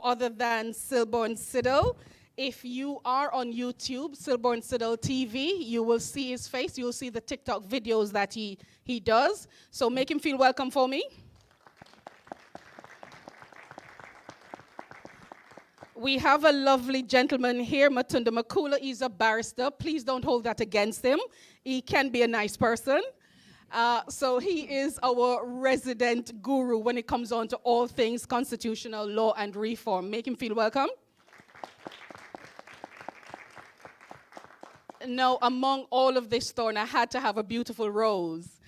other than Silborn Siddle. If you are on YouTube, Silborn Siddle TV, you will see his face. You'll see the TikTok videos that he does. So make him feel welcome for me. We have a lovely gentleman here, Matunda Makula. He's a barrister. Please don't hold that against him. He can be a nice person. So he is our resident guru when it comes on to all things constitutional law and reform. Make him feel welcome. Now, among all of this thorn, I had to have a beautiful rose.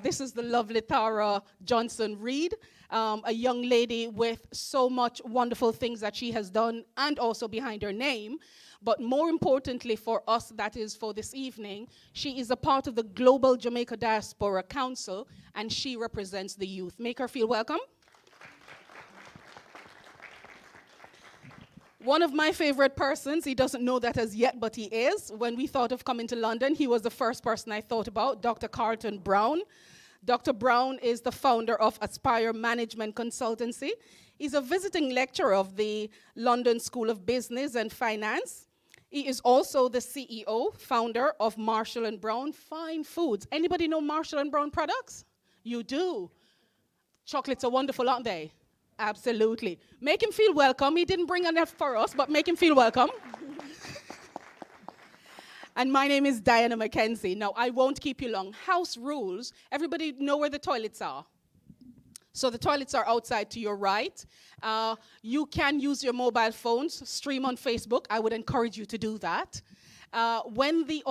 This is the lovely Tara Johnson Reed, a young lady with so much wonderful things that she has done and also behind her name. But more importantly for us, that is for this evening, she is a part of the Global Jamaica Diaspora Council, and she represents the youth. Make her feel welcome. One of my favorite persons, he doesn't know that as yet, but he is. When we thought of coming to London, he was the first person I thought about, Dr. Carlton Brown. Dr. Brown is the founder of Aspire Management Consultancy. He's a visiting lecturer of the London School of Business and Finance. He is also the CEO, founder of Marshall & Brown Fine Foods. Anybody know Marshall & Brown products? You do. Chocolates are wonderful, aren't they? Absolutely. Make him feel welcome. He didn't bring enough for us, but make him feel welcome. And my name is Diana Mackenzie. Now, I won't keep you long. House rules. Everybody know where the toilets are? So the toilets are outside to your right. You can use your mobile phones, stream on Facebook. I would encourage you to do that. When the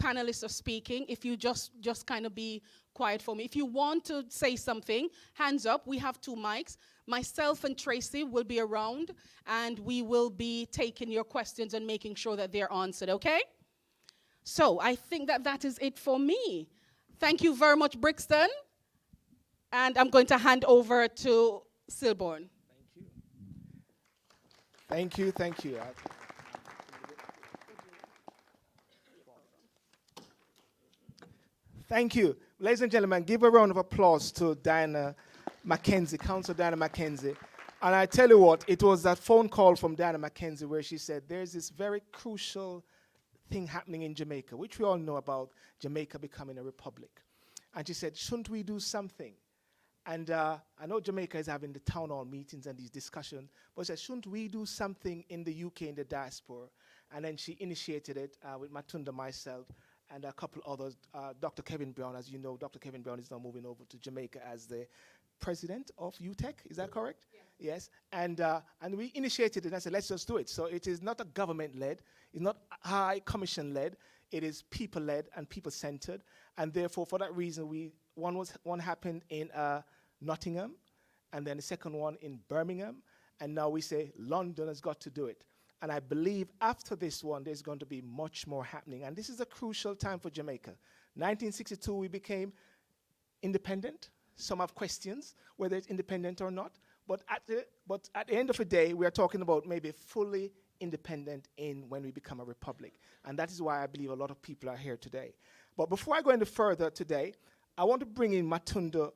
panelists are speaking, if you just kind of be quiet for me. If you want to say something, hands up. We have 2 mics. Myself and Tracy will be around, and we will be taking your questions and making sure that they're answered, okay? So I think that is it for me. Thank you very much, Brixton. And I'm going to hand over to Silborn. Thank you. Thank you. Thank you. Ladies and gentlemen, give a round of applause to Diana Mackenzie, Councillor Diana Mackenzie. And I tell you what, it was that phone call from Diana Mackenzie where she said there's this very crucial thing happening in Jamaica, which we all know about, Jamaica becoming a republic. And she said, shouldn't we do something? And I know Jamaica is having the town hall meetings and these discussions, but she said, shouldn't we do something in the UK, in the diaspora? And then she initiated it with Matunda, myself, and a couple others. Dr. Kevin Brown, as you know, Dr. Kevin Brown is now moving over to Jamaica as the president of UTEC, is that correct? Yeah. Yes, and we initiated it, and I said, let's just do it. So it is not a government-led, it's not high commission-led, it is people-led and people-centered, and therefore, for that reason, one happened in Nottingham, and then the second one in Birmingham, and now we say London has got to do it. And I believe after this one, there's going to be much more happening. And this is a crucial time for Jamaica. 1962, we became independent. Some have questions whether it's independent or not. But at the end of the day, we are talking about maybe fully independent when we become a republic. And that is why I believe a lot of people are here today. But before I go any further today, I want to bring in Matunda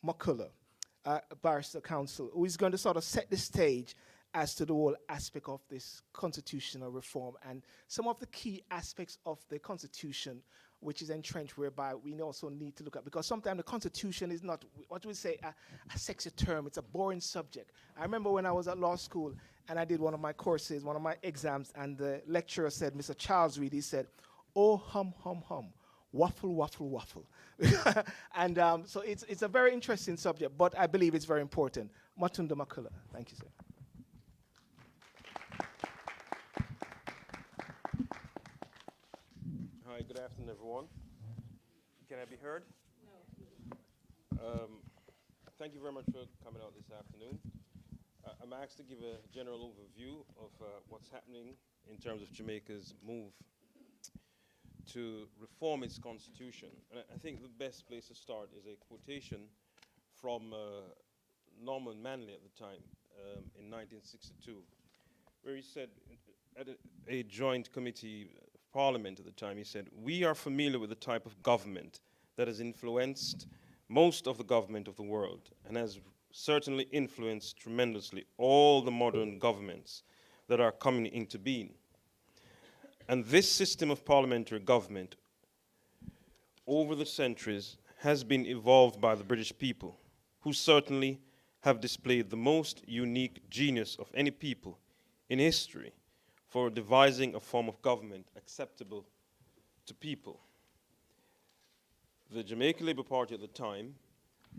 Makula, Barrister Counsel, who is going to sort of set the stage as to the whole aspect of this constitutional reform and some of the key aspects of the Constitution which is entrenched, whereby we also need to look at, because sometimes the Constitution is not, what we say, a sexy term, it's a boring subject. I remember when I was at law school and I did one of my courses, one of my exams, and the lecturer said, Mr. Charles Reed, he said, oh, hum, hum, hum, waffle, waffle, waffle. And so it's a very interesting subject, but I believe it's very important. Matunda Makula, thank you, sir. Hi, good afternoon, everyone. Can I be heard? No. Thank you very much for coming out this afternoon. I'm asked to give a general overview of what's happening in terms of Jamaica's move to reform its constitution. And I think the best place to start is a quotation from Norman Manley at the time, in 1962, where he said, at a joint committee of Parliament at the time, he said, "We are familiar with the type of government that has influenced most of the government of the world and has certainly influenced tremendously all the modern governments that are coming into being. And this system of parliamentary government over the centuries has been evolved by the British people, who certainly have displayed the most unique genius of any people in history for devising a form of government acceptable to people. The Jamaica Labour Party at the time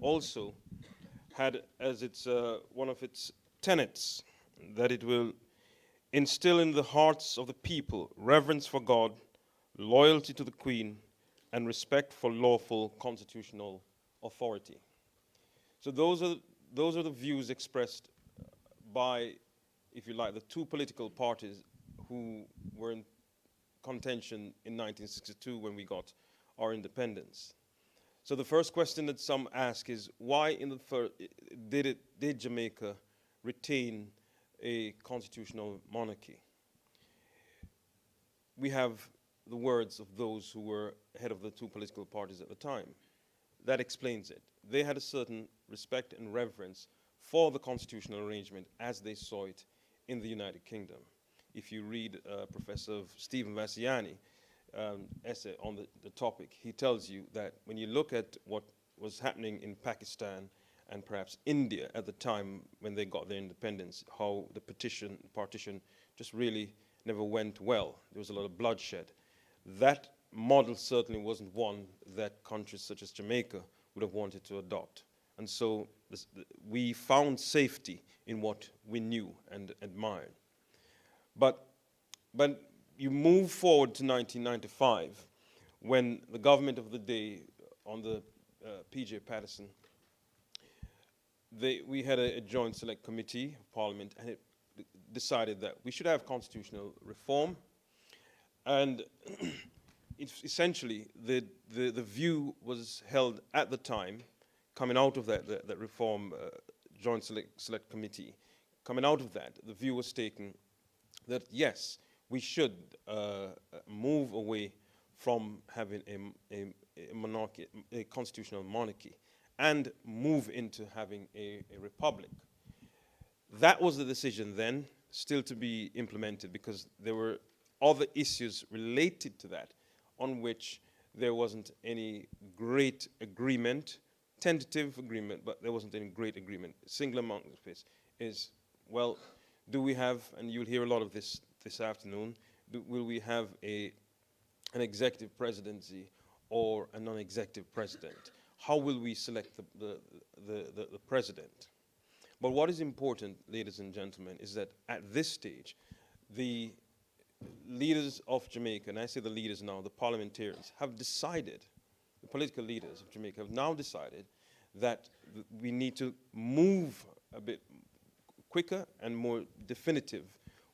also had as its one of its tenets that it will instill in the hearts of the people reverence for God, loyalty to the Queen, and respect for lawful constitutional authority. So those are the views expressed by, if you like, the two political parties who were in contention in 1962 when we got our independence. So the first question that some ask is, why in the did Jamaica retain a constitutional monarchy? We have the words of those who were head of the two political parties at the time. That explains it. They had a certain respect and reverence for the constitutional arrangement as they saw it in the United Kingdom. If you read Professor Stephen Vassiani, essay on the topic, he tells you that when you look at what was happening in Pakistan and perhaps India at the time when they got their independence, how the partition just really never went well. There was a lot of bloodshed. That model certainly wasn't one that countries such as Jamaica would have wanted to adopt. And so we found safety in what we knew and admired. But you move forward to 1995, when the government of the day, on the P.J. Patterson, we had a joint select committee of Parliament, and it decided that we should have constitutional reform. And essentially, the view was held at the time, coming out of that reform joint select committee, coming out of that, the view was taken that yes, we should move away from having a monarchy, a constitutional monarchy, and move into having a republic. That was the decision then, still to be implemented, because there were other issues related to that on which there wasn't any great agreement, tentative agreement, but there wasn't any great agreement. Single among this is, well, do we have, and you'll hear a lot of this afternoon, will we have an executive presidency or a non-executive president? How will we select the president? But what is important, ladies and gentlemen, is that at this stage, the leaders of Jamaica, and I say the leaders now, the parliamentarians, have decided, the political leaders of Jamaica have now decided that we need to move a bit quicker and more definitive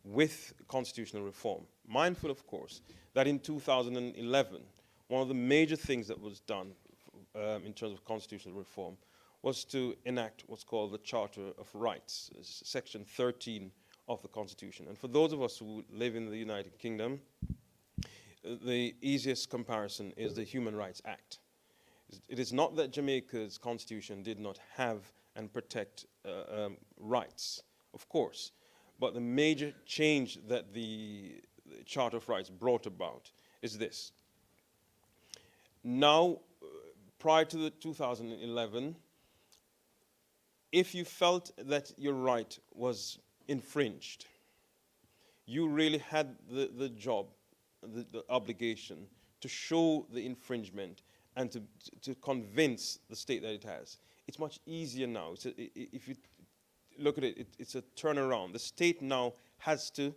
with constitutional reform. Mindful, of course, that in 2011, one of the major things that was done in terms of constitutional reform was to enact what's called the Charter of Rights, Section 13 of the Constitution. And for those of us who live in the United Kingdom, the easiest comparison is the Human Rights Act. It is not that Jamaica's constitution did not have and protect rights, of course, but the major change that the Charter of Rights brought about is this. Now, prior to the 2011, if you felt that your right was infringed, you really had the job, the obligation to show the infringement and to convince the state that it has. It's much easier now. If you look at it, it's a turnaround. The state now has to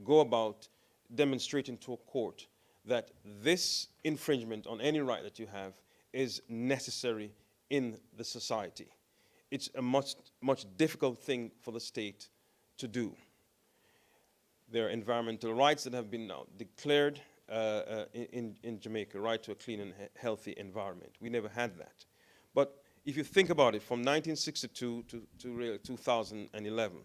go about demonstrating to a court that this infringement on any right that you have is necessary in the society. It's a much difficult thing for the state to do. There are environmental rights that have been now declared in Jamaica, right to a clean and healthy environment. We never had that. But if you think about it, from 1962 to really 2011,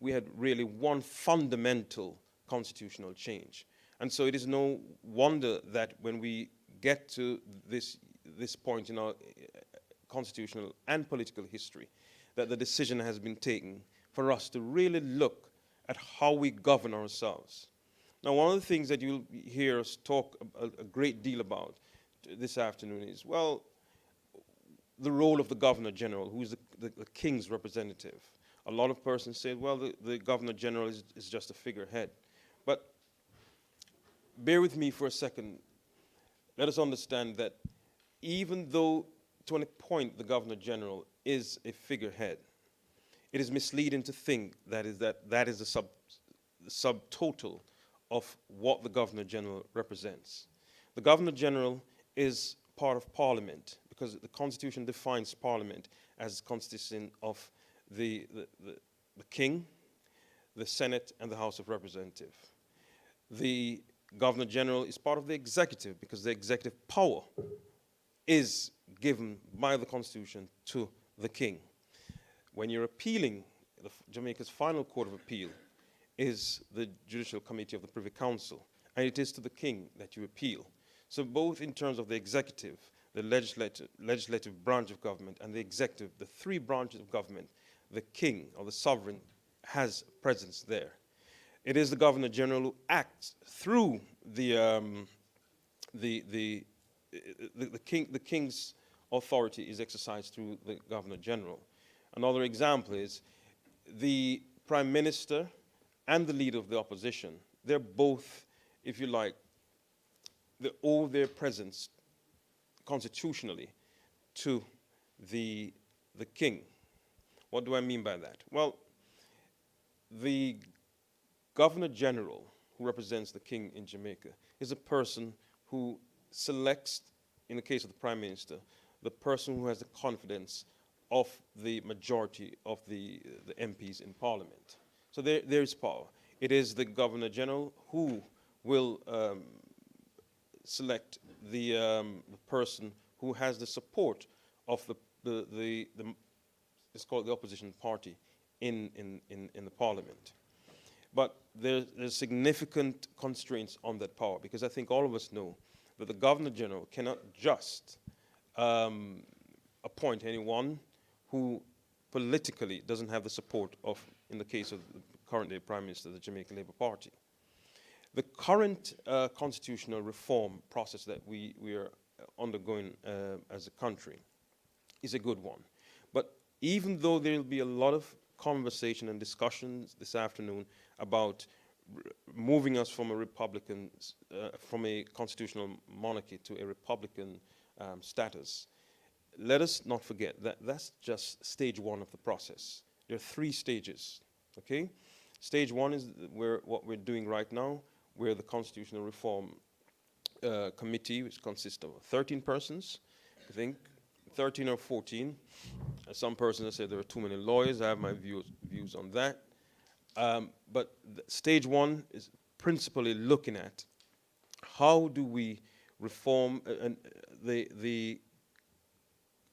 we had really one fundamental constitutional change. And so it is no wonder that when we get to this point in our constitutional and political history, that the decision has been taken for us to really look at how we govern ourselves. Now, one of the things that you'll hear us talk a great deal about this afternoon is, well, the role of the Governor General, who is the King's representative. A lot of persons say, well, the Governor General is just a figurehead. But bear with me for a second. Let us understand that even though to a point the Governor General is a figurehead, it is misleading to think that is the subtotal of what the Governor General represents. The Governor General is part of Parliament, because the Constitution defines Parliament as consisting of the King, the Senate, and the House of Representatives. The Governor General is part of the executive, because the executive power is given by the Constitution to the King. When you're appealing, Jamaica's final court of appeal is the Judicial Committee of the Privy Council, and it is to the King that you appeal. So both in terms of the executive, the legislative branch of government, and the executive, the three branches of government, the King or the sovereign has presence there. It is the Governor General who acts through the King's authority is exercised through the Governor General. Another example is the Prime Minister and the Leader of the Opposition. They're both, if you like, they owe their presence constitutionally to the King. What do I mean by that? Well, the Governor General, who represents the King in Jamaica, is a person who selects, in the case of the Prime Minister, the person who has the confidence of the majority of the MPs in Parliament. So there is power. It is the Governor General who will select the person who has the support of it's called the opposition party in the Parliament. But there's significant constraints on that power, because I think all of us know that the Governor General cannot just appoint anyone who politically doesn't have the support of, in the case of the current day Prime Minister, the Jamaica Labour Party. The current constitutional reform process that we are undergoing as a country is a good one. But even though there will be a lot of conversation and discussions this afternoon about moving us from a Republican, from a constitutional monarchy to a Republican status, let us not forget that that's just stage one of the process. There are 3 stages, okay? Stage 1 is what we're doing right now, where the Constitutional Reform Committee, which consists of 13 persons, I think, 13 or 14. Some persons have said there are too many lawyers. I have my views on that. But stage 1 is principally looking at how do we reform the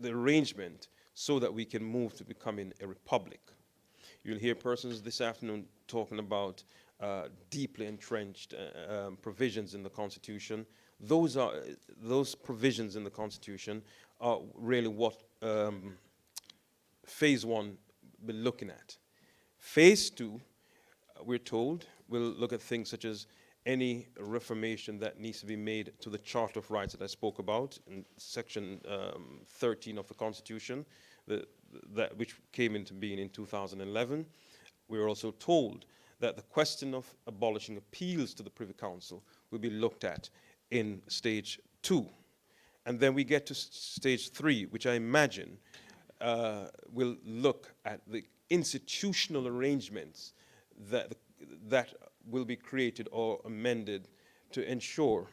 arrangement so that we can move to becoming a republic. You'll hear persons this afternoon talking about deeply entrenched provisions in the Constitution. Those provisions in the Constitution are really what phase 1 will be looking at. Phase 2, we're told, will look at things such as any reformation that needs to be made to the Charter of Rights that I spoke about in section 13 of the Constitution, which came into being in 2011. We were also told that the question of abolishing appeals to the Privy Council will be looked at in stage 2. And then we get to stage 3, which I imagine will look at the institutional arrangements that will be created or amended to ensure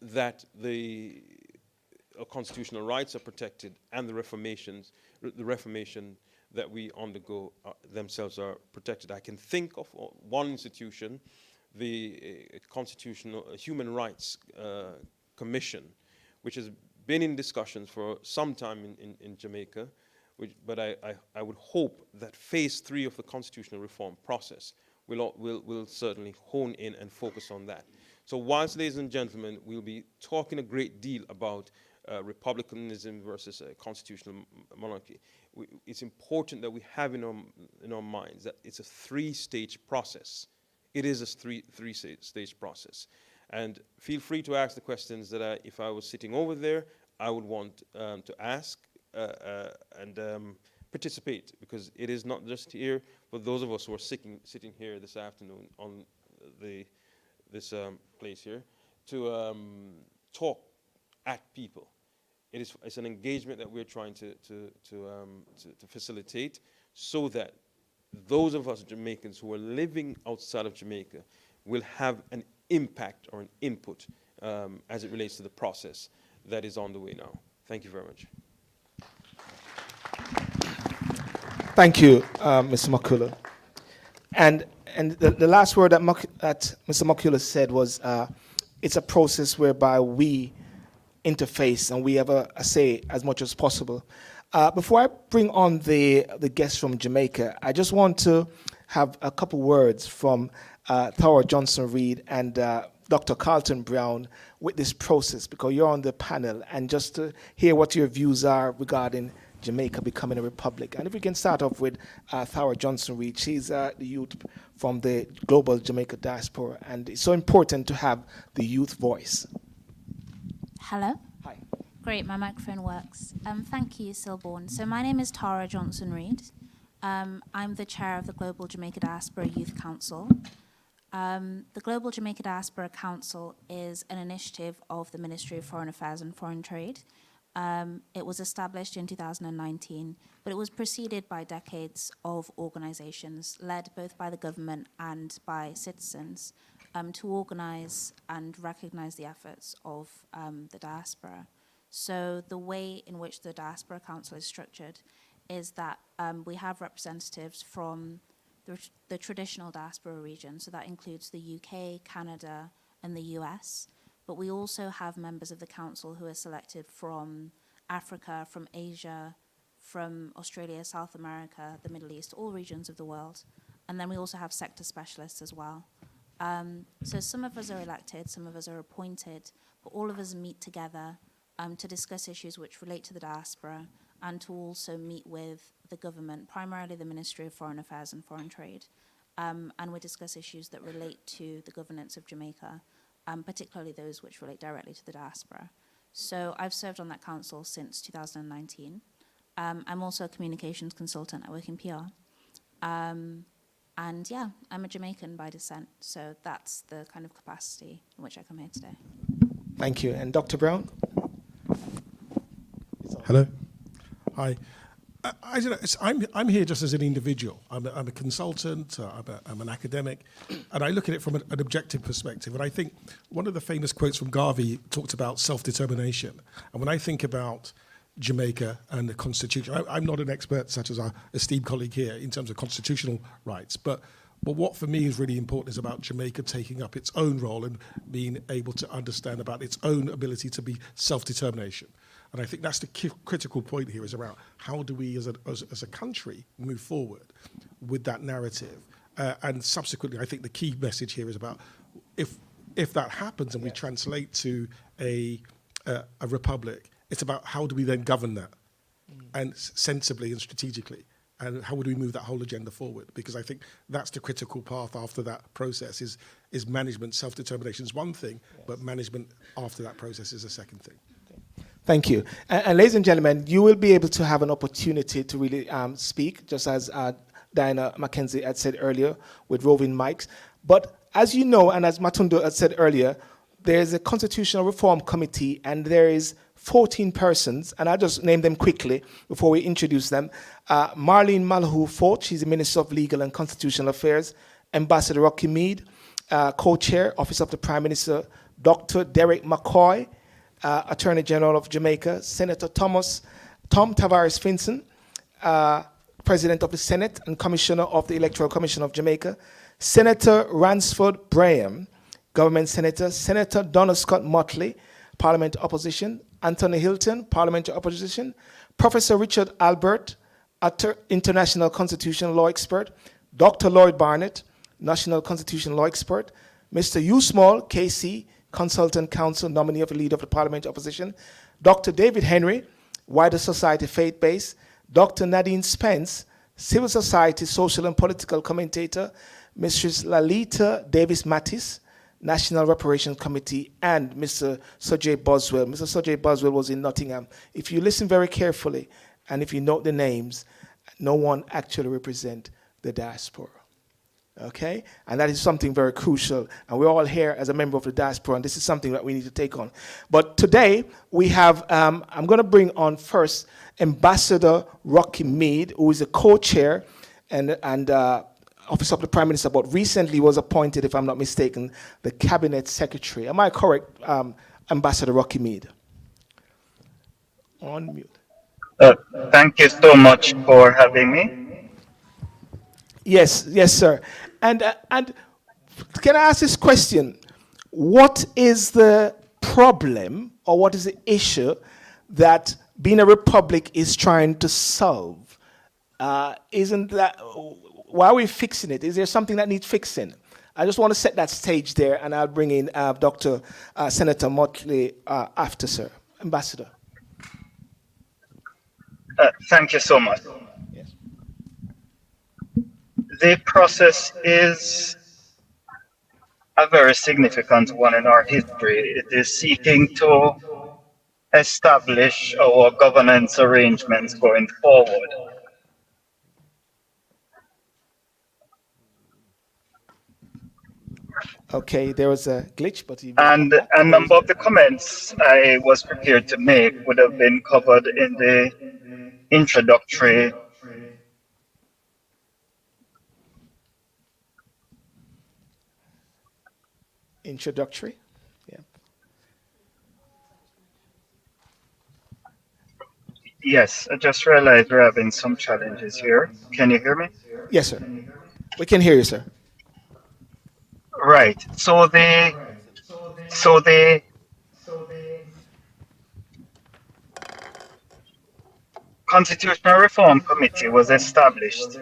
that the constitutional rights are protected and the reformation that we undergo themselves are protected. I can think of one institution, the Constitutional Human Rights Commission, which has been in discussions for some time in Jamaica, but I would hope that phase 3 of the constitutional reform process will certainly hone in and focus on that. So whilst, ladies and gentlemen, we'll be talking a great deal about republicanism versus a constitutional monarchy. It's important that we have in our minds that it's a three-stage process. It is a three-stage process. And feel free to ask the questions that if I was sitting over there, I would want to ask and participate, because it is not just here, but those of us who are sitting here this afternoon on this place here to talk at people. It's an engagement that we're trying to facilitate, so that those of us Jamaicans who are living outside of Jamaica will have an impact or an input as it relates to the process that is on the way now. Thank you very much. Thank you, Mr. Makula. And the last word that Mr. Makula said was, it's a process whereby we interface and we have a say as much as possible. Before I bring on the guests from Jamaica, I just want to have a couple words from Thora Johnson-Reid and Dr. Carlton Brown with this process, because you're on the panel, and just to hear what your views are regarding Jamaica becoming a republic. And if we can start off with Thora Johnson-Reid. She's the youth from the global Jamaica Diaspora, and it's so important to have the youth voice. Hello? Hi. Great, my microphone works. Thank you, Silborn. So my name is Tara Johnson-Reid. I'm the chair of the Global Jamaica Diaspora Youth Council. The Global Jamaica Diaspora Council is an initiative of the Ministry of Foreign Affairs and Foreign Trade. It was established in 2019, but it was preceded by decades of organizations led both by the government and by citizens to organize and recognize the efforts of the diaspora. So the way in which the Diaspora Council is structured is that we have representatives from the traditional diaspora region, so that includes the UK, Canada, and the US. But we also have members of the council who are selected from Africa, from Asia, from Australia, South America, the Middle East, all regions of the world. And then we also have sector specialists as well. So some of us are elected, some of us are appointed, but all of us meet together to discuss issues which relate to the diaspora, and to also meet with the government, primarily the Ministry of Foreign Affairs and Foreign Trade. And we discuss issues that relate to the governance of Jamaica, particularly those which relate directly to the diaspora. So I've served on that council since 2019. I'm also a communications consultant. I work in PR. And yeah, I'm a Jamaican by descent, so that's the kind of capacity in which I come here today. Thank you. And Dr. Brown? Hello. Hi. I don't know, I'm here just as an individual. I'm a consultant, I'm an academic, and I look at it from an objective perspective. And I think one of the famous quotes from Garvey talked about self-determination. And when I think about Jamaica and the Constitution, I'm not an expert such as our esteemed colleague here in terms of constitutional rights, but what for me is really important is about Jamaica taking up its own role and being able to understand about its own ability to be self-determination. And I think that's the critical point here, is around how do we as a country move forward with that narrative. And subsequently, I think the key message here is about if that happens and we translate to a republic, it's about how do we then govern that and sensibly and strategically. And how would we move that whole agenda forward? Because I think that's the critical path after that process is management. Self-determination is one thing, but management after that process is a second thing. Thank you. And ladies and gentlemen, you will be able to have an opportunity to really speak, just as Diana Mackenzie had said earlier, with roving mics. But as you know, and as Matundo had said earlier, there's a Constitutional Reform Committee, and there is 14 persons, and I'll just name them quickly before we introduce them. Marlene Malhou-Fort, she's the Minister of Legal and Constitutional Affairs. Ambassador Rocky Mead, Co-Chair, Office of the Prime Minister. Dr. Derek McCoy, Attorney General of Jamaica. Senator Tom Tavares Finson, President of the Senate and Commissioner of the Electoral Commission of Jamaica. Senator Ransford Braham, Government Senator. Senator Donna Scott Motley, Parliament Opposition. Anthony Hilton, Parliamentary Opposition. Professor Richard Albert, International Constitutional Law Expert. Dr. Lloyd Barnett, National Constitutional Law Expert. Mr. Hugh Small, KC, Consultant Counsel, nominee of the Leader of the Parliamentary Opposition. Dr. David Henry, Wider Society Faith-Based, Dr. Nadine Spence, Civil Society Social and Political Commentator, Mrs. Lalita Davis Mattis, National Reparations Committee, and Mr. Sojay Boswell. Mr. Sojay Boswell was in Nottingham. If you listen very carefully, and if you note the names, no one actually represents the diaspora. Okay? And that is something very crucial. And we're all here as a member of the diaspora, and this is something that we need to take on. But today, we have, I'm going to bring on first Ambassador Rocky Mead, who is a co-chair and Office of the Prime Minister, but recently was appointed, if I'm not mistaken, the Cabinet Secretary. Am I correct, Ambassador Rocky Mead? On mute. Thank you so much for having me. Yes, yes, sir. And can I ask this question? What is the problem, or what is the issue that being a republic is trying to solve? Isn't that, why are we fixing it? Is there something that needs fixing? I just want to set that stage there, and I'll bring in Dr. Senator Motley after, sir. Ambassador. Thank you so much. Yes. The process is a very significant one in our history. It is seeking to establish our governance arrangements going forward. Okay, there was a glitch, but and a number of the comments I was prepared to make would have been covered in the introductory Yeah. Yes, I just realized we're having some challenges here. Can you hear me? Yes, sir. We can hear you, sir. Right. So the Constitutional Reform Committee was established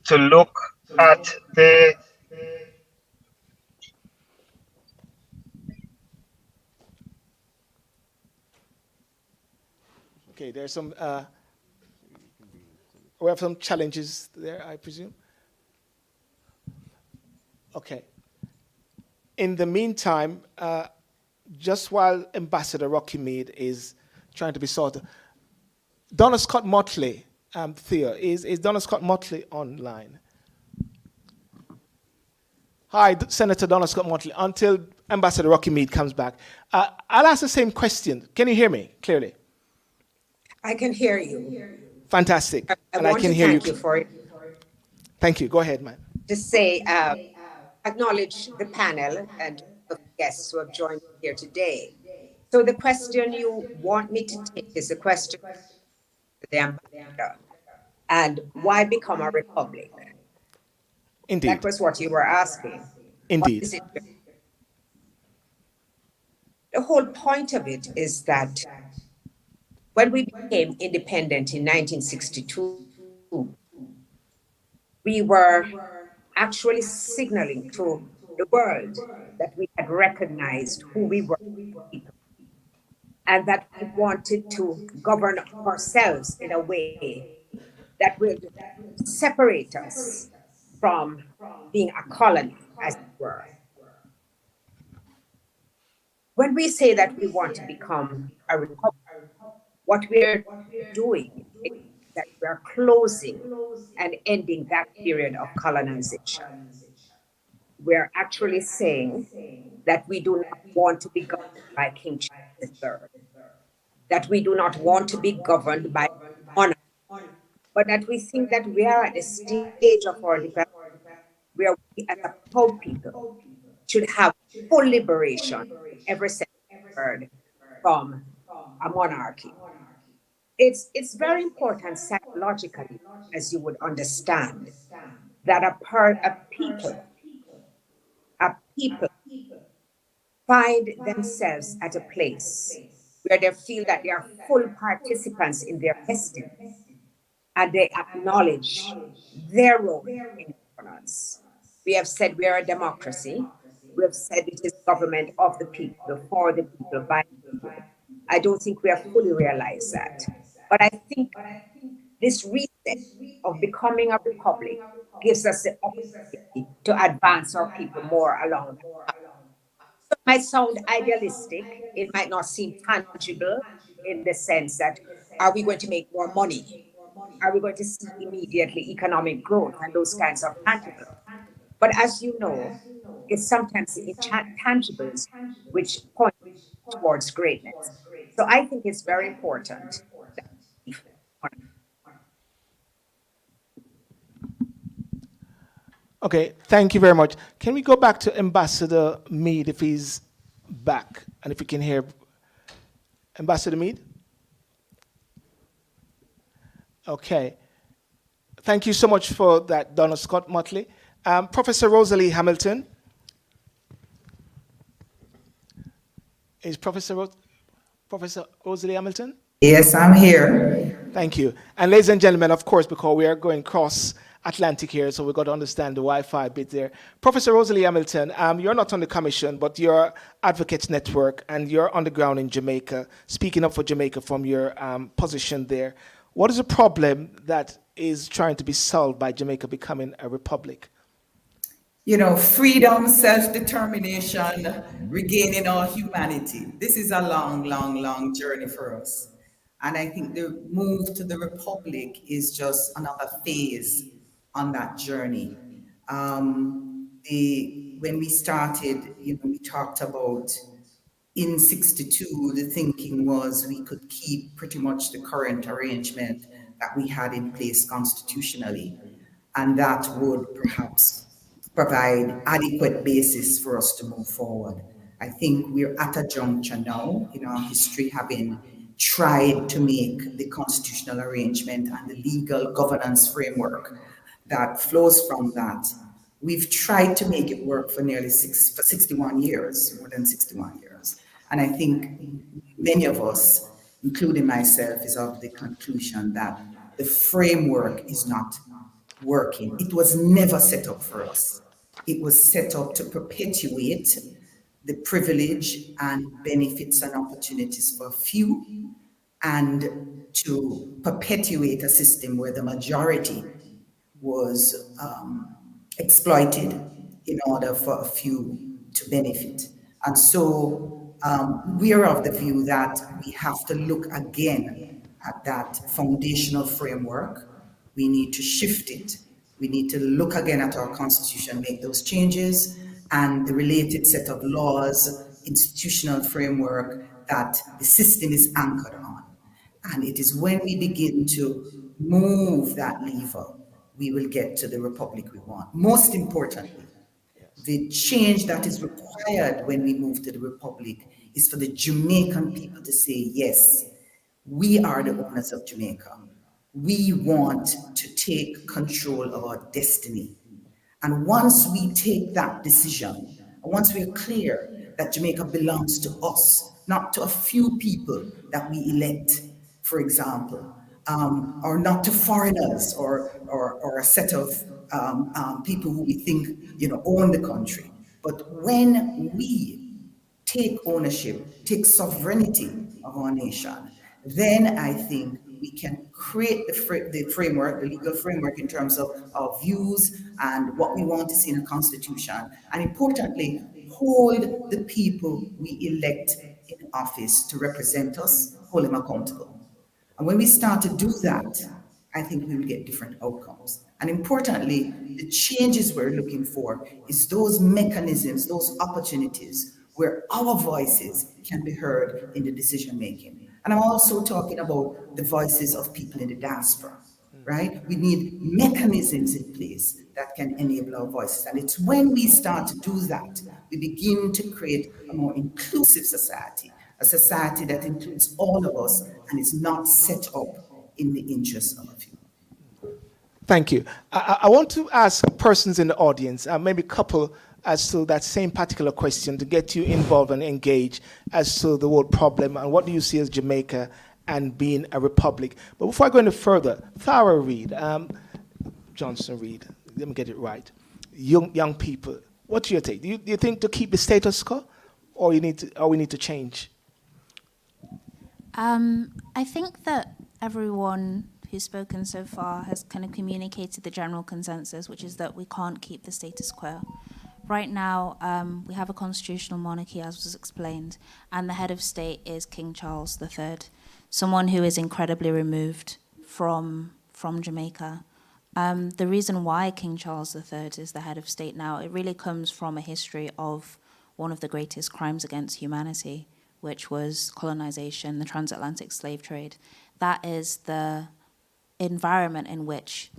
to look at the Okay, there's some, we have some challenges there, I presume. Okay. In the meantime, just while Ambassador Rocky Mead is trying to be sorted, Donna Scott Motley, Thea, is Donna Scott Motley online? Hi, Senator Donna Scott Motley. Until Ambassador Rocky Mead comes back, I'll ask the same question. Can you hear me clearly? I can hear you. Fantastic. I want to thank you for it. Thank you. Go ahead, man. To say, acknowledge the panel and the guests who have joined here today. So the question you want me to take is a question to the ambassador. And why become a republic? Indeed. That was what you were asking. Indeed. The whole point of it is that when we became independent in 1962, we were actually signaling to the world that we had recognized who we were and that we wanted to govern ourselves in a way that would separate us from being a colony, as it were. When we say that we want to become a republic, what we're doing is that we're closing and ending that period of colonization. We're actually saying that we do not want to be governed by King Charles III, that we do not want to be governed by monarch, but that we think that we are at a stage of our development where we as a proud people should have full liberation in every sense of the word from a monarchy. It's very important psychologically, as you would understand, that a people find themselves at a place where they feel that they are full participants in their destiny and they acknowledge their role in governance. We have said we are a democracy. We have said it is government of the people, for the people, by the people. I don't think we have fully realized that. But I think this reset of becoming a republic gives us the opportunity to advance our people more along. It might sound idealistic, it might not seem tangible in the sense that are we going to make more money? Are we going to see immediately economic growth and those kinds of tangible? But as you know, it's sometimes the intangibles which point towards greatness. So I think it's very important. Okay, thank you very much. Can we go back to Ambassador Mead if he's back and if you can hear Ambassador Mead? Okay. Thank you so much for that, Donna Scott Motley. Professor Rosalie Hamilton. Is Professor Rosalie Hamilton? Yes, I'm here. Thank you. And ladies and gentlemen, of course, because we are going cross-Atlantic here, so we've got to understand the Wi-Fi bit there. Professor Rosalie Hamilton, you're not on the commission, but you're Advocates Network, and you're on the ground in Jamaica, speaking up for Jamaica from your position there. What is the problem that is trying to be solved by Jamaica becoming a republic? You know, freedom, self-determination, regaining our humanity. This is a long, long, long journey for us. And I think the move to the republic is just another phase on that journey. When we started, you know, we talked about in 62, the thinking was we could keep pretty much the current arrangement that we had in place constitutionally, and that would perhaps provide adequate basis for us to move forward. I think we're at a juncture now in our history, having tried to make the constitutional arrangement and the legal governance framework that flows from that. We've tried to make it work for nearly 61 years, more than 61 years. And I think many of us, including myself, is of the conclusion that the framework is not working. It was never set up for us. It was set up to perpetuate the privilege and benefits and opportunities for a few, and to perpetuate a system where the majority was exploited in order for a few to benefit. And so we are of the view that we have to look again at that foundational framework. We need to shift it. We need to look again at our constitution, make those changes, and the related set of laws, institutional framework that the system is anchored on. And it is when we begin to move that lever, we will get to the republic we want. Most importantly, the change that is required when we move to the republic is for the Jamaican people to say, yes, we are the owners of Jamaica. We want to take control of our destiny. And once we take that decision, once we're clear that Jamaica belongs to us, not to a few people that we elect, for example, or not to foreigners or a set of people who we think, you know, own the country. But when we take ownership, take sovereignty of our nation, then I think we can create the framework, the legal framework in terms of our views and what we want to see in a constitution. And importantly, hold the people we elect in office to represent us, hold them accountable. And when we start to do that, I think we will get different outcomes. And importantly, the changes we're looking for is those mechanisms, those opportunities where our voices can be heard in the decision making. And I'm also talking about the voices of people in the diaspora, right? We need mechanisms in place that can enable our voices. And it's when we start to do that, we begin to create a more inclusive society, a society that includes all of us and is not set up in the interest of a few. Thank you. I want to ask persons in the audience, maybe a couple, as to that same particular question to get you involved and engaged as to the world problem and what do you see as Jamaica and being a republic. But before I go any further, Farah Reid, Johnson Reid, let me get it right. Young people, what's your take? Do you think to keep the status quo, or we need to change? I think that everyone who's spoken so far has kind of communicated the general consensus, which is that we can't keep the status quo. Right now, we have a constitutional monarchy, as was explained, and the head of state is King Charles III, someone who is incredibly removed from Jamaica. The reason why King Charles III is the head of state now, it really comes from a history of one of the greatest crimes against humanity, which was colonization, the transatlantic slave trade. That is the environment in which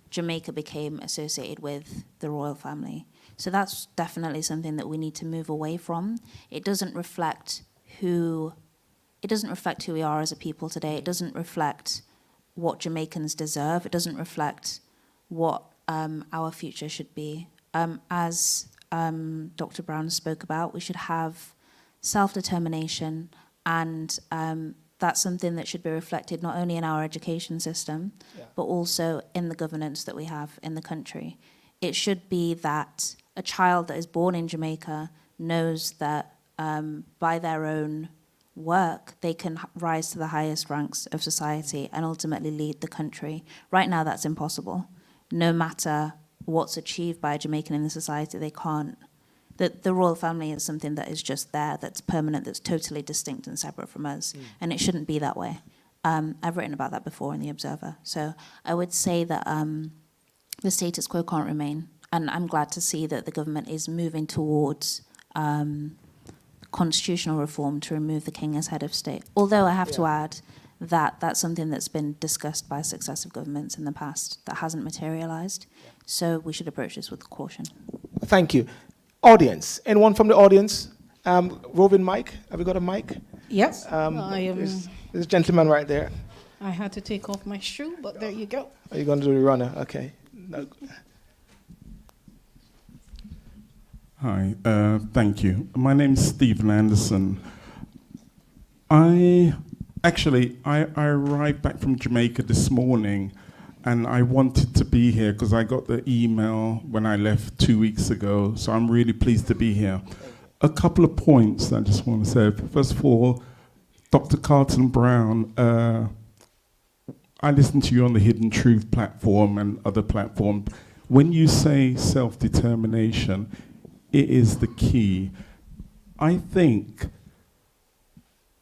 Jamaica became associated with the royal family. So that's definitely something that we need to move away from. It doesn't reflect who we are as a people today. It doesn't reflect what Jamaicans deserve. It doesn't reflect what our future should be. As Dr. Brown spoke about, we should have self-determination, and that's something that should be reflected not only in our education system, but also in the governance that we have in the country. It should be that a child that is born in Jamaica knows that by their own work, they can rise to the highest ranks of society and ultimately lead the country. Right now, that's impossible. No matter what's achieved by a Jamaican in the society, they can't. The royal family is something that is just there, that's permanent, that's totally distinct and separate from us, and it shouldn't be that way. I've written about that before in The Observer. So I would say that the status quo can't remain, and I'm glad to see that the government is moving towards constitutional reform to remove the king as head of state. Although I have to add that that's something that's been discussed by successive governments in the past that hasn't materialized. So we should approach this with caution. Thank you. Audience, anyone from the audience? Roving mic, have we got a mic? Yes, There's a gentleman right there. I had to take off my shoe, but there you go. Are you going to do the runner? Okay. No. Hi, thank you. My name's Stephen Anderson. I arrived back from Jamaica this morning, and I wanted to be here because I got the email when I left 2 weeks ago, so I'm really pleased to be here. A couple of points I just want to say. First of all, Dr. Carlton Brown, I listened to you on the Hidden Truth platform and other platforms. When you say self-determination, it is the key. I think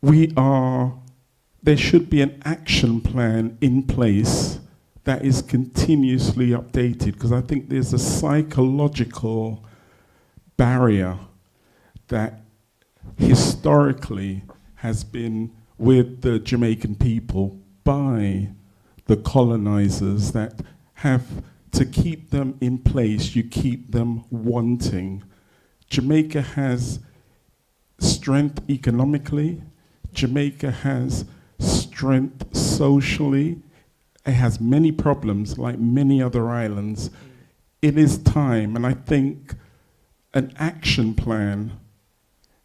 there should be an action plan in place that is continuously updated, because I think there's a psychological barrier that historically has been with the Jamaican people by the colonizers, that have to keep them in place, you keep them wanting. Jamaica has strength economically, Jamaica has strength socially. It has many problems like many other islands. It is time, and I think an action plan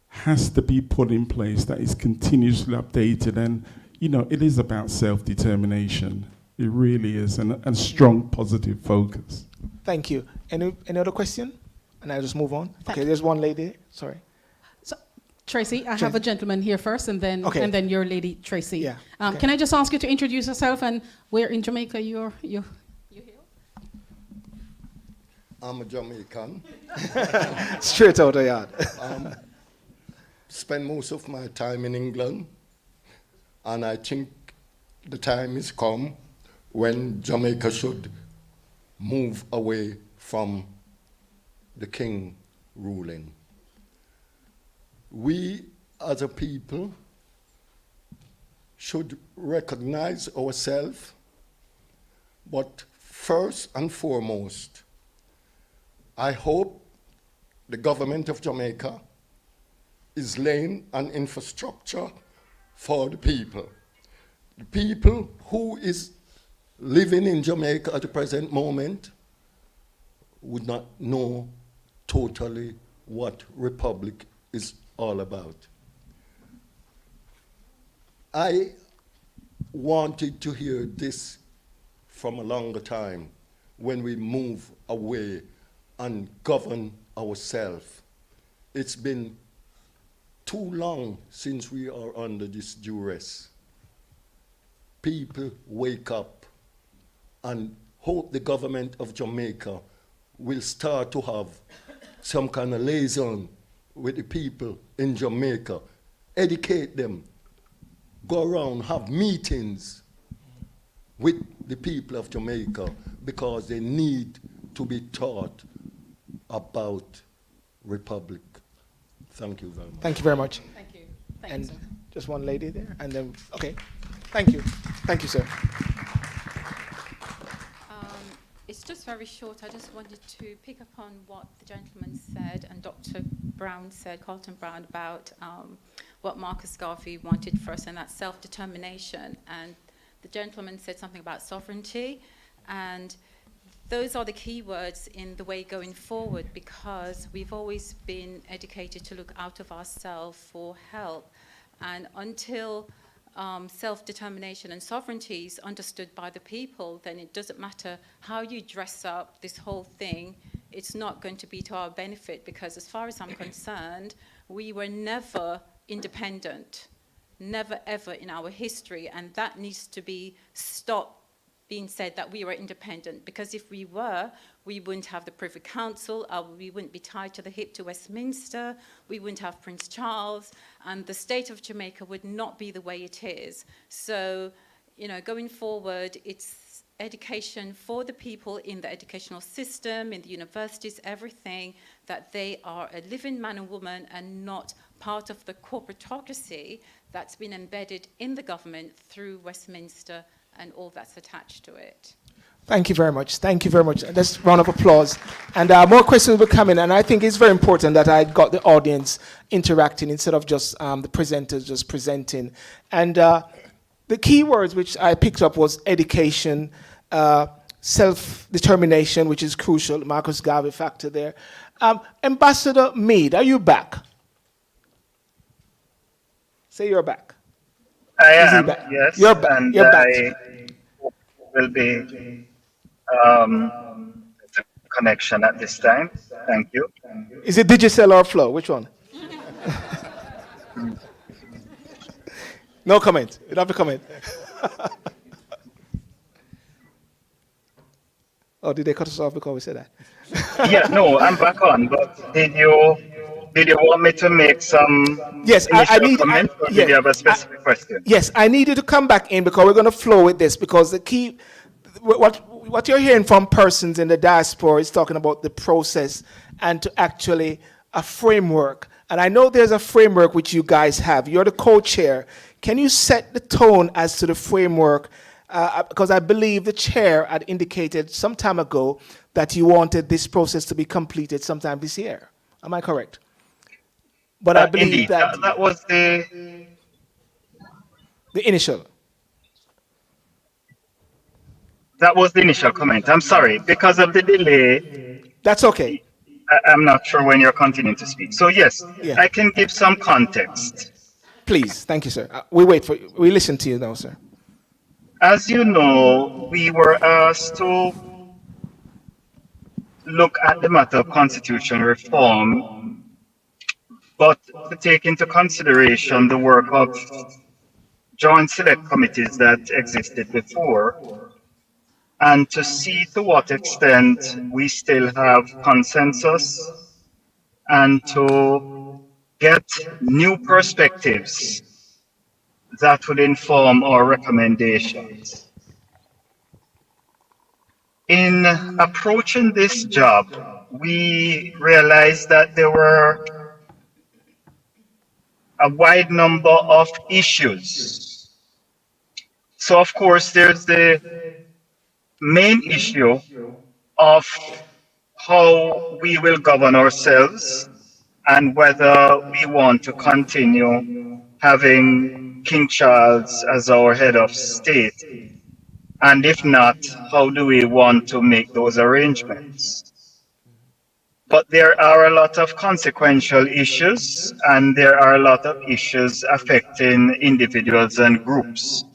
has to be put in place that is continuously updated, and it is about self-determination. It really is, and strong positive focus. Thank you. Any other question? And I'll just move on. Okay, there's one lady. Sorry. So, Tracy, I have a gentleman here first, and then your lady, Tracy. Yeah. Can I just ask you to introduce yourself and where in Jamaica you hail? I'm a Jamaican. Straight out of yard. Spend most of my time in England, and I think the time has come when Jamaica should move away from the king ruling. We as a people should recognize ourselves, but first and foremost, I hope the government of Jamaica is laying an infrastructure for the people. The people who is living in Jamaica at the present moment would not know totally what republic is all about. I wanted to hear this from a longer time, when we move away and govern ourselves. It's been too long since we are under this duress. People wake up and hope the government of Jamaica will start to have some kind of liaison with the people in Jamaica, educate them, go around, have meetings with the people of Jamaica, because they need to be taught about Republic. Thank you very much. Thank you very much. Thank you. Thank And you, sir. just one lady there, and then, okay. Thank you. Thank you, sir. It's just very short. I just wanted to pick up on what the gentleman said and Dr. Brown said, Carlton Brown, about what Marcus Garvey wanted for us, and that's self-determination. And the gentleman said something about sovereignty, and those are the key words in the way going forward, because we've always been educated to look out of ourselves for help. And until self-determination and sovereignty is understood by the people, then it doesn't matter how you dress up this whole thing, it's not going to be to our benefit, because as far as I'm concerned, we were never independent, never ever in our history, and that needs to be stopped being said that we were independent, because if we were, we wouldn't have the Privy Council, we wouldn't be tied to the hip to Westminster, we wouldn't have Prince Charles, and the state of Jamaica would not be the way it is. So, you know, going forward, it's education for the people in the educational system, in the universities, everything, that they are a living man and woman and not part of the corporatocracy that's been embedded in the government through Westminster and all that's attached to it. Thank you very much. Thank you very much. Let's round of applause. And more questions will come in. And I think it's very important that I got the audience interacting instead of just the presenters just presenting. And the key words which I picked up was education, self-determination, which is crucial. Marcus Garvey factor there. Ambassador Meade, are you back? Say you're back. I am, yes. You're back. And You're back. I will be the connection at this time. Thank you. Is it Digicel or Flow? Which one? No comment. You don't have to comment. Oh, did they cut us off because we said that? Yeah, no, I'm back on. But did you want me to make some I need comments, or did you have a specific question? Yes, I need you to come back in because we're going to flow with this, because the key, what you're hearing from persons in the diaspora is talking about the process and to actually a framework. And I know there's a framework which you guys have. You're the co-chair. Can you set the tone as to the framework? Because I believe the chair had indicated some time ago that you wanted this process to be completed sometime this year. Am I correct? But I believe indeed, that was the initial. That was the initial comment. I'm sorry, because of the delay. That's okay. I'm not sure when you're continuing to speak. So yes, Yeah. I can give some context. Please, thank you, sir. We listen to you now, sir. As you know, we were asked to look at the matter of constitutional reform, but to take into consideration the work of joint select committees that existed before, and to see to what extent we still have consensus, and to get new perspectives that would inform our recommendations. In approaching this job, we realized that there were a wide number of issues. So of course, there's the main issue of how we will govern ourselves and whether we want to continue having King Charles as our head of state. And if not, how do we want to make those arrangements? But there are a lot of consequential issues, and there are a lot of issues affecting individuals and groups.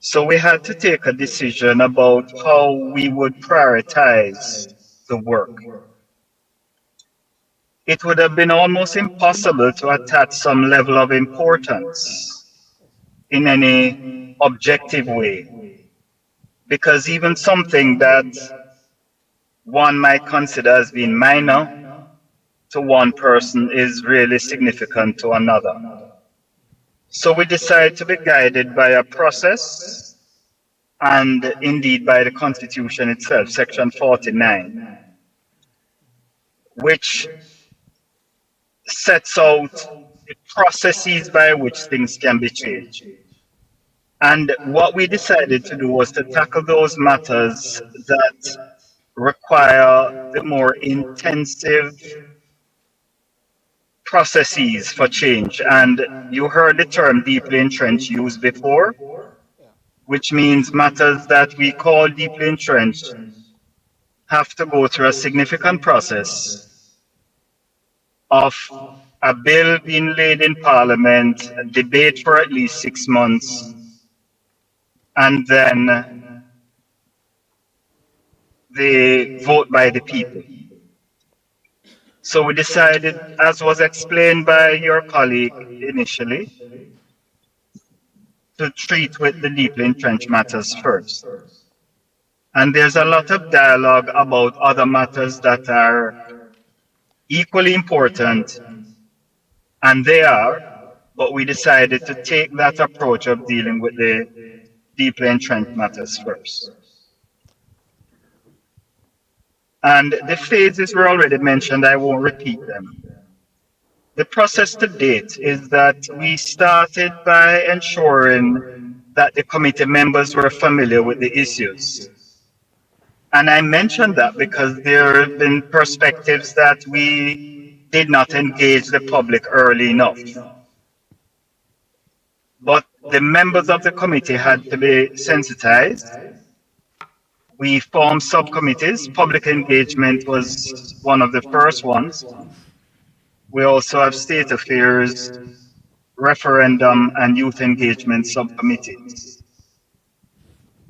So we had to take a decision about how we would prioritize the work. it would have been almost impossible to attach some level of importance in any objective way. Because even something that one might consider as being minor to one person is really significant to another. So we decided to be guided by a process and indeed by the Constitution itself, Section 49, which sets out the processes by which things can be changed. And what we decided to do was to tackle those matters that require the more intensive processes for change. And you heard the term deeply entrenched used before, which means matters that we call deeply entrenched have to go through a significant process of a bill being laid in Parliament, a debate for at least 6 months, and then the vote by the people. So we decided, as was explained by your colleague initially, to treat with the deeply entrenched matters first. And there's a lot of dialogue about other matters that are equally important, and they are, but we decided to take that approach of dealing with the deeply entrenched matters first. And the phases were already mentioned, I won't repeat them. The process to date is that we started by ensuring that the committee members were familiar with the issues. And I mentioned that because there have been perspectives that we did not engage the public early enough. But the members of the committee had to be sensitized. We formed subcommittees. Public engagement was one of the first ones. We also have state affairs, referendum, and youth engagement subcommittees.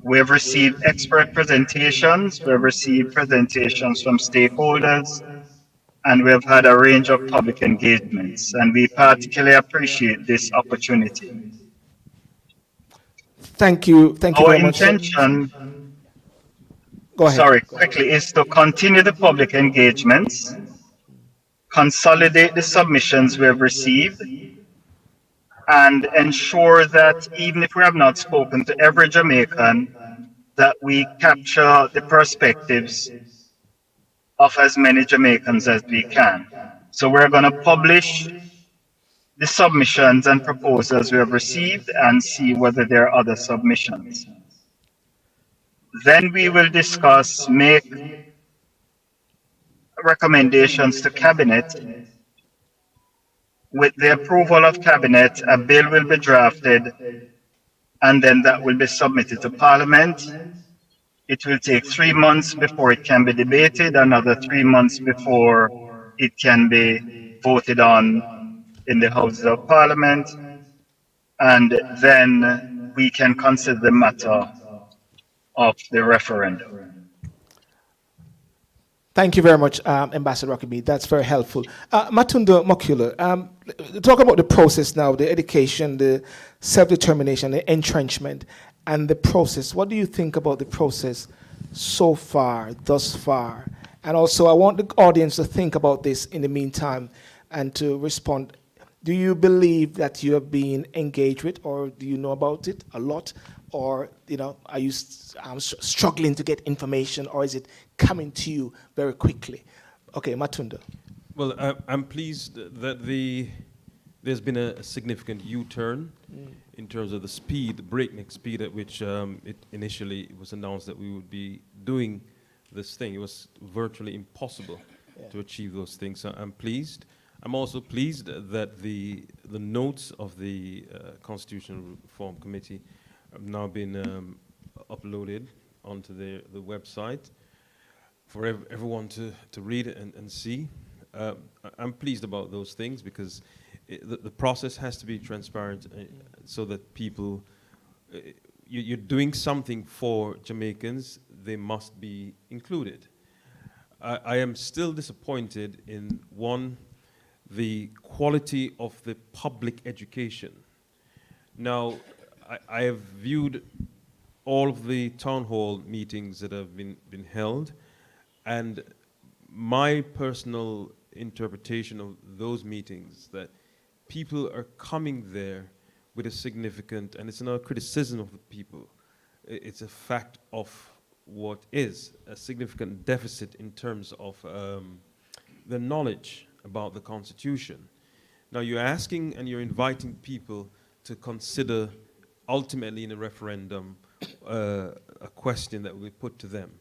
We have received expert presentations, we have received presentations from stakeholders, and we have had a range of public engagements, and we particularly appreciate this opportunity. Thank you very much. Our intention, Go ahead. sorry, quickly, is to continue the public engagements, consolidate the submissions we have received, and ensure that even if we have not spoken to every Jamaican, that we capture the perspectives of as many Jamaicans as we can. So we're going to publish the submissions and proposals we have received and see whether there are other submissions. Then we will discuss, make recommendations to Cabinet. With the approval of Cabinet, a bill will be drafted, and then that will be submitted to Parliament. It will take 3 months before it can be debated, another 3 months before it can be voted on in the Houses of Parliament, and then we can consider the matter of the referendum. Thank you very much, Ambassador Rockaby. That's very helpful. Matunda Mokula, talk about the process now, the education, the self-determination, the entrenchment, and the process. What do you think about the process so far, thus far? And also, I want the audience to think about this in the meantime and to respond. Do you believe that you have been engaged with, or do you know about it a lot? Or, are you struggling to get information, or is it coming to you very quickly? Okay, Matunda. Well, I'm pleased that there's been a significant U-turn in terms of the speed, the breakneck speed at which it initially was announced that we would be doing this thing. It was virtually impossible to achieve those things. So I'm pleased. I'm also pleased that the notes of the Constitutional Reform Committee have now been uploaded onto the website for everyone to read and see. I'm pleased about those things because the process has to be transparent so that people, you're doing something for Jamaicans, they must be included. I am still disappointed in one the quality of the public education. Now, I have viewed all of the town hall meetings that have been held, and my personal interpretation of those meetings, that people are coming there with a significant, and it's not a criticism of the people, it's a fact of what is a significant deficit in terms of the knowledge about the Constitution. Now you're asking and you're inviting people to consider ultimately in a referendum a question that will be put to them.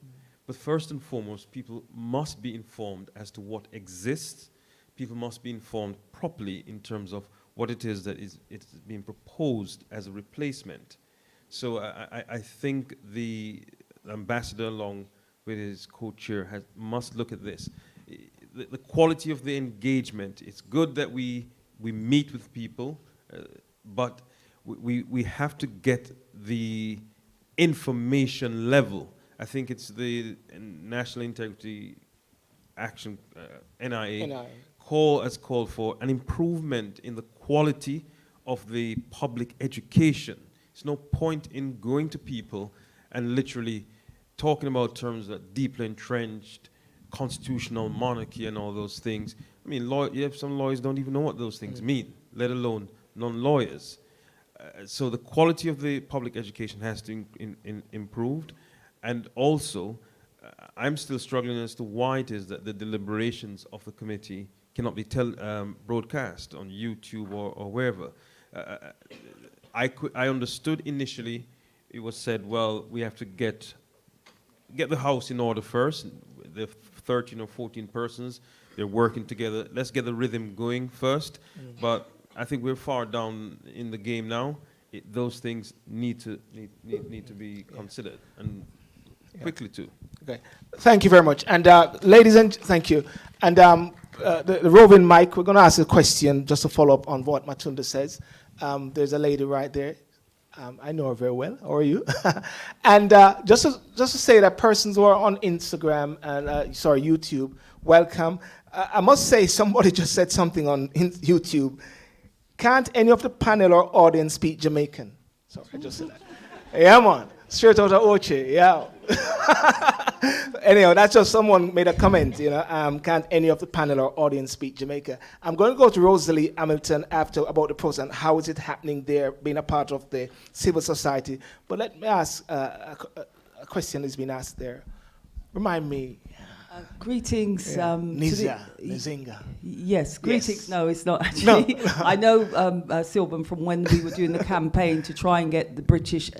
But first and foremost, people must be informed as to what exists. People must be informed properly in terms of what it is that is being proposed as a replacement. So I think the ambassador, along with his co-chair, must look at this. The quality of the engagement, it's good that we meet with people, but we have to get the information level. I think it's the National Integrity Action, NIA, has called for an improvement in the quality of the public education. There's no point in going to people and literally talking about terms that deeply entrenched, constitutional monarchy and all those things. I mean, you have some lawyers don't even know what those things mean, let alone non-lawyers. So the quality of the public education has to improved. And also, I'm still struggling as to why it is that the deliberations of the committee cannot be broadcast on YouTube or wherever. I understood initially, it was said, well, we have to get the house in order first. The 13 or 14 persons, they're working together. Let's get the rhythm going first. But I think we're far down in the game now. Those things need to be considered, and quickly too. Okay, thank you very much. And ladies and thank you. And the roving mic, we're going to ask a question just to follow up on what Matunda says. There's a lady right there. I know her very well. How are you? And just to say that persons who are on Instagram and YouTube, welcome. I must say somebody just said something on YouTube. Can't any of the panel or audience speak Jamaican? Sorry, I just said that. Yeah, man. Straight out of Oche, yeah. Anyhow, that's just someone made a comment, can't any of the panel or audience speak Jamaica? I'm going to go to Rosalie Hamilton after about the process and how is it happening there, being a part of the civil society. But let me ask, a question has been asked there. Remind me. Greetings. Nzinga. Yes, greetings. Yes. No, it's not actually. No. I know Sylvan from when we were doing the campaign to try and get the British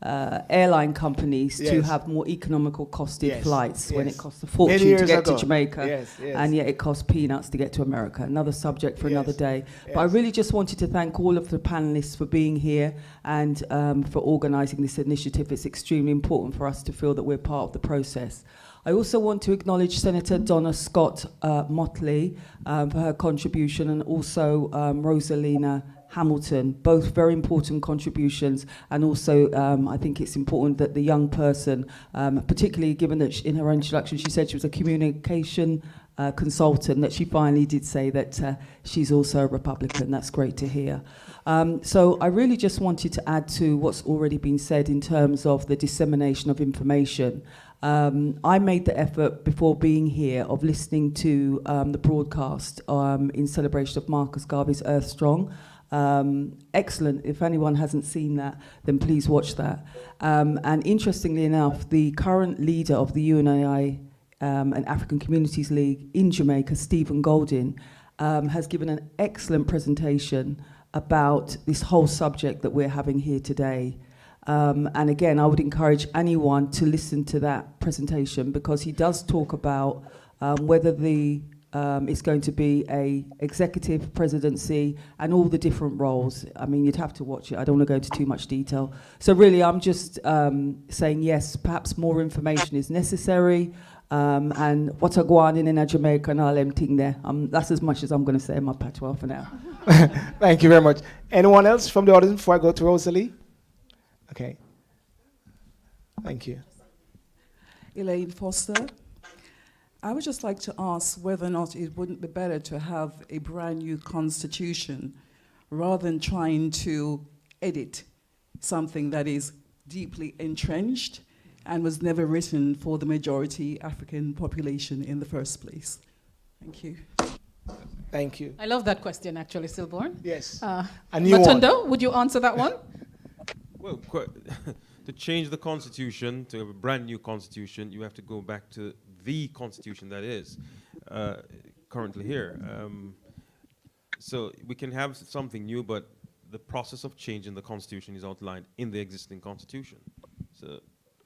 airline companies to have more economical costed flights when it costs a fortune to get to Jamaica, and yet it costs peanuts to get to America. Another subject for another day. But I really just wanted to thank all of the panelists for being here and for organising this initiative. It's extremely important for us to feel that we're part of the process. I also want to acknowledge Senator Donna Scott Motley for her contribution, and also Rosalina Hamilton, both very important contributions. And also I think it's important that the young person, particularly given that in her introduction she said she was a communication consultant, that she finally did say that she's also a Republican. That's great to hear. So I really just wanted to add to what's already been said in terms of the dissemination of information. I made the effort before being here of listening to the broadcast in celebration of Marcus Garvey's Earth Strong. Excellent. If anyone hasn't seen that, then please watch that. And interestingly enough, the current leader of the UNAI and African Communities League in Jamaica, Stephen Golding, has given an excellent presentation about this whole subject that we're having here today. And again, I would encourage anyone to listen to that presentation, because he does talk about whether it's going to be a executive presidency and all the different roles. I mean, you'd have to watch it. I don't want to go into too much detail. So really, I'm just saying, yes, perhaps more information is necessary. And what I go on in a Jamaica and all them thing there. That's as much as I'm going to say in my patois for now. Thank you very much. Anyone else from the audience before I go to Rosalie? Okay. Thank you. Elaine Foster. I would just like to ask whether or not it wouldn't be better to have a brand new constitution rather than trying to edit something that is deeply entrenched and was never written for the majority African population in the first place. Thank you. Thank you. I love that question, actually, Silborn. Yes. Matundo, would you answer that one? Well, to change the constitution, to have a brand new constitution, you have to go back to the constitution that is currently here. So we can have something new, but the process of changing the constitution is outlined in the existing constitution. So,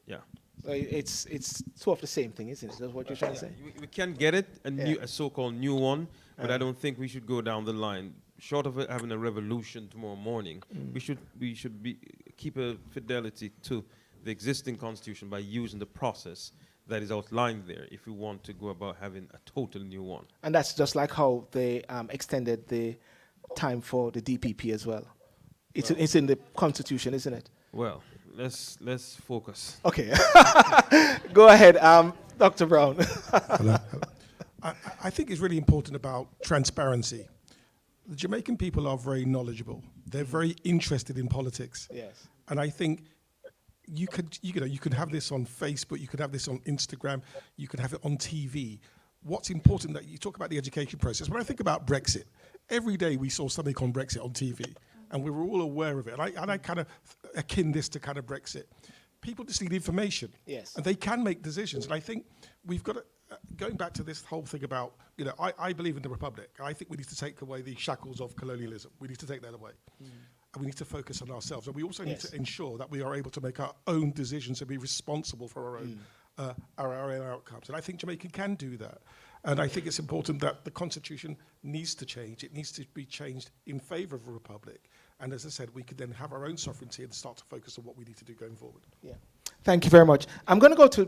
yeah. So it's sort of the same thing, isn't it? That's what you're trying to say? We can get it, a so-called new one, but I don't think we should go down the line. Short of it having a revolution tomorrow morning, we should keep a fidelity to the existing constitution by using the process that is outlined there if we want to go about having a total new one. And that's just like how they extended the time for the DPP as well. It's in the constitution, isn't it? Well, let's focus. Okay. Go ahead, Dr. Brown. I think it's really important about transparency. The Jamaican people are very knowledgeable. They're very interested in politics. Yes. And I think you could have this on Facebook, you could have this on Instagram, you could have it on TV. What's important that you talk about the education process. When I think about Brexit, every day we saw something on Brexit on TV, and we were all aware of it. And I kind of akin this to kind of Brexit. People just need information. Yes. And they can make decisions. And I think we've got to, going back to this whole thing about, I believe in the Republic. I think we need to take away the shackles of colonialism. We need to take that away. And we need to focus on ourselves. And we also need to ensure that we are able to make our own decisions and be responsible for our own outcomes. And I think Jamaica can do that. And I think it's important that the Constitution needs to change. It needs to be changed in favour of a republic. And as I said, we could then have our own sovereignty and start to focus on what we need to do going forward. Yeah. Thank you very much. I'm going to go to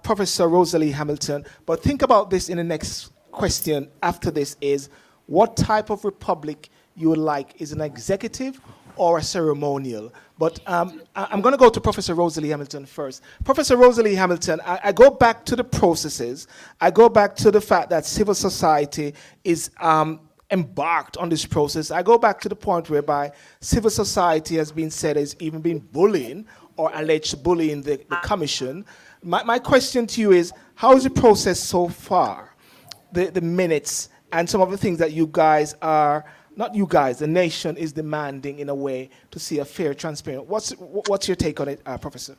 Professor Rosalie Hamilton, but think about this in the next question after this is, what type of republic you would like? Is an executive or a ceremonial? But I'm going to go to Professor Rosalie Hamilton first. Professor Rosalie Hamilton, I go back to the processes. I go back to the fact that civil society is embarked on this process. I go back to the point whereby civil society has been said has even been bullying or alleged bullying the commission. My question to you is, how is the process so far? The minutes and some of the things that you guys are, not you guys, the nation is demanding in a way to see a fair, transparent. What's your take on it, Professor?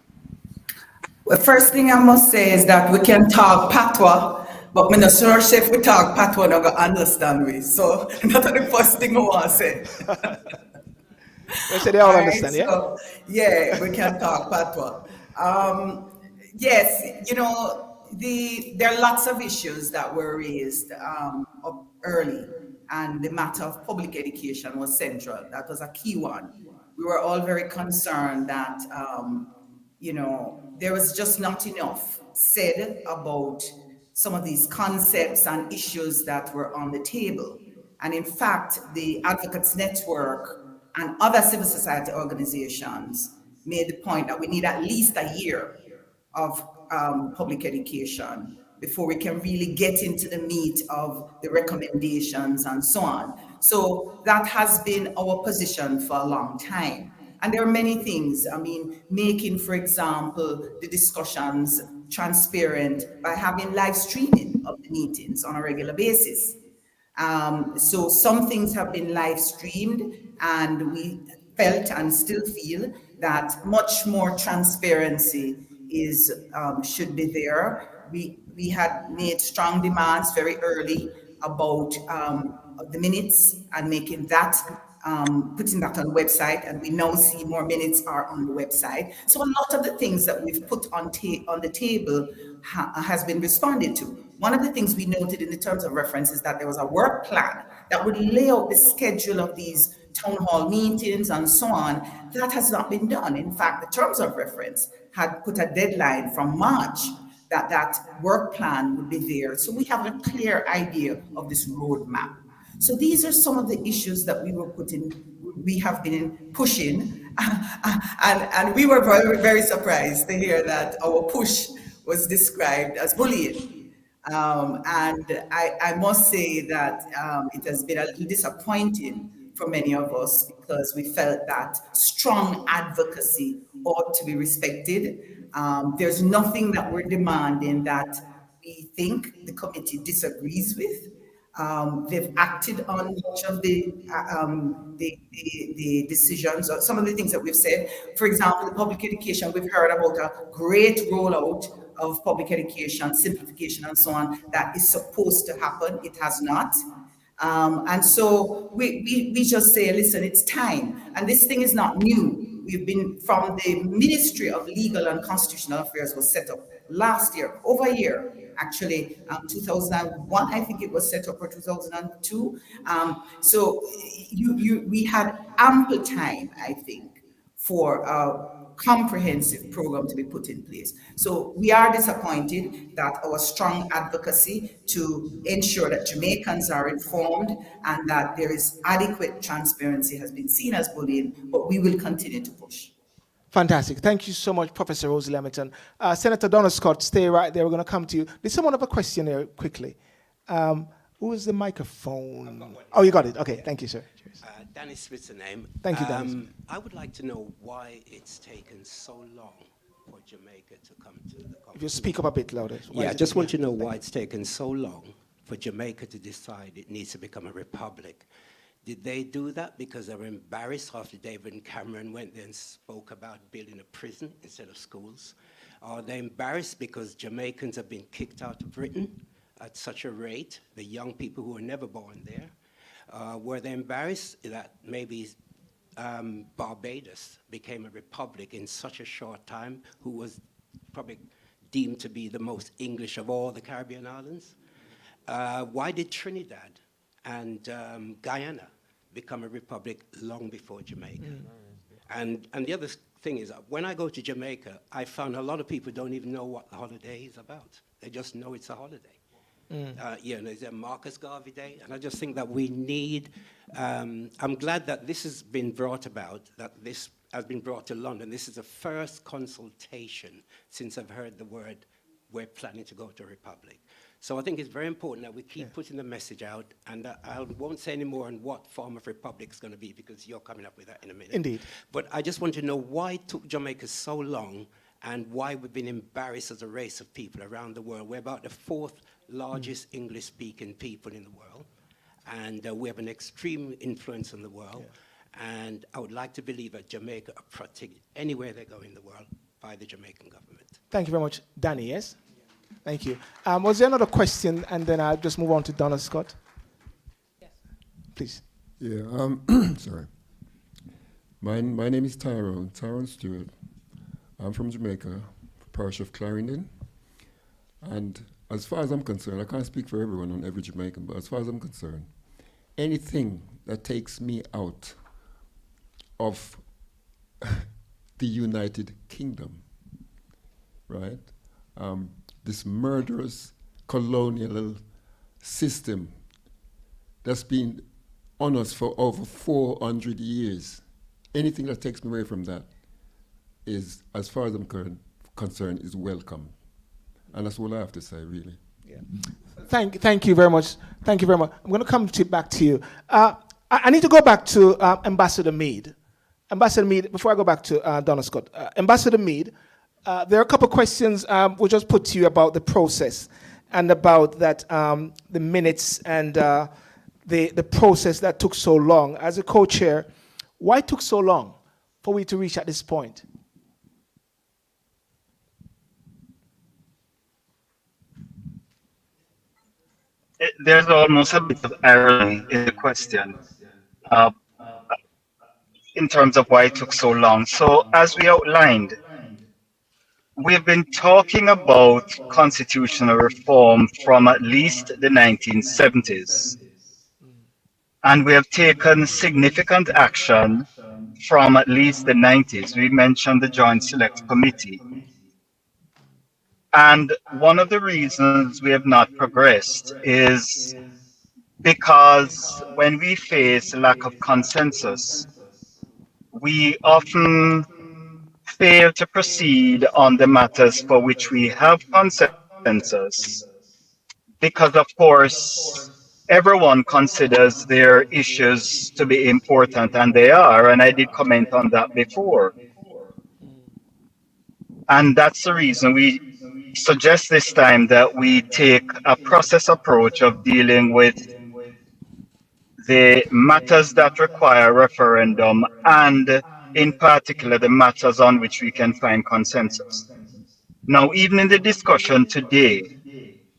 Well, first thing I must say is that we can talk patois, but I'm not sure if we talk patois, I'm not going to understand me. So that's the first thing I want to say. They say they all understand, yeah? So, yeah, we can talk patois. Yes, there are lots of issues that were raised up early, and the matter of public education was central. That was a key one. We were all very concerned that, there was just not enough said about some of these concepts and issues that were on the table. And in fact, the Advocates Network and other civil society organizations made the point that we need at least a year of public education before we can really get into the meat of the recommendations and so on. So that has been our position for a long time. And there are many things, making, for example, the discussions transparent by having live streaming of the meetings on a regular basis. So some things have been live streamed, and we felt and still feel that much more transparency should be there. We had made strong demands very early about the minutes and making that, putting that on the website, and we now see more minutes are on the website. So a lot of the things that we've put on the table has been responded to. One of the things we noted in the terms of reference is that there was a work plan that would lay out the schedule of these town hall meetings and so on. That has not been done. In fact, the terms of reference had put a deadline from March that work plan would be there. So we have a clear idea of this roadmap. So these are some of the issues that we have been pushing, and we were very, very surprised to hear that our push was described as bullying. And I must say that it has been a little disappointing for many of us because we felt that strong advocacy ought to be respected. There's nothing that we're demanding that we think the committee disagrees with. They've acted on much of the decisions, or some of the things that we've said. For example, the public education, we've heard about a great rollout of public education, simplification and so on, that is supposed to happen. It has not. And so we just say, listen, it's time. And this thing is not new. We've been from the Ministry of Legal and Constitutional Affairs was set up last year, over a year, actually, 2001, I think it was set up, or 2002. So we had ample time, I think, for a comprehensive program to be put in place. So we are disappointed that our strong advocacy to ensure that Jamaicans are informed and that there is adequate transparency has been seen as bullying, but we will continue to push. Fantastic. Thank you so much, Professor Rosie Lamington. Senator Donna Scott, stay right there. We're going to come to you. There's someone have a question here quickly. Who is the microphone? Oh, you got it. Okay, thank you, sir. Danny Smith's the name. Thank you, Danny. I would like to know why it's taken so long for Jamaica to come to the conference. If you speak up a bit louder. Yeah, I just want to know why it's taken so long for Jamaica to decide it needs to become a republic. Did they do that because they were embarrassed after David Cameron went there and spoke about building a prison instead of schools? Are they embarrassed because Jamaicans have been kicked out of Britain at such a rate, the young people who were never born there? Were they embarrassed that maybe Barbados became a republic in such a short time, who was probably deemed to be the most English of all the Caribbean islands? Why did Trinidad and Guyana become a republic long before Jamaica? And the other thing is, when I go to Jamaica, I found a lot of people don't even know what the holiday is about. They just know it's a holiday. There's a Marcus Garvey Day, and I just think that we need, I'm glad that this has been brought about, that this has been brought to London. This is the first consultation since I've heard the word, we're planning to go to a republic. So I think it's very important that we keep putting the message out, and I won't say any more on what form of republic it's going to be, because you're coming up with that in a minute. Indeed. But I just want to know why it took Jamaica so long, and why we've been embarrassed as a race of people around the world. We're about the fourth largest English-speaking people in the world, and we have an extreme influence on the world. And I would like to believe that Jamaica are protected anywhere they go in the world by the Jamaican government. Thank you very much. Danny, yes? Thank you. Was there another question? And then I'll just move on to Donna Scott. Yes. Please. Yeah, sorry. My name is Tyrone Stewart. I'm from Jamaica, parish of Clarendon. And as far as I'm concerned, I can't speak for everyone on every Jamaican, but as far as I'm concerned, anything that takes me out of the United Kingdom, right? This murderous colonial system that's been on us for over 400 years. Anything that takes me away from that is, as far as I'm concerned, is welcome. And that's all I have to say, really. Yeah. Thank you very much. Thank you very much. I'm going to come back to you. I need to go back to Ambassador Meade. Ambassador Meade, before I go back to Donna Scott. Ambassador Meade, there are a couple of questions we'll just put to you about the process and about that the minutes and the process that took so long. As a co-chair, why it took so long for we to reach at this point? There's almost a bit of irony in the question in terms of why it took so long. So as we outlined, we've been talking about constitutional reform from at least the 1970s. And we have taken significant action from at least the 90s. We mentioned the Joint Select Committee. And one of the reasons we have not progressed is because when we face lack of consensus, we often fail to proceed on the matters for which we have consensus, because of course everyone considers their issues to be important, and they are, and I did comment on that before. And that's the reason we suggest this time that we take a process approach of dealing with the matters that require referendum, and in particular the matters on which we can find consensus. Now, even in the discussion today,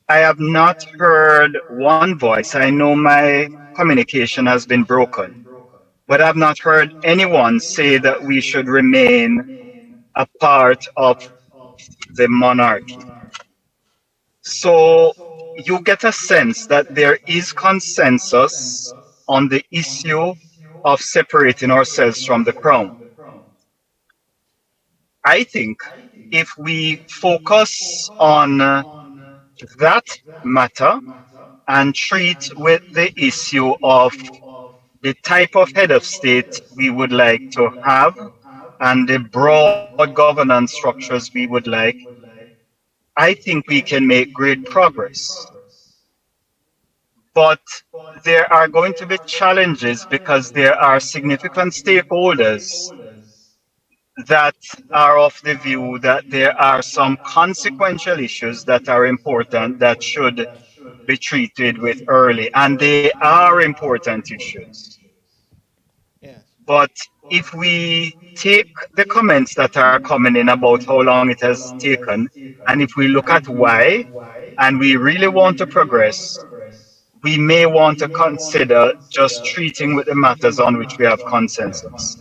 I have not heard one voice. I know my communication has been broken, but I've not heard anyone say that we should remain a part of the monarchy. So you get a sense that there is consensus on the issue of separating ourselves from the crown. I think if we focus on that matter and treat with the issue of the type of head of state we would like to have and the broad governance structures we would like, I think we can make great progress. But there are going to be challenges because there are significant stakeholders that are of the view that there are some consequential issues that are important that should be treated with early, and they are important issues. But if we take the comments that are coming in about how long it has taken, and if we look at why, and we really want to progress, we may want to consider just treating with the matters on which we have consensus.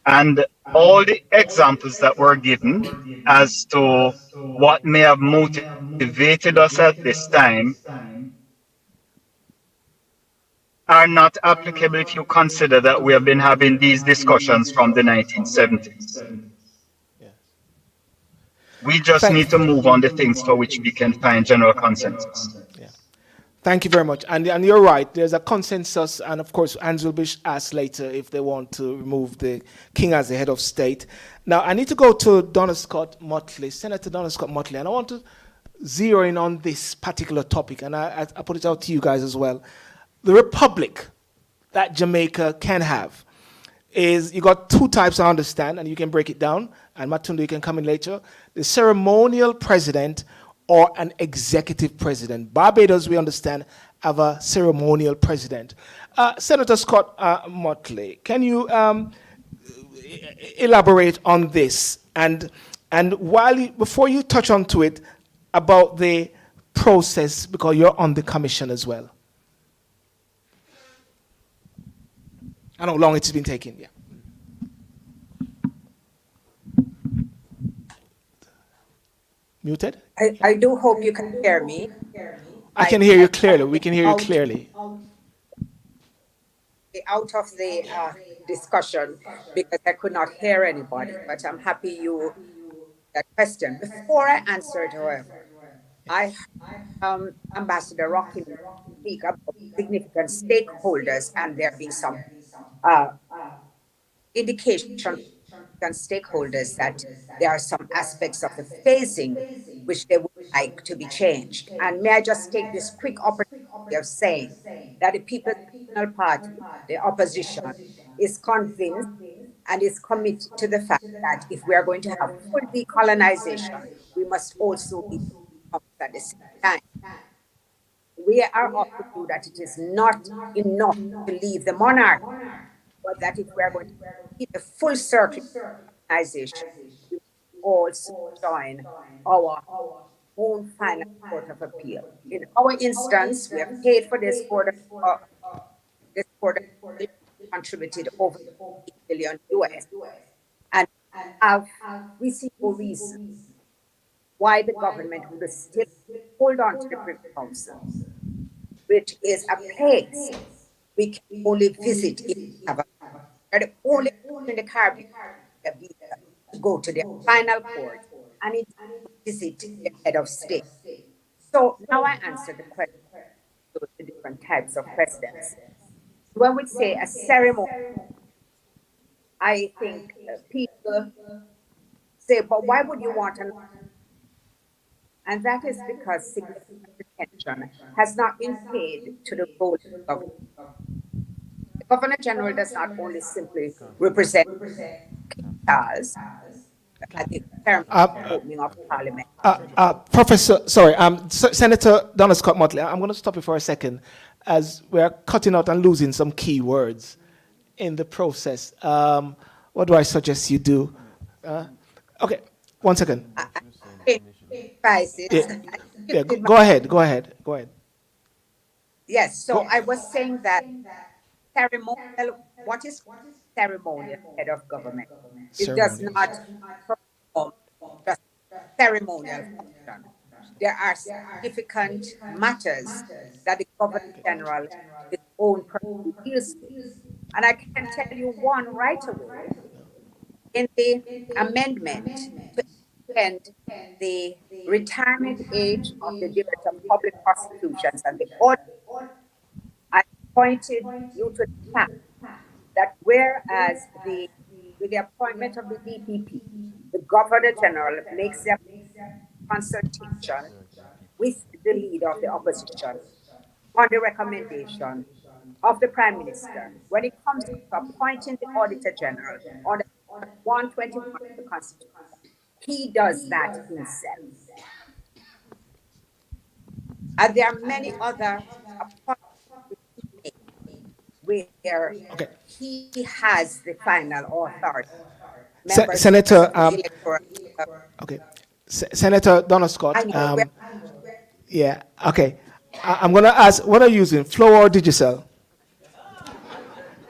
And all the examples that were given as to what may have motivated us at this time are not applicable if you consider that we have been having these discussions from the 1970s. We just need to move on the things for which we can find general consensus. Thank you very much. And you're right, there's a consensus, and of course, hands will be asked later if they want to remove the king as the head of state. Now, I need to go to Donna Scott Motley, Senator Donna Scott Motley, and I want to zero in on this particular topic, and I put it out to you guys as well. The republic that Jamaica can have is, you got two types I understand, and you can break it down, and Matunde, you can come in later. The ceremonial president or an executive president. Barbados, we understand, have a ceremonial president. Senator Scott Motley, can you elaborate on this? And before you touch onto it, about the process, because you're on the commission as well. I know how long it's been taking, yeah. Muted? I do hope you can hear me. I can hear you clearly. We can hear you clearly. Out of the discussion because I could not hear anybody, but I'm happy you that question. Before I answer it, however, I Ambassador Rockin speak about significant stakeholders and there being some indication and stakeholders that there are some aspects of the phasing which they would like to be changed. And may I just take this quick opportunity of saying that the People's National Party, the opposition, is convinced and is committed to the fact that if we are going to have full decolonization, we must also be at the same time. We are of the view that it is not enough to leave the monarchy, but that if we are going to keep a full circle organization, we also join our own final court of appeal. In our instance, we have paid for this court of contributed over $8 billion US, and we see no reason why the government would still hold on to the Privy Council, which is a place we can only visit if we have a the only in the Caribbean to go to the final court and it visit the head of state. So now I answer the question to the different types of presidents. When we say a ceremony, I think people say, but why would you want And that is because significant attention has not been paid to the role of government. The Governor General does not only simply represent us at the ceremony opening of Parliament. Professor, sorry, Senator Donna Scott Motley, I'm going to stop you for a second as we're cutting out and losing some key words in the process. What do I suggest you do? Okay, 1 second. Yeah, go ahead. Yes, so I was saying that what is ceremonial head of government? It does not perform just ceremonial function. There are significant matters that the Governor General, his own person, deals with. And I can tell you one right away in the amendment to extend the retirement age of the Director of Public Prosecutions and the audit. I pointed you to the fact that whereas with the appointment of the DPP, the Governor General makes the consultation with the leader of the opposition on the recommendation of the Prime Minister. When it comes to appointing the Auditor General on the 121 of the Constitution, he does that himself. And there are many other appointments where he has the final authority. Senator, Senator Donna Scott. Yeah, okay. I'm going to ask, what are you using, Flow or Digicel?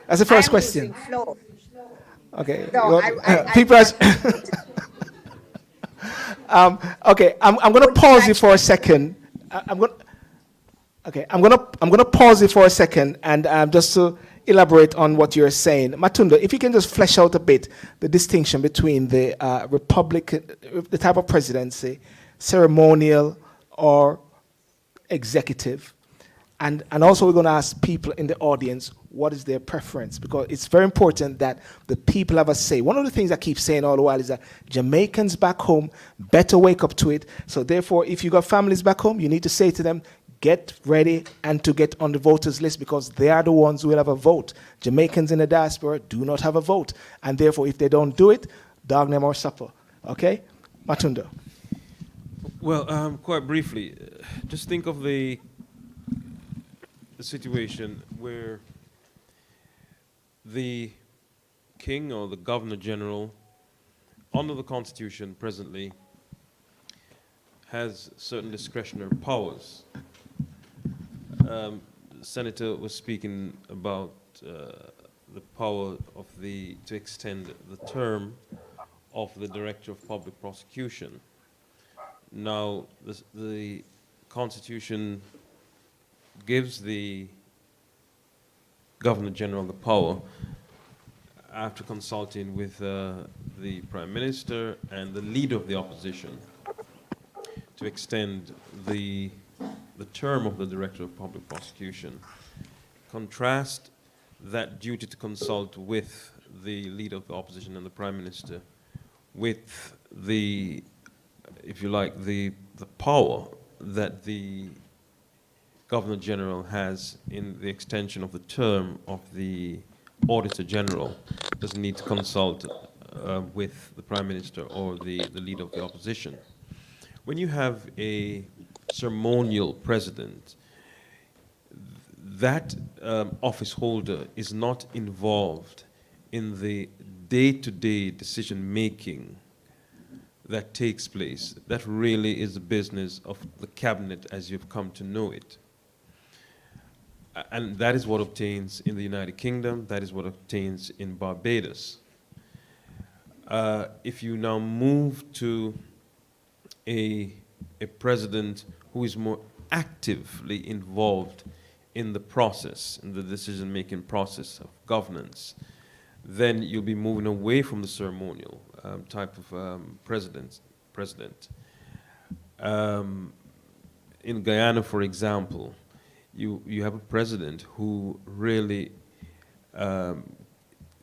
That's the first question. Flow. Okay. No, people okay, I'm going to pause you for a second. I'm going to pause you for a second and just to elaborate on what you're saying. Matunda, if you can just flesh out a bit the distinction between the Republican, the type of presidency, ceremonial or executive. And also we're going to ask people in the audience what is their preference, because it's very important that the people have a say. One of the things I keep saying all the while is that Jamaicans back home better wake up to it. So therefore, if you got families back home, you need to say to them, get ready and to get on the voters list, because they are the ones who will have a vote. Jamaicans in the diaspora do not have a vote. And therefore, if they don't do it, dog them or supper. Okay? Matunda. Well, quite briefly, just think of the situation where the king or the governor general under the Constitution presently has certain discretionary powers. The senator was speaking about the power of to extend the term of the Director of Public Prosecution. Now, the Constitution gives the Governor General the power, after consulting with the Prime Minister and the leader of the opposition, to extend the term of the Director of Public Prosecution. Contrast that duty to consult with the leader of the opposition and the Prime Minister with the, if you like, the power that the Governor General has in the extension of the term of the Auditor General. Doesn't need to consult with the Prime Minister or the leader of the opposition. When you have a ceremonial president, that office holder is not involved in the day-to-day decision-making that takes place. That really is the business of the cabinet as you've come to know it. And that is what obtains in the United Kingdom, that is what obtains in Barbados. If you now move to a president who is more actively involved in the process, in the decision-making process of governance, then you'll be moving away from the ceremonial type of president. In Guyana, for example, you have a president who really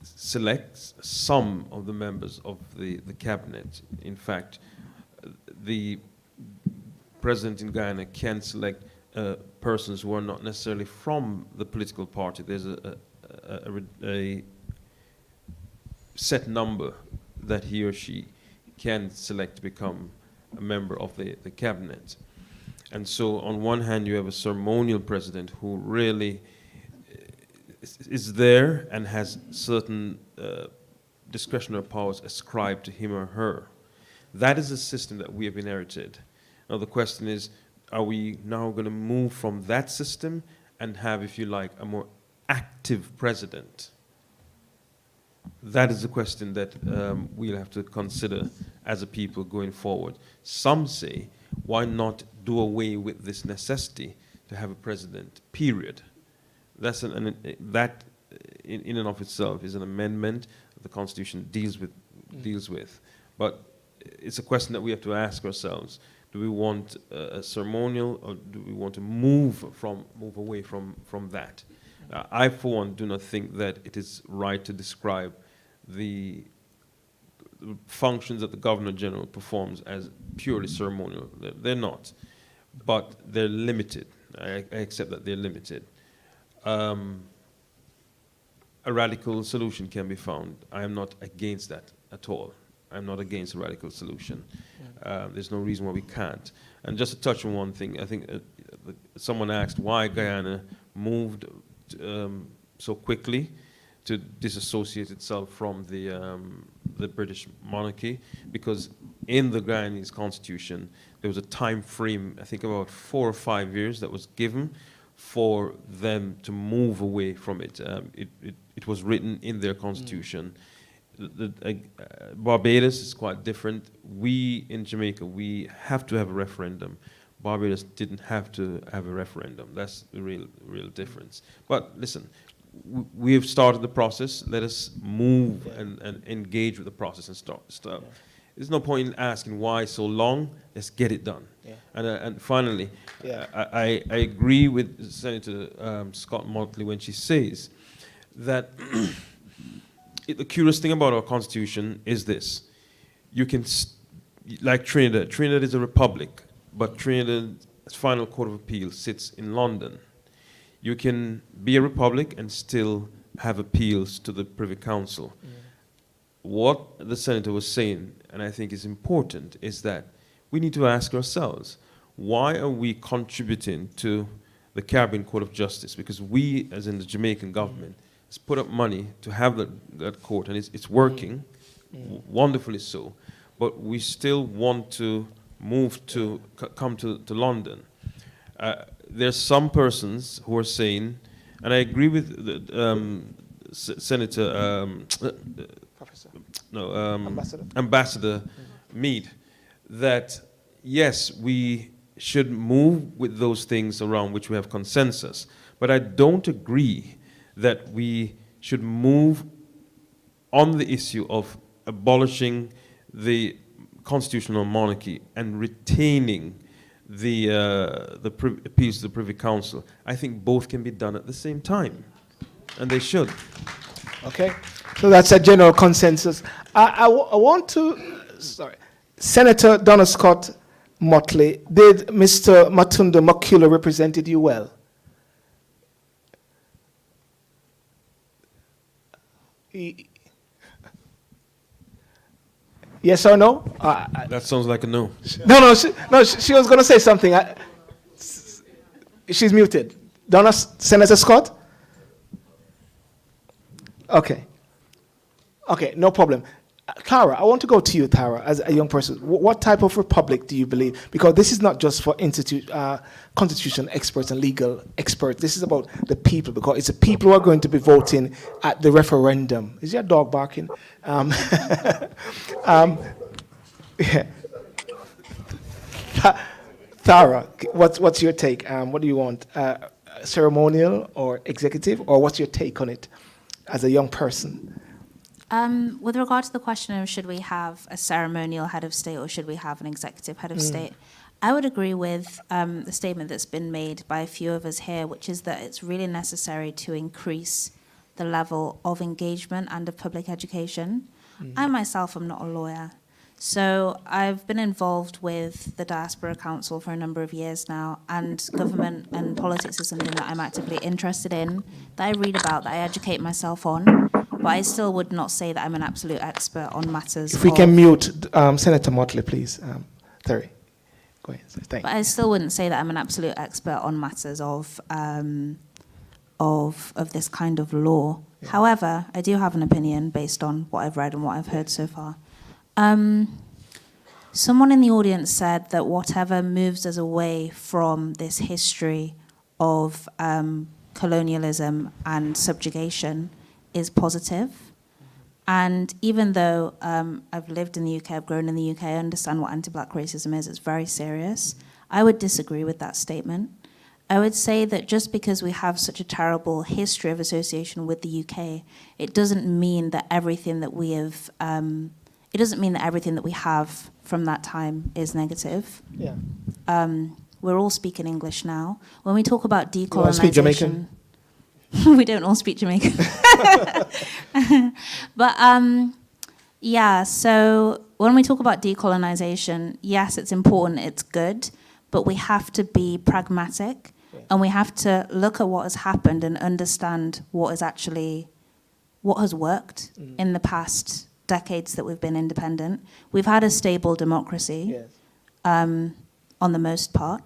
selects some of the members of the cabinet. In fact, the president in Guyana can select persons who are not necessarily from the political party. There's a set number that he or she can select to become a member of the cabinet. And so on one hand, you have a ceremonial president who really is there and has certain discretionary powers ascribed to him or her. That is a system that we have inherited. Now the question is, are we now going to move from that system and have, if you like, a more active president? That is the question that we'll have to consider as a people going forward. Some say, why not do away with this necessity to have a president, period? That's that in and of itself is an amendment the Constitution deals with. But it's a question that we have to ask ourselves. Do we want a ceremonial, or do we want to move away from that? I, for one, do not think that it is right to describe the functions that the Governor General performs as purely ceremonial. They're not, but they're limited. I accept that they're limited. A radical solution can be found. I am not against that at all. I'm not against a radical solution. There's no reason why we can't. And just to touch on one thing, I think someone asked why Guyana moved so quickly to disassociate itself from the British monarchy, because in the Guyanese constitution there was a time frame, I think about 4 or 5 years, that was given for them to move away from it. It was written in their constitution. Barbados is quite different. We in Jamaica, we have to have a referendum. Barbados didn't have to have a referendum. That's the real difference. But listen, we have started the process. Let us move and engage with the process and start. Yeah. There's no point in asking why so long. Let's get it done. Yeah. And finally, I agree with Senator Scott Motley when she says that the curious thing about our constitution is this. You can, like Trinidad. Trinidad is a republic, but Trinidad's final court of appeal sits in London. You can be a republic and still have appeals to the Privy Council. What the senator was saying, and I think is important, is that we need to ask ourselves, why are we contributing to the Caribbean Court of Justice? Because we, as in the Jamaican government, has put up money to have that court, and it's working, wonderfully so, but we still want to move to come to London. There's some persons who are saying, and I agree with Senator, Ambassador Meade, that yes, we should move with those things around which we have consensus, but I don't agree that we should move on the issue of abolishing the constitutional monarchy and retaining the appeals to the Privy Council. I think both can be done at the same time, and they should. Okay, so that's a general consensus. I want to, Senator Donna Scott Motley, did Mr. Matunda Makula represented you well? Yes or no? That sounds like a no. No, she was going to say something. She's muted. Donna, Senator Scott? Okay, no problem. Tara, I want to go to you, Tara, as a young person. What type of republic do you believe? Because this is not just for constitution experts and legal experts. This is about the people, because it's the people who are going to be voting at the referendum. Is your dog barking? Yeah. Tara, what's your take? What do you want? Ceremonial or executive, or what's your take on it as a young person? With regard to the question of should we have a ceremonial head of state or should we have an executive head of state, I would agree with the statement that's been made by a few of us here, which is that it's really necessary to increase the level of engagement and of public education. I myself am not a lawyer, So I've been involved with the Diaspora Council for a number of years now, and government and politics is something that I'm actively interested in, that I read about, that I educate myself on, but I still would not say that I'm an absolute expert on matters. If we can mute Senator Motley, please. Terry, go ahead. Thank But I still wouldn't say that I'm an absolute expert on matters of this kind of law. Yeah. However, I do have an opinion based on what I've read and what I've heard so far. Someone in the audience said that whatever moves us away from this history of colonialism and subjugation is positive. And even though I've lived in the UK, I've grown in the UK, I understand what anti-black racism is, it's very serious, I would disagree with that statement. I would say that just because we have such a terrible history of association with the UK, it doesn't mean that everything that we have, it doesn't mean that everything that we have from that time is negative. Yeah. We're all speaking English now. When we talk about decolonization, you want to speak Jamaican? We don't all speak Jamaican. But yeah, so when we talk about decolonization, yes, it's important, it's good, but we have to be pragmatic, and we have to look at what has happened and understand what has worked in the past decades that we've been independent. We've had a stable democracy, yes, on the most part.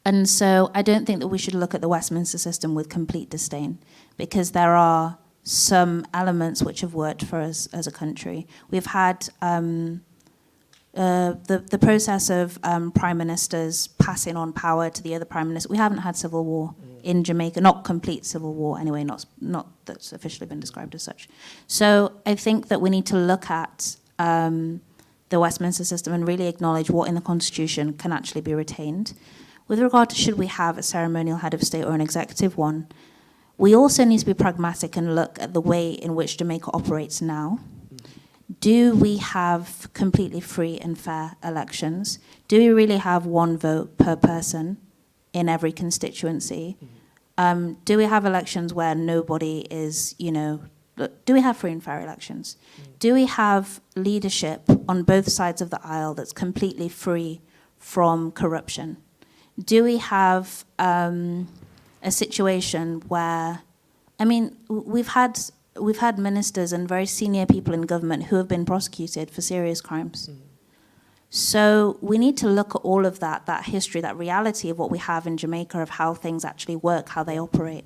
And so I don't think that we should look at the Westminster system with complete disdain, because there are some elements which have worked for us as a country. We've had the process of prime ministers passing on power to the other prime minister. We haven't had civil war in Jamaica, not complete civil war anyway, not that's officially been described as such. So I think that we need to look at the Westminster system and really acknowledge what in the Constitution can actually be retained. With regard to should we have a ceremonial head of state or an executive one, we also need to be pragmatic and look at the way in which Jamaica operates now. Do we have completely free and fair elections? Do we really have one vote per person in every constituency? Do we have elections where nobody is, do we have free and fair elections? Do we have leadership on both sides of the aisle that's completely free from corruption? Do we have a situation where, we've had ministers and very senior people in government who have been prosecuted for serious crimes. So we need to look at all of that history, that reality of what we have in Jamaica, of how things actually work, how they operate,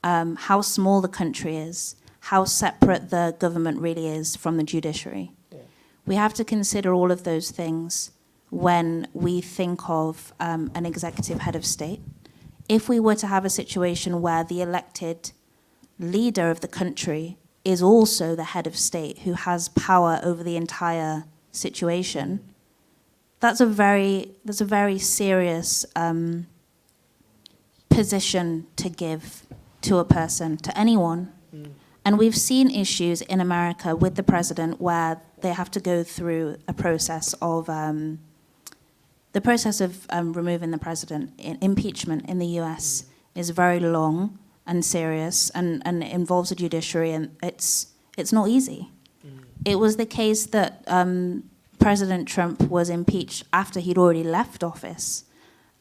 how small the country is, how separate the government really is from the judiciary. Yeah. We have to consider all of those things when we think of an executive head of state. If we were to have a situation where the elected leader of the country is also the head of state who has power over the entire situation, that's a very serious position to give to a person, to anyone. And we've seen issues in America with the president where they have to go through a process of removing the president. Impeachment in the US is very long and serious and involves a judiciary, and it's not easy. It was the case that President Trump was impeached after he'd already left office.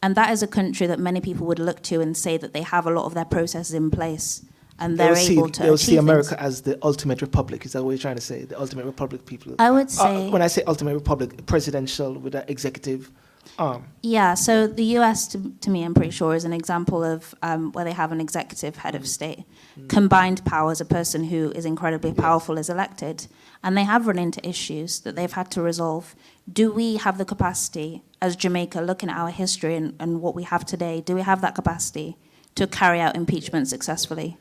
And that is a country that many people would look to and say that they have a lot of their processes in place and they're able to they'll achieve see America things. as the ultimate republic. Is that what you're trying to say? The ultimate republic people? I would say... when I say ultimate republic, presidential with an executive arm. Yeah, so the US, to me, I'm pretty sure, is an example of where they have an executive head of state. Combined powers, a person who is incredibly powerful is elected, and they have run into issues that they've had to resolve. Do we have the capacity, as Jamaica, looking at our history and what we have today, do we have that capacity to carry out impeachment successfully?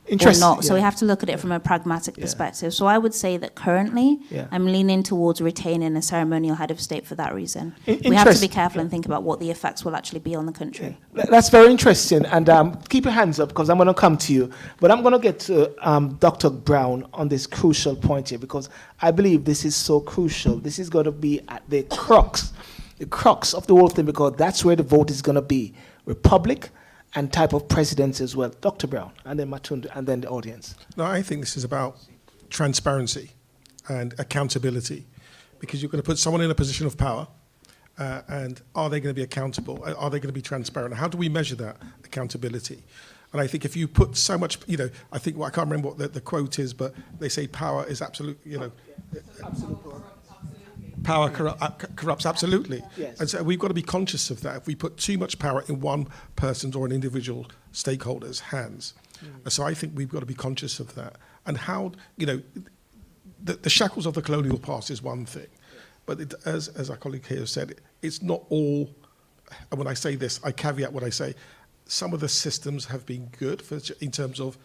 Or not. So we have to look at it from a pragmatic perspective. So I would say that currently I'm leaning towards retaining a ceremonial head of state for that reason. We have to be careful and think about what the effects will actually be on the country. That's very interesting. And keep your hands up because I'm going to come to you. But I'm going to get to Dr. Brown on this crucial point here because I believe this is so crucial. This is going to be at the crux of the whole thing because that's where the vote is going to be. Republic and type of presidency as well. Dr. Brown, and then Matunde, and then the audience. No, I think this is about transparency and accountability. because you're going to put someone in a position of power, and are they going to be accountable? Are they going to be transparent? How do we measure that accountability? And I think if you put so much, I think, I can't remember what the quote is, but they say power is absolute, power corrupts absolutely. Yes. And so we've got to be conscious of that. If we put too much power in one person's or an individual stakeholder's hands. So I think we've got to be conscious of that. And how, the shackles of the colonial past is one thing. But as our colleague here said, it's not all, and when I say this, I caveat what I say. Some of the systems have been good in terms of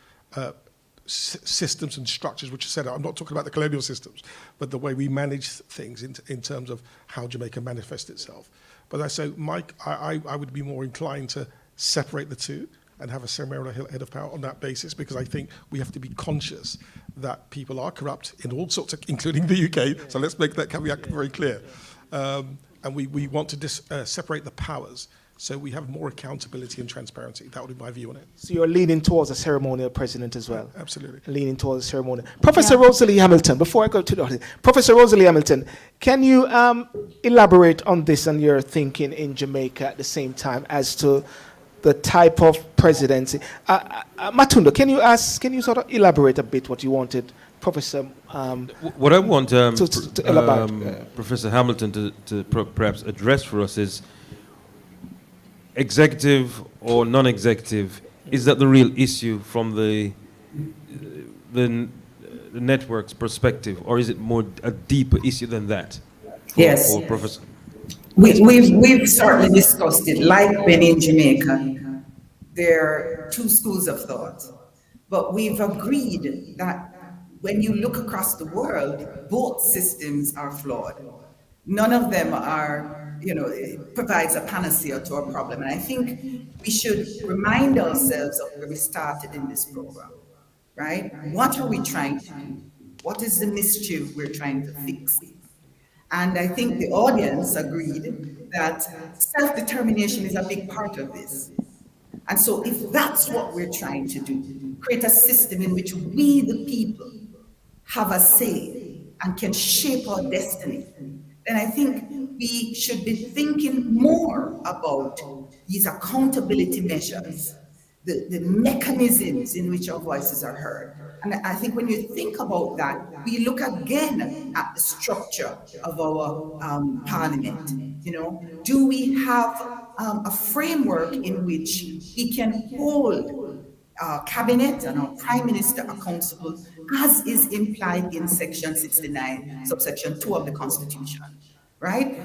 systems and structures which are set out. I'm not talking about the colonial systems, but the way we manage things in terms of how Jamaica manifests itself. But Mike, I would be more inclined to separate the two and have a ceremonial head of power on that basis, because I think we have to be conscious that people are corrupt in all sorts of, including the UK, so let's make that caveat very clear. And we want to separate the powers so we have more accountability and transparency. That would be my view on it. So you're leaning towards a ceremonial president as well? Absolutely. Leaning towards a ceremonial. Professor Rosalie Hamilton, before I go to the audience, Professor Rosalie Hamilton, can you elaborate on this and your thinking in Jamaica at the same time as to the type of presidency? Matundo, can you sort of elaborate a bit what you wanted, Professor? What I want to elaborate, Professor Hamilton to perhaps address for us is executive or non-executive. Is that the real issue from the network's perspective, or is it more a deeper issue than that? Yes. For Professor. We've certainly discussed it. Like when in Jamaica, there are two schools of thought, but we've agreed that when you look across the world, both systems are flawed. None of them are, it provides a panacea to our problem. And I think we should remind ourselves of where we started in this program, right? What are we trying to do? What is the mischief we're trying to fix? And I think the audience agreed that self-determination is a big part of this. And so if that's what we're trying to do, create a system in which we, the people, have a say and can shape our destiny, then I think we should be thinking more about these accountability measures, the mechanisms in which our voices are heard. And I think when you think about that, we look again at the structure of our parliament. Do we have a framework in which we can hold our cabinet and our prime minister accountable, as is implied in section 69, subsection 2 of the Constitution, right?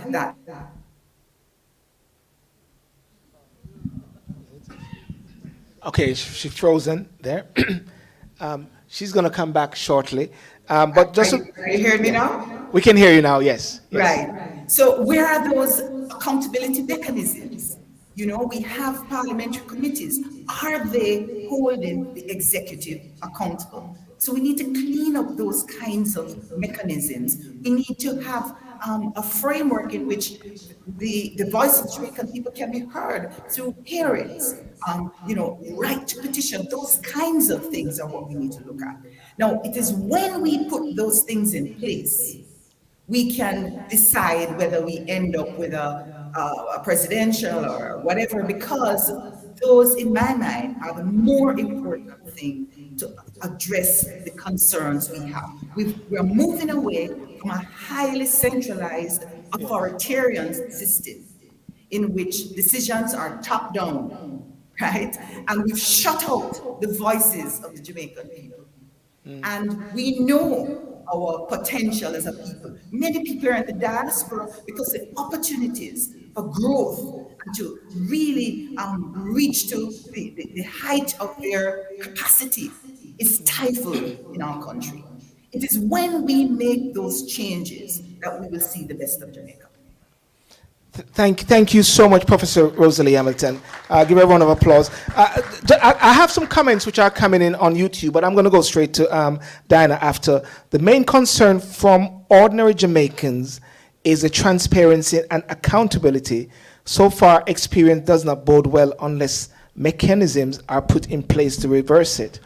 Okay, she's frozen there. She's going to come back shortly. But just Are you hearing me now? We can hear you now, yes. Right. So where are those accountability mechanisms? We have parliamentary committees. Are they holding the executive accountable? So we need to clean up those kinds of mechanisms. We need to have a framework in which the voice of Jamaican people can be heard through hearings, right to petition. Those kinds of things are what we need to look at. Now, it is when we put those things in place, we can decide whether we end up with a presidential or whatever, because those, in my mind, are the more important thing to address the concerns we have. We're moving away from a highly centralized authoritarian system in which decisions are top down, right? And we've shut out the voices of the Jamaican people. And we know our potential as a people. Many people are in the diaspora because the opportunities for growth and to really reach to the height of their capacity is stifled in our country. It is when we make those changes that we will see the best of Jamaica. Thank you so much, Professor Rosalie Hamilton. Give her a round of applause. I have some comments which are coming in on YouTube, but I'm going to go straight to Diana after. The main concern from ordinary Jamaicans is the transparency and accountability. So far, experience does not bode well unless mechanisms are put in place to reverse it.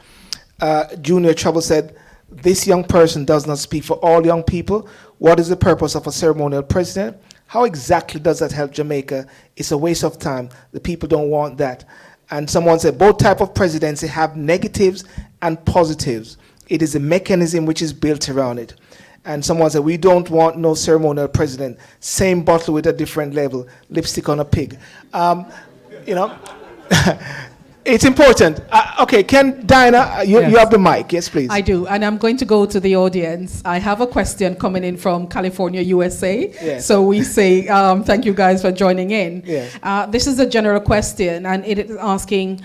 Junior Trouble said, this young person does not speak for all young people. What is the purpose of a ceremonial president? How exactly does that help Jamaica? It's a waste of time. The people don't want that. And someone said both type of presidency have negatives and positives. It is a mechanism which is built around it. And someone said, we don't want no ceremonial president. Same bottle with a different label, lipstick on a pig. You know, it's important. Okay, Diana, you have the mic. Yes, please. I do, and I'm going to go to the audience. I have a question coming in from California, USA. Yes. So we say, thank you guys for joining in. Yes. This is a general question, and it is asking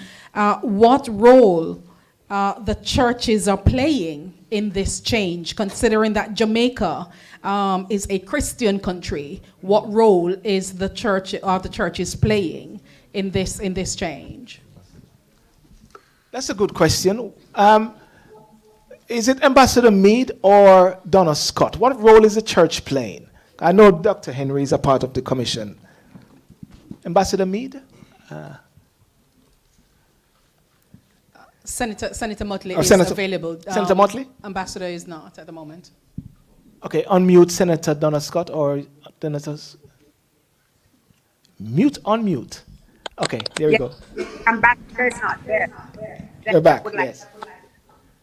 what role the churches are playing in this change, considering that Jamaica is a Christian country. What role is the church or the churches playing in this change? That's a good question. Is it Ambassador Meade or Donna Scott? What role is the church playing? I know Dr. Henry is a part of the commission. Ambassador Meade? Senator Motley Or is Senator- available. Senator Motley? Ambassador is not at the moment. Okay, unmute Senator Donna Scott or Senator's. Unmute. Okay, there we go. Ambassador is not there. You're back, Would like- yes.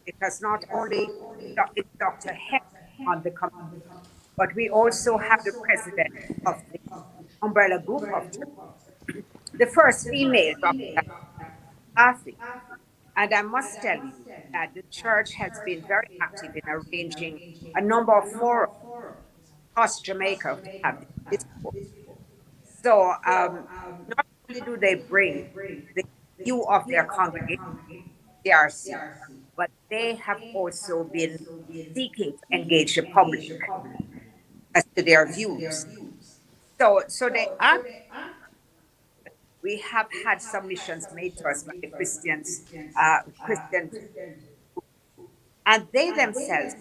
Because not only is Dr. Heck on the committee, but we also have the president of the umbrella group of churches, the first female Dr. Arthur. And I must tell you that the church has been very active in arranging a number of forums across Jamaica to have this discourse. So not only do they bring the view of their congregation, DRC, but they have also been seeking to engage the public as to their views. So they are. We have had submissions made to us by the Christians, and they themselves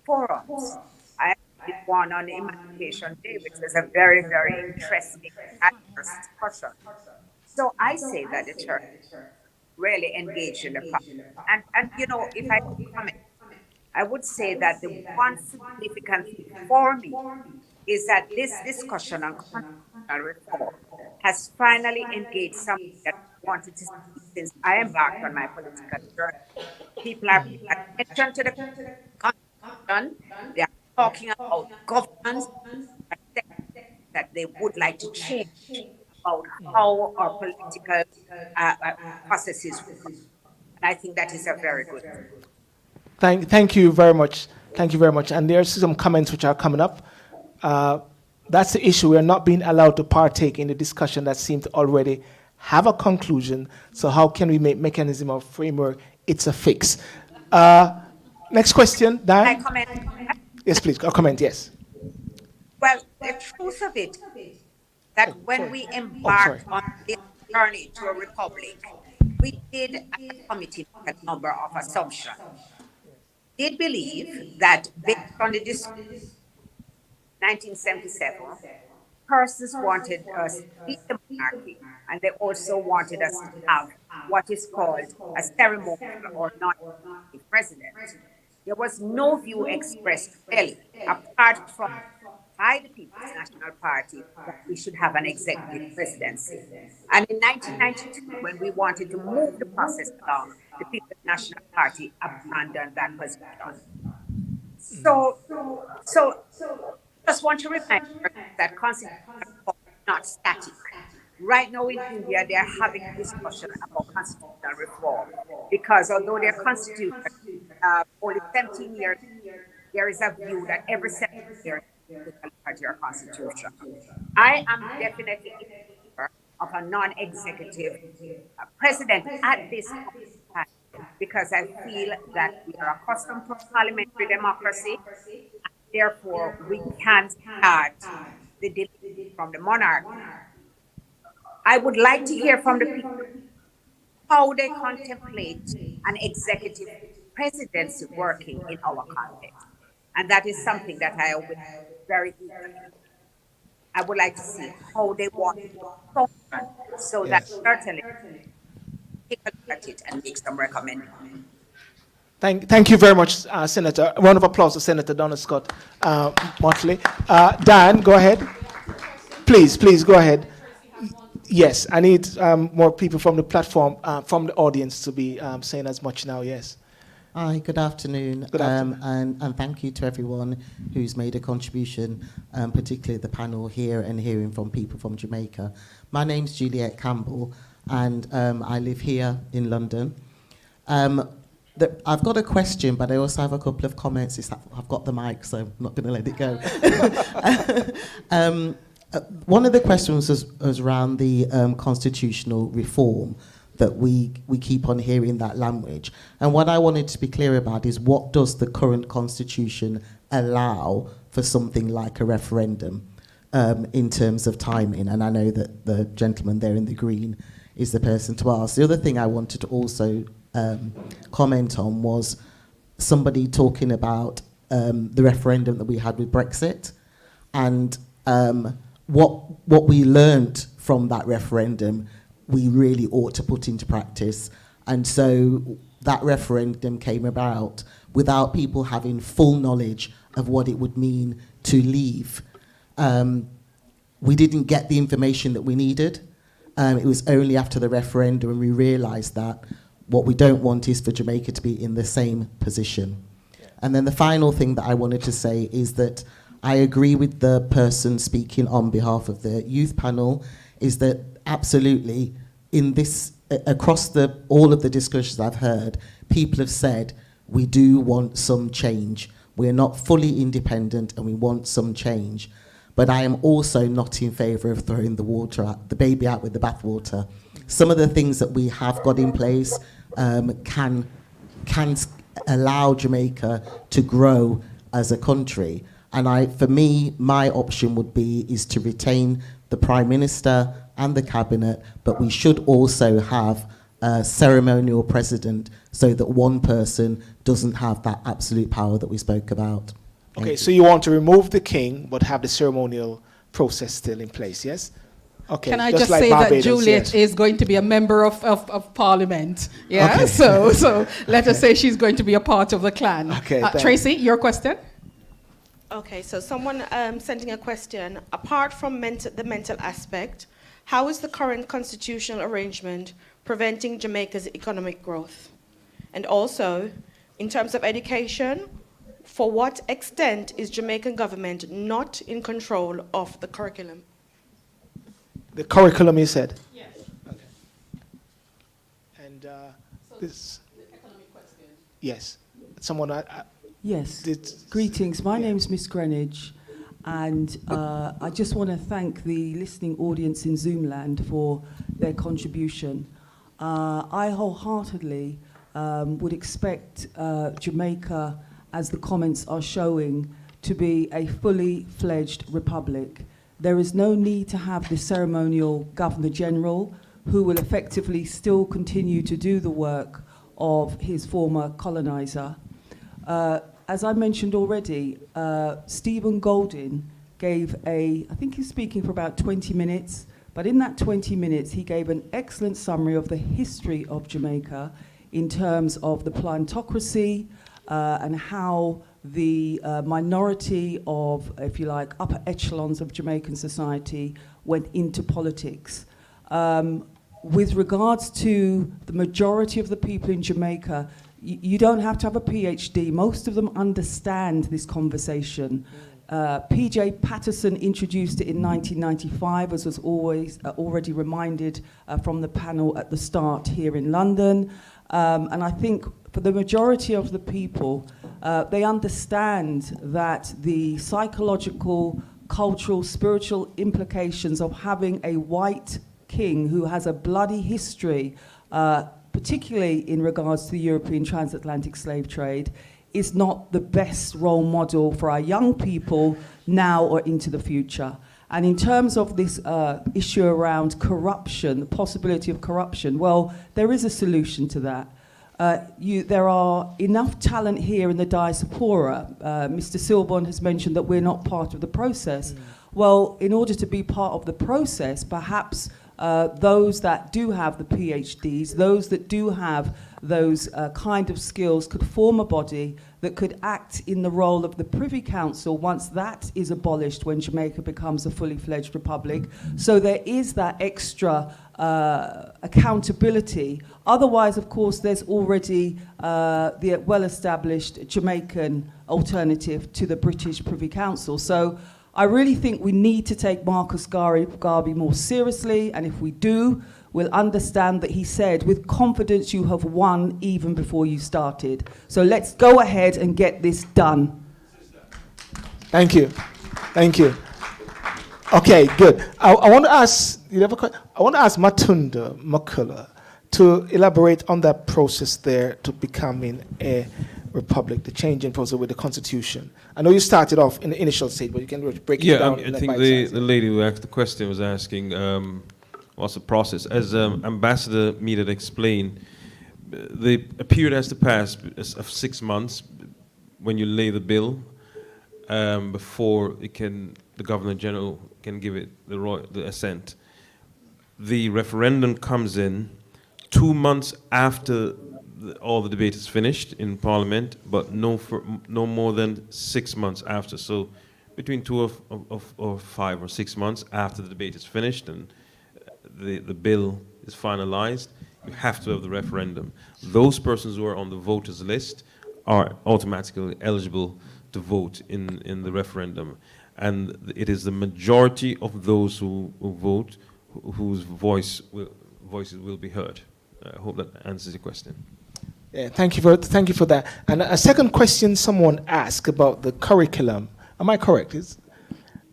forums. I did one on Emancipation Day, which was a very, very interesting discussion. So I say that the church really engaged in the process. And you know, if I could comment, I would say that the one significant thing for me is that this discussion on constitutional reform has finally engaged something that I wanted to see since I embarked on my political journey. People are paying attention to the constitution. They are talking about governance that they would like to change about how our political processes work. And I think that is a very good thing. Thank you very much. Thank you very much. And there's some comments which are coming up. That's the issue. We are not being allowed to partake in the discussion that seems to already have a conclusion. So how can we make mechanism or framework? It's a fix. Next question, Diane? Can I comment? Yes, please. A comment, yes. Well, the truth of it, that when we embarked on this journey to a republic, we did, as a committee, make a number of assumptions. Did believe that based on the 1977, persons wanted us to beat the monarchy, and they also wanted us to have what is called a ceremonial or non-elected president. There was no view expressed clearly, apart from by the People's National Party, that we should have an executive presidency. And in 1992, when we wanted to move the process along, the People's National Party abandoned that position. So just want to remind you that constitutional reform is not static. Right now in India, they are having a discussion about constitutional reform because although their constitution only 17 years, there is a view that every 17 years they look at your constitution. I am definitely in favor of a non-executive president at this time because I feel that we are accustomed to parliamentary democracy. Therefore, we can start the debate from the monarch. I would like to hear from the people how they contemplate an executive presidency working in our context. And that is something that I would very eagerly. I would like to see how they want it to function so that certainly take a look at it and make some recommendations. Thank you very much, Senator. A round of applause to Senator Donna Scott Motley. Dan, go ahead. Please, go ahead. Yes, I need more people from the platform, from the audience to be saying as much now, yes. Hi, good afternoon. Good afternoon. And thank you to everyone who's made a contribution, particularly the panel here and hearing from people from Jamaica. My name's Juliet Campbell, and I live here in London. I've got a question, but I also have a couple of comments. I've got the mic, so I'm not going to let it go. One of the questions was around the constitutional reform, that we keep on hearing that language. And what I wanted to be clear about is, what does the current constitution allow for something like a referendum in terms of timing? And I know that the gentleman there in the green is the person to ask. The other thing I wanted to also comment on was somebody talking about the referendum that we had with Brexit, and what we learned from that referendum we really ought to put into practice. And so that referendum came about without people having full knowledge of what it would mean to leave. We didn't get the information that we needed. It was only after the referendum when we realised that what we don't want is for Jamaica to be in the same position. And then the final thing that I wanted to say is that I agree with the person speaking on behalf of the youth panel, is that absolutely in this, across all of the discussions I've heard, people have said we do want some change. We're not fully independent and we want some change. But I am also not in favour of throwing the baby out with the bathwater. Some of the things that we have got in place can allow Jamaica to grow as a country. And for me, my option would be is to retain the Prime Minister and the Cabinet, but we should also have a ceremonial president so that one person doesn't have that absolute power that we spoke about. Okay, so you want to remove the king, but have the ceremonial process still in place, yes? Okay. Can I just like say Barbados, that Juliet is going to be a member of Parliament? Yeah, okay. so let us say she's going to be a part of the clan. Okay, Tracy, your question? Okay, so someone sending a question. Apart from the mental aspect, how is the current constitutional arrangement preventing Jamaica's economic growth? And also, in terms of education, for what extent is Jamaican government not in control of the curriculum? The curriculum, you said? Yes. Okay. And this... The economic question. Yes. Someone... Yes. Greetings. My name's Miss Greenwich, and I just want to thank the listening audience in Zoomland for their contribution. I wholeheartedly would expect Jamaica, as the comments are showing, to be a fully fledged republic. There is no need to have the ceremonial Governor General, who will effectively still continue to do the work of his former colonizer. As I mentioned already, Stephen Golding gave I think he's speaking for about 20 minutes, but in that 20 minutes, he gave an excellent summary of the history of Jamaica in terms of the plantocracy and how the minority of, if you like, upper echelons of Jamaican society went into politics. With regards to the majority of the people in Jamaica, you don't have to have a PhD. Most of them understand this conversation. P.J. Patterson introduced it in 1995, as was always already reminded from the panel at the start here in London. And I think for the majority of the people, they understand that the psychological, cultural, spiritual implications of having a white king who has a bloody history, particularly in regards to the European transatlantic slave trade, is not the best role model for our young people now or into the future. And in terms of this issue around corruption, the possibility of corruption, well, there is a solution to that. There are enough talent here in the diaspora. Mr. Silborn has mentioned that we're not part of the process. Well, in order to be part of the process, perhaps those that do have the PhDs, those that do have those kind of skills could form a body that could act in the role of the Privy Council once that is abolished when Jamaica becomes a fully fledged republic. So there is that extra accountability. Otherwise, of course, there's already the well-established Jamaican alternative to the British Privy Council. So I really think we need to take Marcus Garvey more seriously, and if we do, we'll understand that he said, with confidence you have won even before you started. So let's go ahead and get this done. Thank you. Thank you. Okay, good. I want to ask, I want to ask Matunda Makula to elaborate on that process there to becoming a republic, the changing process with the constitution. I know you started off in the initial stage, but you can break it down. Yeah, I think the lady who asked the question was asking, what's the process? As Ambassador Mead explained, a period has to pass of 6 months when you lay the bill before the Governor General can give it the assent. The referendum comes in 2 months after all the debate is finished in Parliament, but no more than 6 months after. So between 2 or 5 or 6 months after the debate is finished and the bill is finalized, you have to have the referendum. Those persons who are on the voters list are automatically eligible to vote in the referendum. And it is the majority of those who vote whose voices will be heard. I hope that answers your question. Yeah, thank you for that. And a second question someone asked about the curriculum. Am I correct?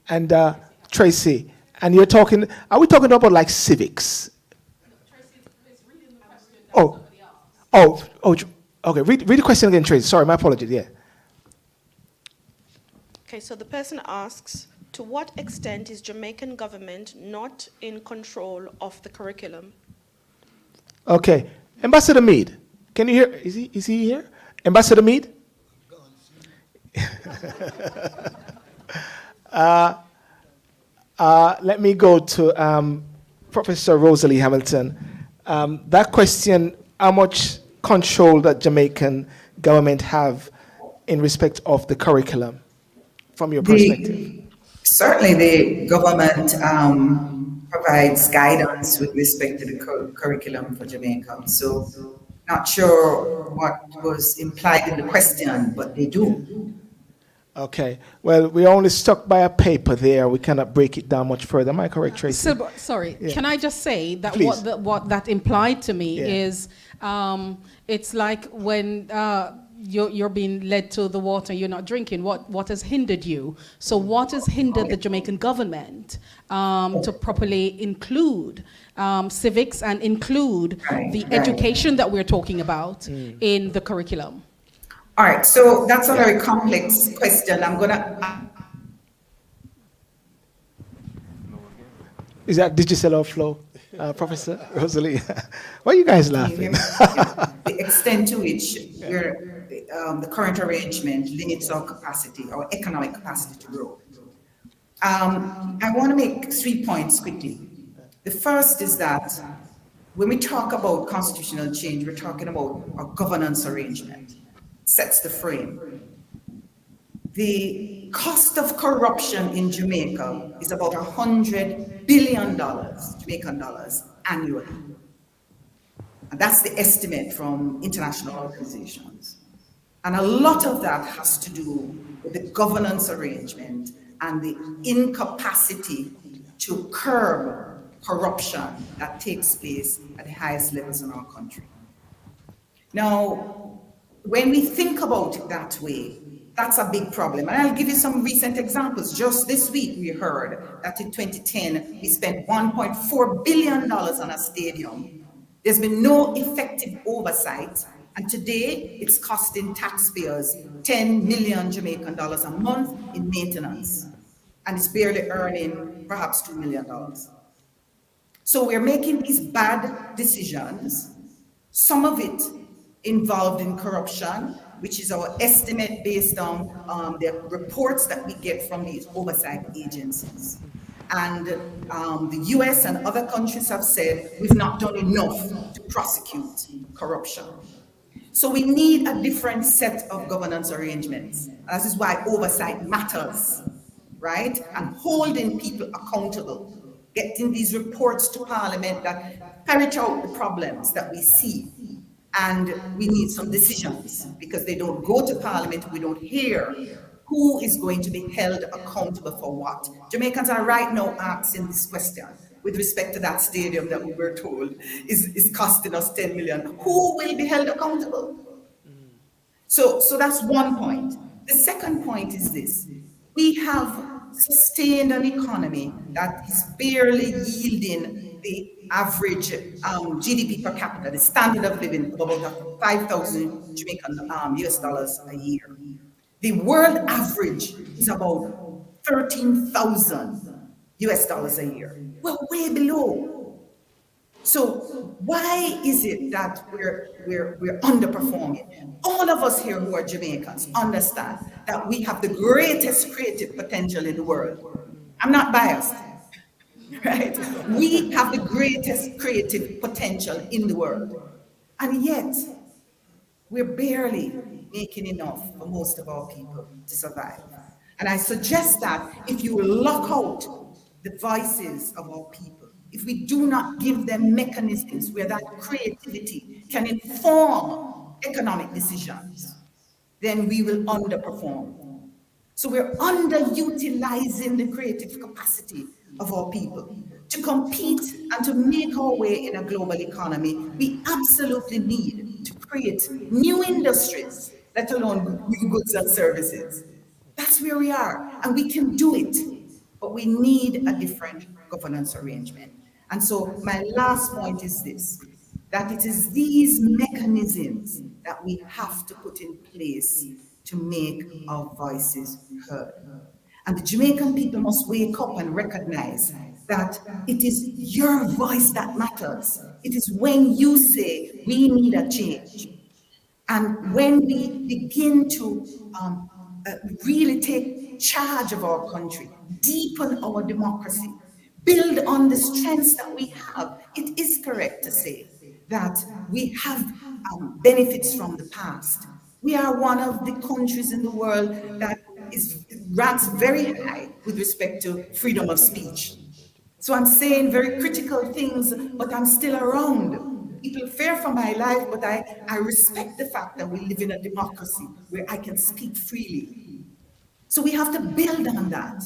And Tracy, and are we talking about like civics? Okay. Read the question again, Tracy. Sorry, my apologies. Yeah. Okay, so the person asks, to what extent is Jamaican government not in control of the curriculum? Okay, Ambassador Mead, can you hear? Is he here? Ambassador Mead. Let me go to Professor Rosalie Hamilton. That question: how much control that Jamaican government have in respect of the curriculum, from your perspective? Certainly, the government provides guidance with respect to the curriculum for Jamaica. So, not sure what was implied in the question, but they do. Okay. Well, we're only stuck by a paper there. We cannot break it down much further. Am I correct, Tracy? Sorry. Yeah. Can I just say that Please. what that implied to me is it's like when you're being led to the water, you're not drinking. What has hindered you? So what has hindered the Jamaican government to properly include civics and include the education that we're talking about in the curriculum? All right, so that's a very complex question. I'm gonna. Is that digital outflow, Professor Rosalie? Why are you guys laughing? The extent to which the current arrangement limits our capacity, our economic capacity to grow. I want to make 3 points quickly. The first is that when we talk about constitutional change, we're talking about a governance arrangement. Sets the frame. The cost of corruption in Jamaica is about $100 billion, Jamaican dollars, annually. And that's the estimate from international organizations. And a lot of that has to do with the governance arrangement and the incapacity to curb corruption that takes place at the highest levels in our country. Now, when we think about it that way, that's a big problem. And I'll give you some recent examples. Just this week, we heard that in 2010, we spent $1.4 billion on a stadium. There's been no effective oversight. And today, it's costing taxpayers 10 million Jamaican dollars a month in maintenance. And it's barely earning perhaps $2 million. So we're making these bad decisions, some of it involved in corruption, which is our estimate based on the reports that we get from these oversight agencies. And the US and other countries have said we've not done enough to prosecute corruption. So we need a different set of governance arrangements. This is why oversight matters, right? And holding people accountable, getting these reports to Parliament that ferret out the problems that we see. And we need some decisions because they don't go to Parliament, we don't hear who is going to be held accountable for what. Jamaicans are right now asking this question with respect to that stadium that we were told is costing us 10 million. Who will be held accountable? So that's one point. The second point is this. We have sustained an economy that is barely yielding the average GDP per capita, the standard of living of about 5,000 Jamaican US dollars a year. The world average is about 13,000 US dollars a year. We're way below. So why is it that we're underperforming? All of us here who are Jamaicans understand that we have the greatest creative potential in the world. I'm not biased, right? We have the greatest creative potential in the world. And yet, we're barely making enough for most of our people to survive. And I suggest that if you lock out the voices of our people, if we do not give them mechanisms where that creativity can inform economic decisions, then we will underperform. So we're underutilizing the creative capacity of our people. To compete and to make our way in a global economy, we absolutely need to create new industries, let alone new goods and services. That's where we are, and we can do it, but we need a different governance arrangement. And so my last point is this, that it is these mechanisms that we have to put in place to make our voices heard. And the Jamaican people must wake up and recognize that it is your voice that matters. It is when you say, we need a change. And when we begin to really take charge of our country, deepen our democracy, build on the strengths that we have, it is correct to say that we have benefits from the past. We are one of the countries in the world that ranks very high with respect to freedom of speech. So I'm saying very critical things, but I'm still around. People fear for my life, but I respect the fact that we live in a democracy where I can speak freely. So we have to build on that.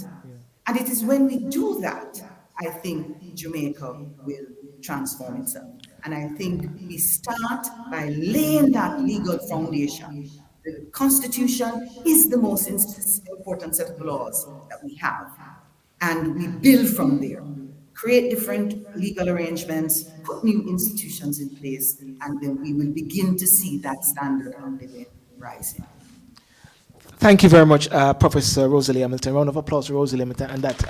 And it is when we do that, I think Jamaica will transform itself. And I think we start by laying that legal foundation. The Constitution is the most important set of laws that we have. And we build from there, create different legal arrangements, put new institutions in place, and then we will begin to see that standard of living rising. Thank you very much, Professor Rosalie Hamilton. Round of applause for Rosalie Hamilton and that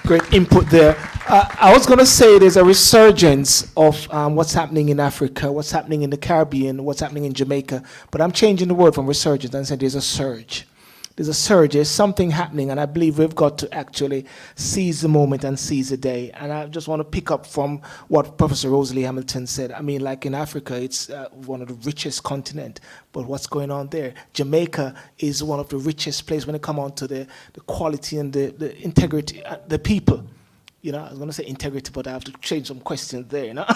great input there. I was going to say there's a resurgence of what's happening in Africa, what's happening in the Caribbean, what's happening in Jamaica, but I'm changing the word from resurgence and saying there's a surge. There's a surge, there's something happening, and I believe we've got to actually seize the moment and seize the day. And I just want to pick up from what Professor Rosalie Hamilton said. I mean, like in Africa, it's one of the richest continents, but what's going on there? Jamaica is one of the richest places when it comes on to the quality and the integrity, the people. You know, I was going to say integrity, but I have to change some questions there, you know.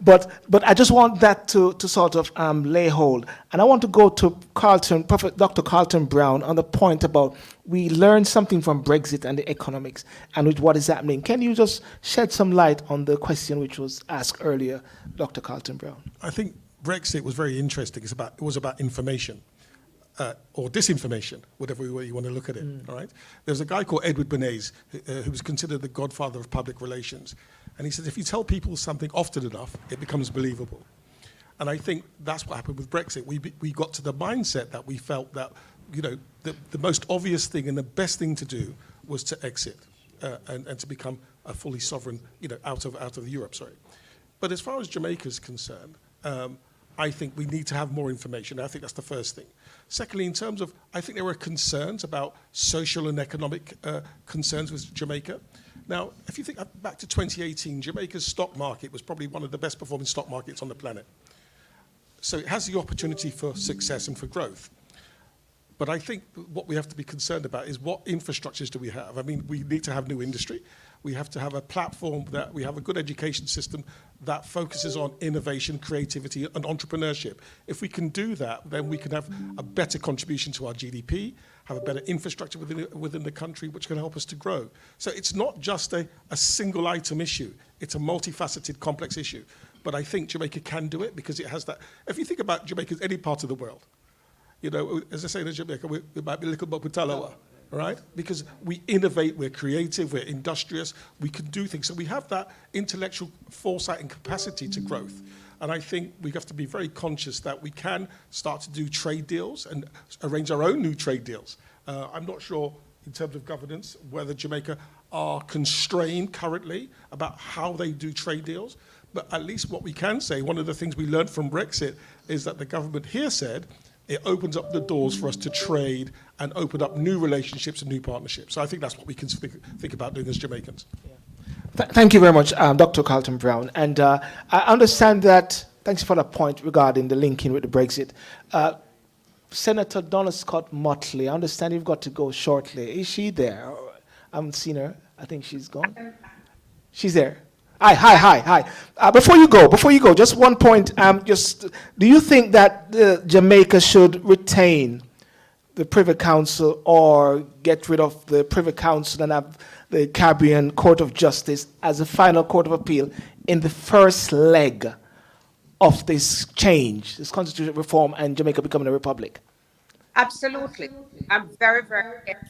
But I just want that to sort of lay hold. And I want to go to Dr. Carlton Brown on the point about we learned something from Brexit and the economics and with what is happening. Can you just shed some light on the question which was asked earlier, Dr. Carlton Brown? I think Brexit was very interesting. It was about information. Or disinformation, whatever way you want to look at it, all right? There's a guy called Edward Bernays, who was considered the godfather of public relations. And he says, if you tell people something often enough, it becomes believable. And I think that's what happened with Brexit. We got to the mindset that we felt that, you know, the most obvious thing and the best thing to do was to exit and to become a fully sovereign, you know, out of Europe, sorry. But as far as Jamaica is concerned, I think we need to have more information. I think that's the first thing. Secondly, in terms of, I think there were concerns about social and economic concerns with Jamaica. Now, if you think back to 2018, Jamaica's stock market was probably one of the best performing stock markets on the planet. So it has the opportunity for success and for growth. But I think what we have to be concerned about is what infrastructures do we have? I mean, we need to have new industry. We have to have a platform that we have a good education system that focuses on innovation, creativity, and entrepreneurship. If we can do that, then we can have a better contribution to our GDP, have a better infrastructure within the country, which can help us to grow. So it's not just a single item issue. It's a multifaceted, complex issue. But I think Jamaica can do it because it has that. If you think about Jamaica as any part of the world, you know, as I say in Jamaica, we might be a little bit Butalawa, right? Because we innovate, we're creative, we're industrious, we can do things. So we have that intellectual foresight and capacity to growth. And I think we have to be very conscious that we can start to do trade deals and arrange our own new trade deals. I'm not sure in terms of governance whether Jamaica are constrained currently about how they do trade deals. But at least what we can say, one of the things we learned from Brexit is that the government here said it opens up the doors for us to trade and open up new relationships and new partnerships. So I think that's what we can think about doing as Jamaicans. Yeah. Thank you very much, Dr. Carlton Brown. And I understand that, thanks for that point regarding the linking with the Brexit. Senator Donna Scott Motley, I understand you've got to go shortly. Is she there? I haven't seen her. I think she's gone. She's there. Hi. Before you go, just one point. Do you think that Jamaica should retain the Privy Council or get rid of the Privy Council and have the Caribbean Court of Justice as a final court of appeal in the first leg of this change, this constitutional reform, and Jamaica becoming a republic? Absolutely. I'm very, very careful.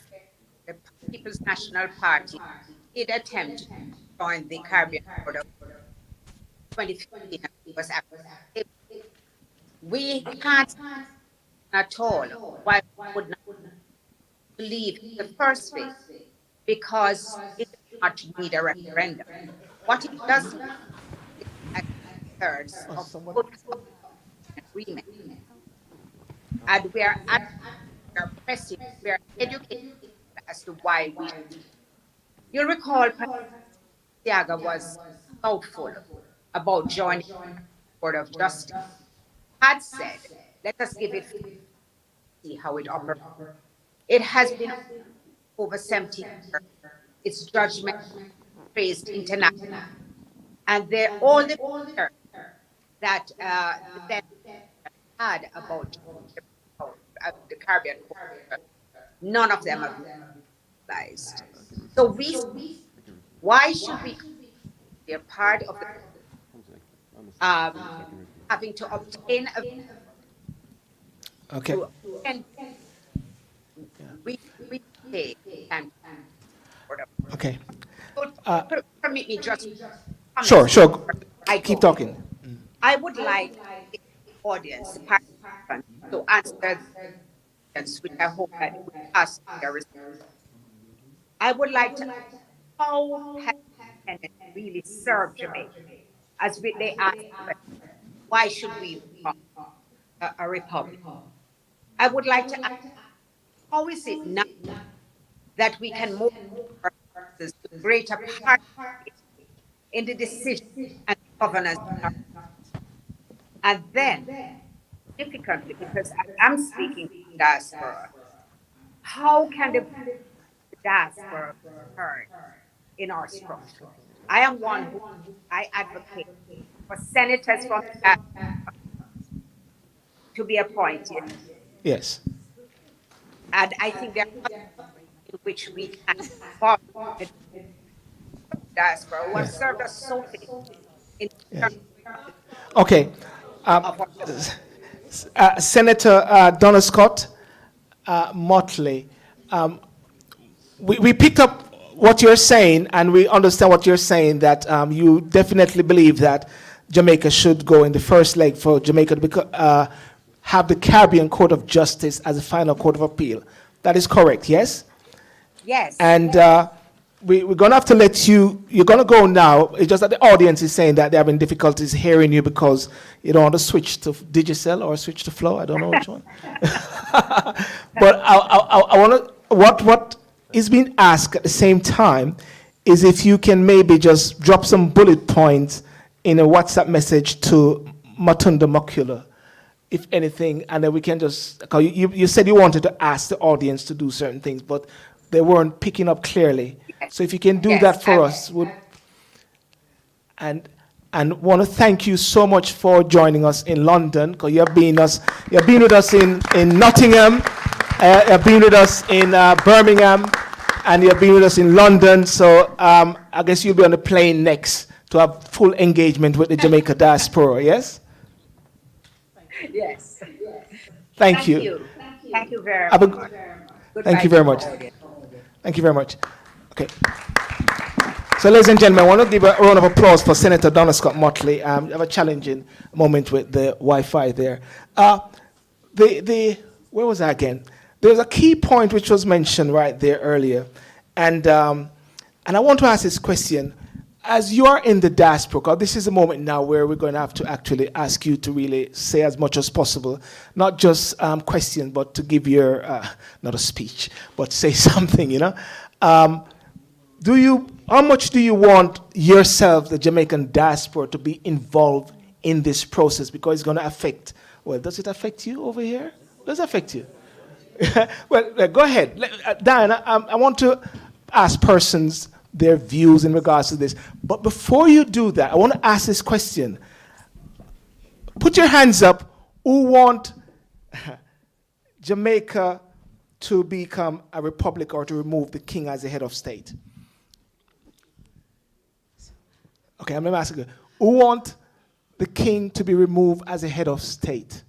The People's National Party did attempt to join the Caribbean Court of 2015. Was we can't at all why we would not believe in the first place, because it does not need a referendum. What it does need is two-thirds of good agreement. And we are pressing, we are educating as to why we should. You'll recall President Thiaga was doubtful about joining the Court of Justice. Had said, let us give it, see how it operates. It has been over 70 years. Its judgment praised internationally. And all the fear that the had about the Caribbean Court, none of them are realized. So why should we be a part of the having to obtain a okay. And we pay and Okay. Permit me just Sure. Keep talking. I would like the audience, the participants, to answer questions, which I hope that we ask their response. I would like to know how has independence really served Jamaica? As they ask, why should we become a republic? I would like to ask, how is it now that we can move to greater part in the decision and governance? And then, significantly, because I'm speaking to the diaspora, how can the diaspora be heard in our structure? I am one who I advocate for senators from the diaspora to be appointed. Yes. And I think there are ways in which we can involve the diaspora who have served us so well in terms Okay. Senator Donna Scott Motley, we picked up what you're saying, and we understand what you're saying, that you definitely believe that Jamaica should go in the first leg for Jamaica to have the Caribbean Court of Justice as a final court of appeal. That is correct, yes? Yes. And we're going to have to let you, you're going to go now. It's just that the audience is saying that they're having difficulties hearing you because you don't want to switch to Digicel or switch to Flow. I don't know which one. But I want to, what is being asked at the same time is if you can maybe just drop some bullet points in a WhatsApp message to Matunda Mokula, if anything, and then we can just, because you said you wanted to ask the audience to do certain things, but they weren't picking up clearly. So if you can do that for us, and want to thank you so much for joining us in London, because you've been with us in Nottingham, you've been with us in Birmingham, and you've been with us in London. So I guess you'll be on the plane next to have full engagement with the Jamaica Diaspora, yes? Yes. Thank you. Thank you very Have a much. Thank you very much. Thank you very much. Okay. So, ladies and gentlemen, I want to give a round of applause for Senator Donna Scott Motley. I have a challenging moment with the Wi-Fi there. Where was I again? There's a key point which was mentioned right there earlier, and I want to ask this question. As you are in the diaspora, this is a moment now where we're going to have to actually ask you to really say as much as possible, not just questions, but to give your, not a speech, but say something, you know. How much do you want yourself, the Jamaican diaspora, to be involved in this process? Because it's going to affect, well, does it affect you over here? Does it affect you? Well, go ahead. Diana, I want to ask persons their views in regards to this. But before you do that, I want to ask this question. Put your hands up who want Jamaica to become a republic or to remove the king as the head of state. Okay, I'm going to ask you. Who want the king to be removed as a head of state?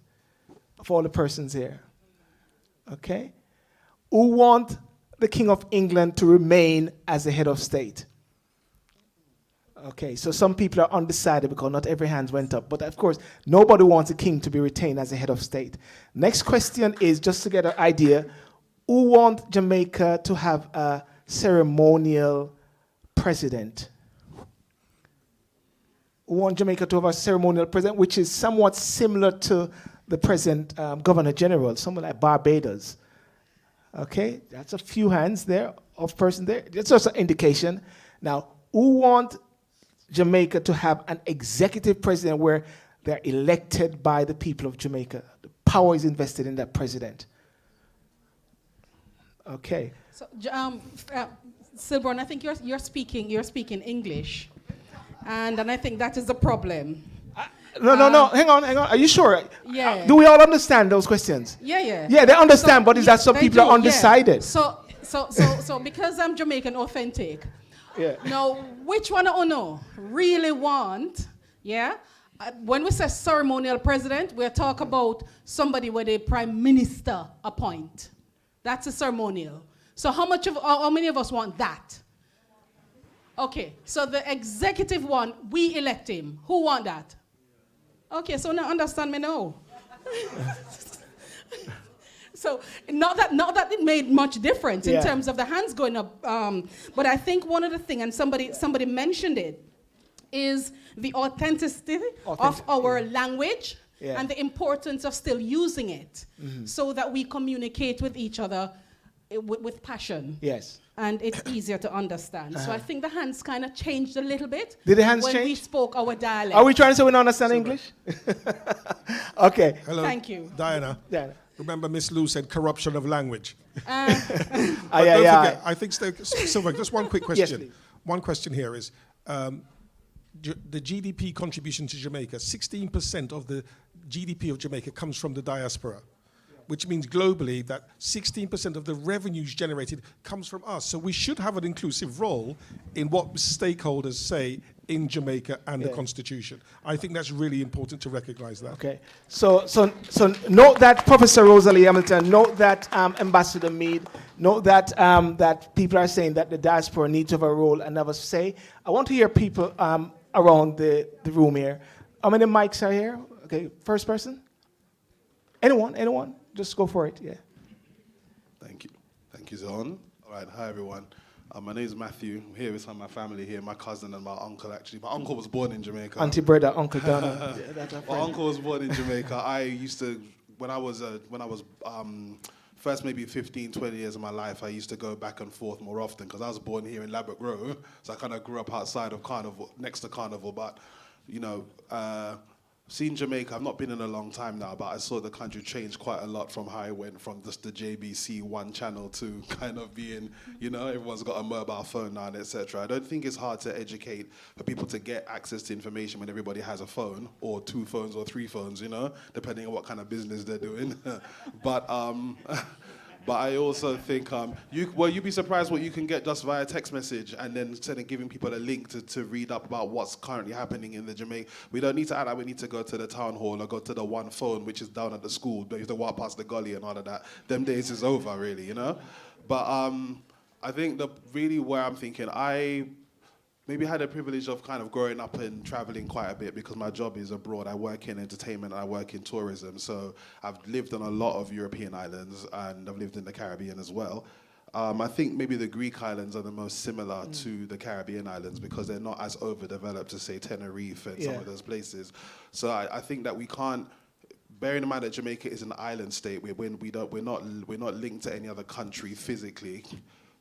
Of all the persons here. Okay? Who want the King of England to remain as the head of state? Okay, so some people are undecided because not every hand went up. But of course, nobody wants a king to be retained as a head of state. Next question is, just to get an idea, who want Jamaica to have a ceremonial president? Who want Jamaica to have a ceremonial president, which is somewhat similar to the present Governor General, someone like Barbados? Okay, that's a few hands there of person there. That's just an indication. Now, who want Jamaica to have an executive president where they're elected by the people of Jamaica? The power is invested in that president. Okay. So, Silburn, I think you're speaking English, and I think that is the problem. No. Hang on. Are you sure? Yeah. Do we all understand those questions? Yeah. Yeah, they understand, but is that some people are undecided? Yeah. So because I'm Jamaican authentic, yeah. Now, which one I know really want, yeah? When we say ceremonial president, we're talking about somebody where the prime minister appoint. That's a ceremonial. So how many of us want that? Okay, so the executive one, we elect him. Who want that? Okay, so now understand me now. So not that it made much difference in terms of the hands going up, but I think one of the things, and somebody mentioned it, is the authenticity of our language and the importance of still using it so that we communicate with each other with passion. Yes. And it's easier to understand. So I think the hands kind of changed a little bit. Did the hands when change? we spoke our dialect. Are we trying to say we don't understand English? Okay. Hello. Thank you. Diana. Remember Miss Lou said corruption of language. Don't forget, I think, Silver, just one quick question. Yes, one question here is, the GDP contribution to Jamaica, 16% of the GDP of Jamaica comes from the diaspora, which means globally that 16% of the revenues generated comes from us. So we should have an inclusive role in what stakeholders say in Jamaica and the Constitution. I think that's really important to recognize that. Okay. So note that, Professor Rosalie Hamilton, note that Ambassador Meade, note that that people are saying that the diaspora needs to have a role and have a say. I want to hear people around the room here. How many mics are here? Okay, first person? Anyone? Just go for it, yeah. Thank you. Thank you, Zon. All right, hi, everyone. My name is Matthew. I'm here with some of my family here, my cousin and my uncle, actually. My uncle was born in Jamaica. Auntie Breda, Uncle Donna. My uncle was born in Jamaica. I used to, when I was first maybe 15, 20 years of my life, I used to go back and forth more often because I was born here in Ladbroke Row, so I kind of grew up outside of Carnival, next to Carnival. But, you know, seeing Jamaica, I've not been in a long time now, but I saw the country change quite a lot from how it went from just the JBC one channel to kind of being, you know, everyone's got a mobile phone now, etc. I don't think it's hard to educate for people to get access to information when everybody has a phone, or 2 phones or 3 phones, you know, depending on what kind of business they're doing. But I also think you'd be surprised what you can get just via text message, and then instead of giving people a link to read up about what's currently happening in the Jamaica. We don't need to add that we need to go to the town hall or go to the one phone which is down at the school. You have to walk past the gully and all of that. Them days is over, really, you know. But I think really where I'm thinking, I maybe had the privilege of kind of growing up and traveling quite a bit because my job is abroad. I work in entertainment and I work in tourism. So I've lived on a lot of European islands and I've lived in the Caribbean as well. I think maybe the Greek islands are the most similar to the Caribbean islands because they're not as overdeveloped as, say, Tenerife and some of those places. So I think that we can't, bearing in mind that Jamaica is an island state, we're not linked to any other country physically.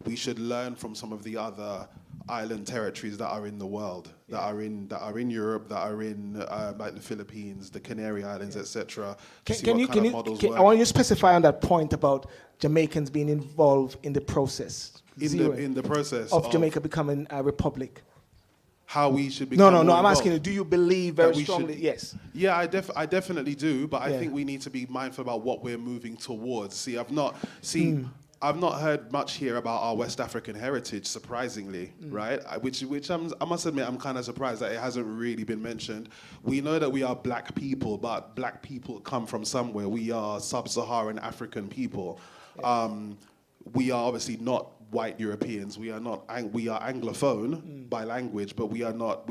We should learn from some of the other island territories that are in the world, that are in Europe, that are in like the Philippines, the Canary Islands, etc. I want you to specify on that point about Jamaicans being involved in the process. In the process of Jamaica becoming a republic. How we should become No. I'm involved. asking you, do you believe very strongly? Yes. Yeah, I definitely do, but I think we need to be mindful about what we're moving towards. I've not heard much here about our West African heritage, surprisingly, right? Which I must admit, I'm kind of surprised that it hasn't really been mentioned. We know that we are black people, but black people come from somewhere. We are sub-Saharan African people. We are obviously not white Europeans. We are Anglophone by language, but we're not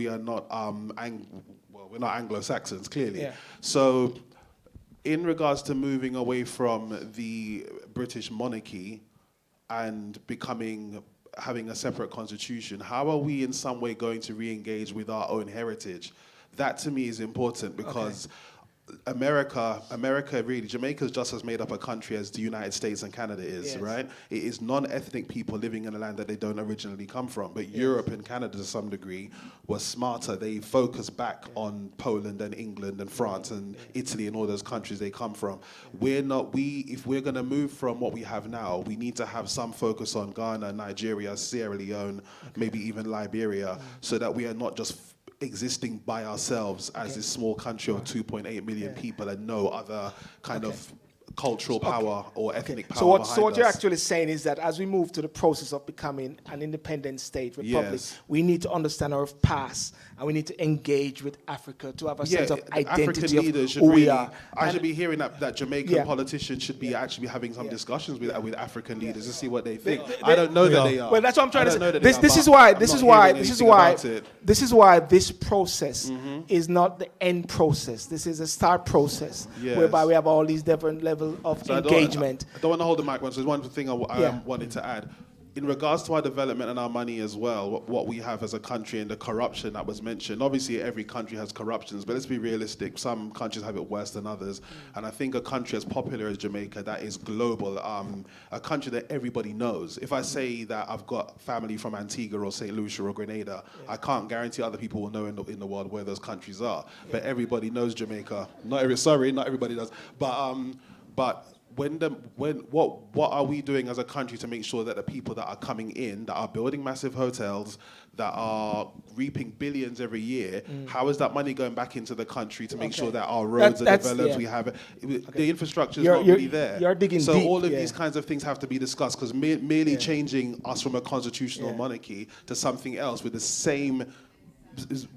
Anglo-Saxons, clearly. Yeah. So, in regards to moving away from the British monarchy and having a separate constitution, how are we in some way going to re-engage with our own heritage? That to me is important because America really, Jamaica is just as made up a country as the United States and Canada is, right? It is non-ethnic people living in a land that they don't originally come from. But Europe and Canada, to some degree, were smarter. They focused back on Poland and England and France and Italy and all those countries they come from. If we're going to move from what we have now, we need to have some focus on Ghana, Nigeria, Sierra Leone, maybe even Liberia, so that we are not just existing by ourselves as this small country of 2.8 million people and no other kind of cultural power or ethnic power. So what you're actually saying is that as we move to the process of becoming an independent state, republic, we need to understand our past and we need to engage with Africa to have a sense of identity of who we are. I should be hearing that Jamaican politicians should be actually having some discussions with African leaders to see what they think. I don't know that they are. Well, that's what I'm trying to say. This is why this process is not the end process. This is a start process whereby we have all these different levels of engagement. I don't want to hold the mic one, so there's one thing I wanted to add. In regards to our development and our money as well, what we have as a country and the corruption that was mentioned, obviously every country has corruptions, but let's be realistic, some countries have it worse than others. And I think a country as popular as Jamaica, that is global, a country that everybody knows. If I say that I've got family from Antigua or St. Lucia or Grenada, I can't guarantee other people will know in the world where those countries are. But everybody knows Jamaica. Not everybody does. But what are we doing as a country to make sure that the people that are coming in, that are building massive hotels, that are reaping billions every year, how is that money going back into the country to make sure that our roads are developed? We have the infrastructure is not really there. You're digging so deep, all of these kinds of things have to be discussed because merely changing us from a constitutional monarchy to something else with the same.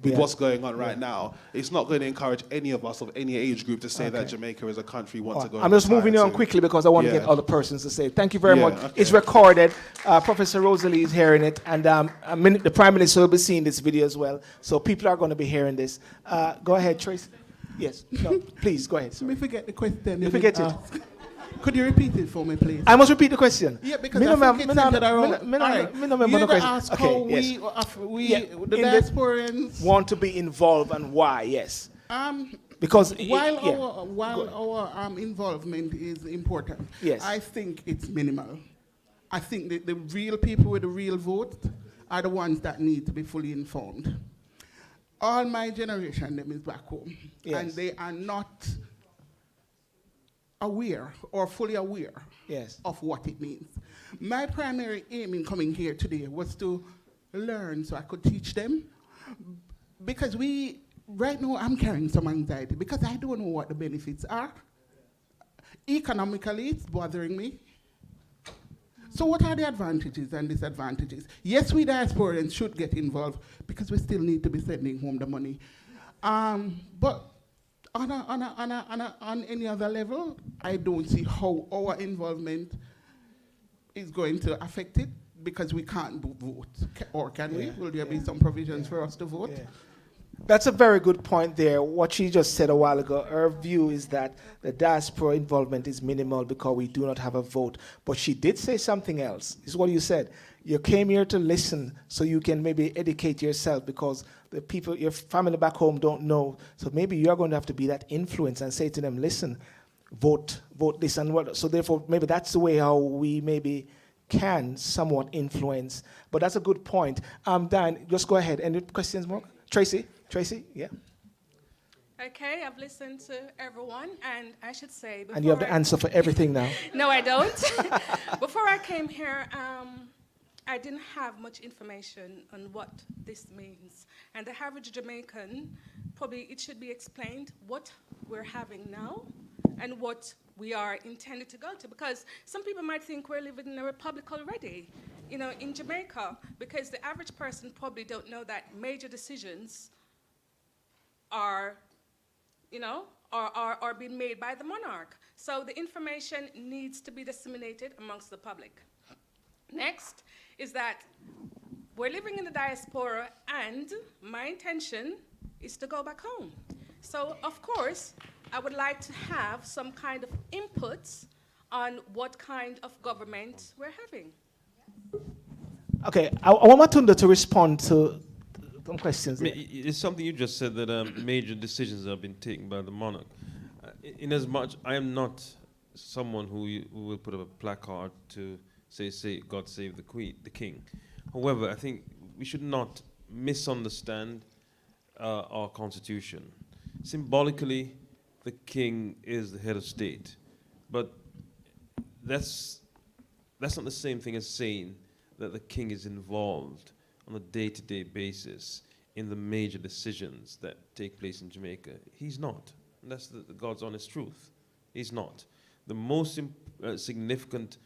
With what's going on right now, it's not going to encourage any of us of any age group to say that Jamaica is a country we want to go. I'm just moving on quickly because I want to get other persons to say. Thank you very much. Okay. It's recorded. Professor Rosalie is hearing it, and the Prime Minister will be seeing this video as well. So people are going to be hearing this. Go ahead, Trace. Yes. No, please go ahead. Let me forget the question. You forget it. Could you repeat it for me, please? I must repeat the question. Yeah, because I think it's centered around. You ask how we, the diasporans want to be involved and why? Yes. Because while our involvement is important, yes, I think it's minimal. I think that the real people with the real vote are the ones that need to be fully informed. All my generation, them is back home, yes, and they are not aware or fully aware, yes, of what it means. My primary aim in coming here today was to learn so I could teach them, because right now I'm carrying some anxiety because I don't know what the benefits are. Economically, it's bothering me. So what are the advantages and disadvantages? Yes, we diasporans should get involved because we still need to be sending home the money. But on any other level, I don't see how our involvement is going to affect it because we can't vote. Or can we? Will there be some provisions for us to vote? Yeah. That's a very good point there. What she just said a while ago, her view is that the diaspora involvement is minimal because we do not have a vote. But she did say something else. This is what you said. You came here to listen so you can maybe educate yourself because the people, your family back home don't know. So maybe you're going to have to be that influence and say to them, listen, vote this and what. So therefore, maybe that's the way how we maybe can somewhat influence. But that's a good point. Dan, just go ahead. Any questions more? Tracy, yeah. Okay, I've listened to everyone, and I should say... And you have the answer for everything now. No, I don't. Before I came here, I didn't have much information on what this means. And the average Jamaican, probably it should be explained what we're having now and what we are intended to go to. Because some people might think we're living in a republic already. You know, in Jamaica, because the average person probably don't know that major decisions are, you know, are being made by the monarch. So the information needs to be disseminated amongst the public. Next is that we're living in the diaspora, and my intention is to go back home. So, of course, I would like to have some kind of inputs on what kind of government we're having. Okay, I want Matunda to respond to some questions. It's something you just said that major decisions have been taken by the monarch. In as much, I am not someone who will put up a placard to say God save the king. However, I think we should not misunderstand our constitution. Symbolically, the king is the head of state, but that's not the same thing as saying that the king is involved on a day-to-day basis in the major decisions that take place in Jamaica. He's not. And that's the God's honest truth. He's not. The most significant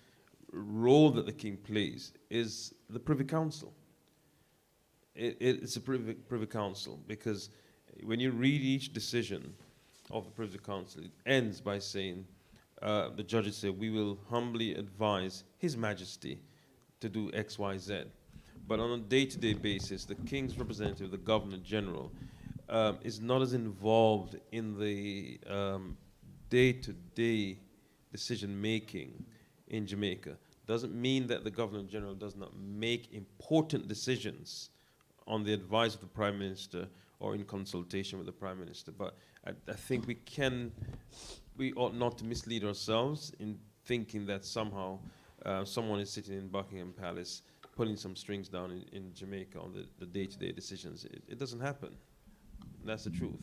role that the king plays is the Privy Council. It's a Privy Council because when you read each decision of the Privy Council, it ends by saying, the judges say, we will humbly advise His Majesty to do X, Y, Z. But on a day-to-day basis, the King's representative, the Governor General, is not as involved in the day-to-day decision-making in Jamaica. Doesn't mean that the Governor General does not make important decisions on the advice of the Prime Minister or in consultation with the Prime Minister. But I think we ought not to mislead ourselves in thinking that somehow someone is sitting in Buckingham Palace pulling some strings down in Jamaica on the day-to-day decisions. It doesn't happen. That's the truth.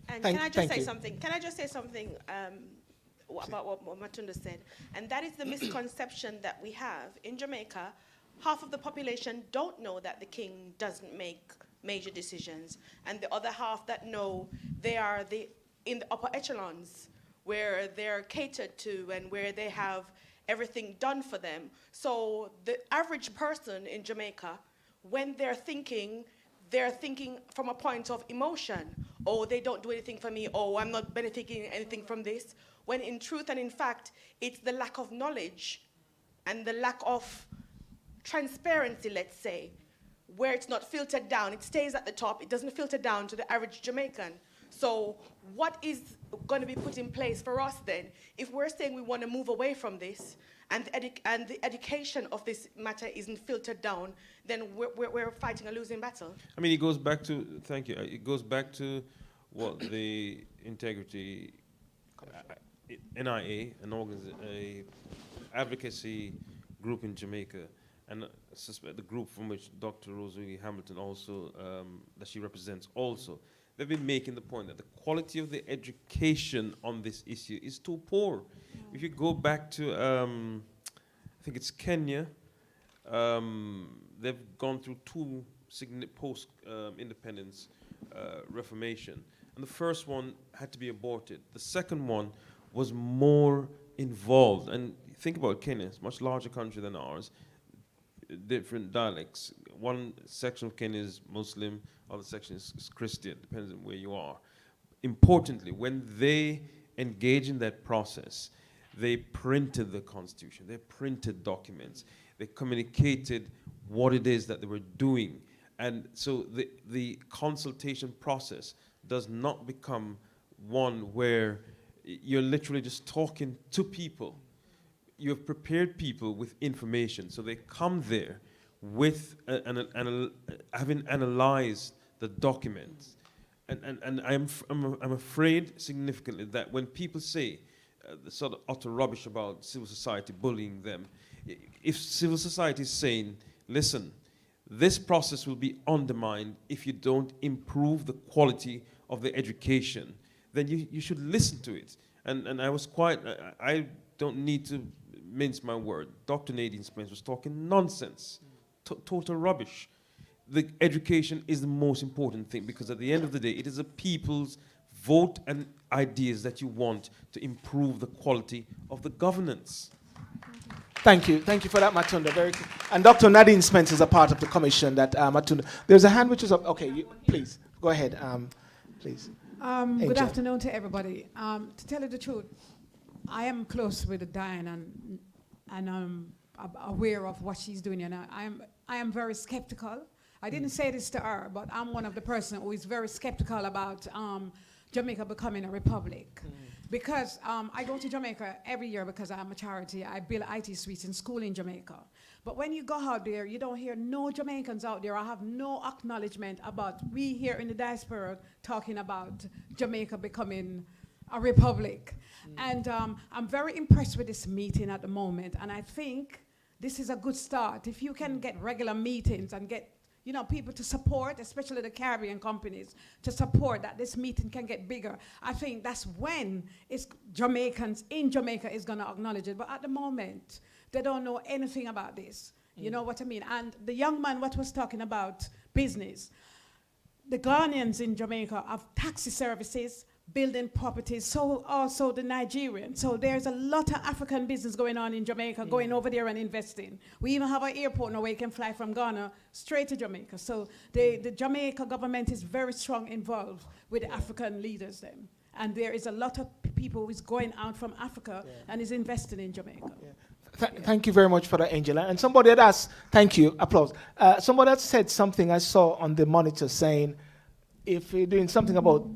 And can I just say something? Can I just say something about what Matunda said? And that is the misconception that we have in Jamaica. Half of the population don't know that the king doesn't make major decisions, and the other half that know, they are in the upper echelons where they're catered to and where they have everything done for them. So the average person in Jamaica, when they're thinking from a point of emotion. Oh, they don't do anything for me. Oh, I'm not benefiting anything from this. When in truth and in fact, it's the lack of knowledge and the lack of transparency, let's say, where it's not filtered down. It stays at the top. It doesn't filter down to the average Jamaican. So what is going to be put in place for us then, if we're saying we want to move away from this, and the education of this matter isn't filtered down, then we're fighting a losing battle? I mean, it goes back to, thank you, it goes back to what the Integrity NIA, a advocacy group in Jamaica, and I suspect the group from which Dr. Rosalie Hamilton also, that she represents also, they've been making the point that the quality of the education on this issue is too poor. If you go back to, I think it's Kenya, they've gone through two post-independence reformation. And the first one had to be aborted. The second one was more involved. And think about Kenya, it's a much larger country than ours, different dialects. One section of Kenya is Muslim, other section is Christian, depends on where you are. Importantly, when they engage in that process, they printed the Constitution, they printed documents, they communicated what it is that they were doing. And so the consultation process does not become one where you're literally just talking to people. You have prepared people with information, so they come there with having analyzed the documents. And I'm afraid significantly that when people say the sort of utter rubbish about civil society bullying them, if civil society is saying, listen, this process will be undermined if you don't improve the quality of the education, then you should listen to it. And I was quite, I don't need to mince my word. Dr. Nadine Spence was talking nonsense, total rubbish. The education is the most important thing, because at the end of the day, it is the people's vote and ideas that you want to improve the quality of the governance. Thank you for that, Matunda. Very good. And Dr. Nadine Spence is a part of the commission that Matunda. There's a hand which is up. Okay, please go ahead, please. Good afternoon to everybody. To tell you the truth, I am close with Diane, and I'm aware of what she's doing, and I am very skeptical. I didn't say this to her, but I'm one of the person who is very skeptical about Jamaica becoming a republic. Because I go to Jamaica every year because I'm a charity. I build IT suites in school in Jamaica. But when you go out there, you don't hear no Jamaicans out there. I have no acknowledgement about we here in the diaspora talking about Jamaica becoming a republic. And I'm very impressed with this meeting at the moment. And I think this is a good start. If you can get regular meetings and get people to support, especially the Caribbean companies, to support that this meeting can get bigger. I think that's when Jamaicans in Jamaica is going to acknowledge it. But at the moment, they don't know anything about this. You know what I mean? And the young man what was talking about business, the Ghanaians in Jamaica have taxi services, building properties, so also the Nigerians. So there's a lot of African business going on in Jamaica, going over there and investing. We even have an airport now where you can fly from Ghana straight to Jamaica. So the Jamaica government is very strong involved with the African leaders then. And there is a lot of people who is going out from Africa and is investing in Jamaica. Thank you very much for that, Angela. And somebody had asked, thank you, applause. Somebody had said something I saw on the monitor saying, if you're doing something about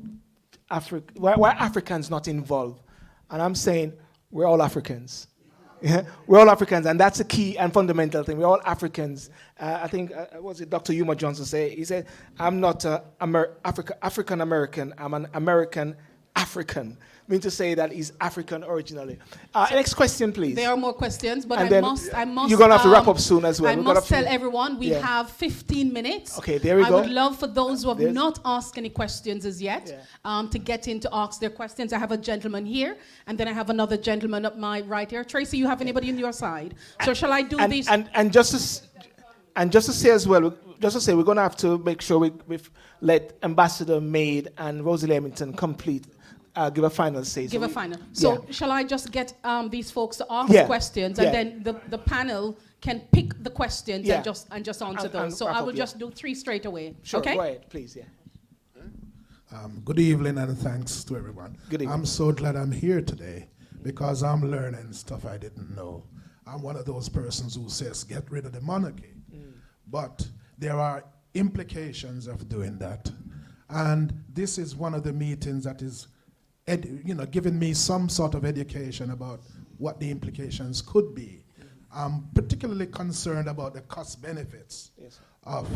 Africa, why Africans not involved? And I'm saying, we're all Africans. Yeah? We're all Africans, and that's a key and fundamental thing. We're all Africans. I think, was it Dr. Yuma Johnson say? He said, I'm not African American, I'm an American African. I mean to say that he's African originally. Next question, please. There are more questions, but and I must. You're going to have to wrap up soon as well. I must tell everyone we have 15 minutes. Okay, there we go. I would love for those who have not asked any questions as yet to get in to ask their questions. I have a gentleman here, and then I have another gentleman up my right here. Tracy, you have anybody on your side? So shall I do this? And just to say as well, we're going to have to make sure we let Ambassador Maid and Rosalie Hamilton complete. Give a final say. Give a final. So shall I just get these folks to ask questions, and then the panel can pick the questions and just answer those. So I will just do 3 straight away. Sure, okay? Go ahead, please. Good evening and thanks to everyone. Good evening. I'm so glad I'm here today because I'm learning stuff I didn't know. I'm one of those persons who says get rid of the monarchy, but there are implications of doing that. And this is one of the meetings that is, giving me some sort of education about what the implications could be. I'm particularly concerned about the cost benefits of.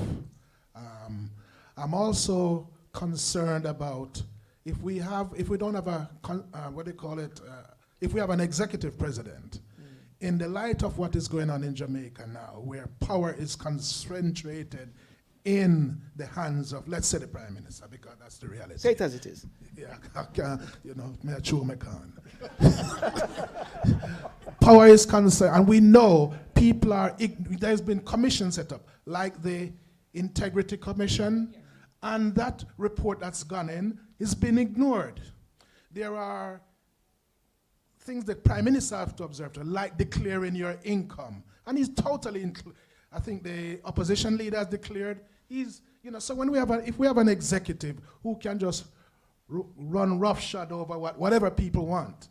I'm also concerned about if we don't have a if we have an executive president. In the light of what is going on in Jamaica now, where power is concentrated in the hands of, let's say, the Prime Minister, because that's the reality. Say it as it is. Yeah, me a chew me can. Power is concerned, and we know people are, there's been commissions set up, like the Integrity Commission, and that report that's gone in has been ignored. There are things that Prime Minister have to observe, like declaring your income. And he's totally, I think the opposition leader has declared, so when if we have an executive who can just run roughshod over whatever people want.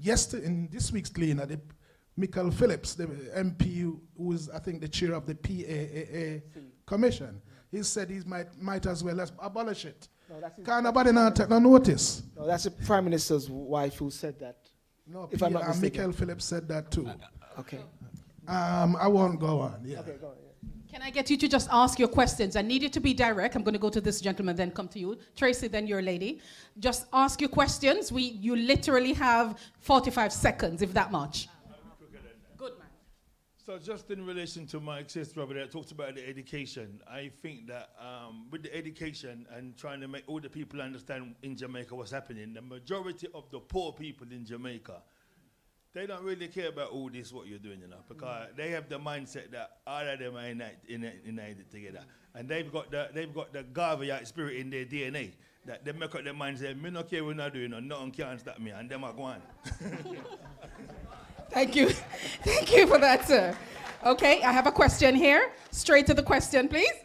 Yesterday, in this week's cleaner, Michael Phillips, the MP who is, I think, the chair of the PAAA commission, he said he might as well abolish it. Can't nobody now take no notice. No, that's the Prime Minister's wife who said that. No, if I'm not mistaken. Michael Phillips said that too. Okay. I won't go on. Yeah. Okay, go on. Can I get you to just ask your questions? I need you to be direct. I'm going to go to this gentleman, then come to you. Tracy, then your lady. Just ask your questions. You literally have 45 seconds, if that much. Good, man. So just in relation to my sister brother that talked about the education, I think that with the education and trying to make all the people understand in Jamaica what's happening, the majority of the poor people in Jamaica, they don't really care about all this, what you're doing, because they have the mindset that all of them are united together. And they've got the Garveyite spirit in their DNA, that they make up their mind say, me not care what I'm not doing, nothing can stop me, and them are going. Thank you. Thank you for that, sir. Okay, I have a question here. Straight to the question, please.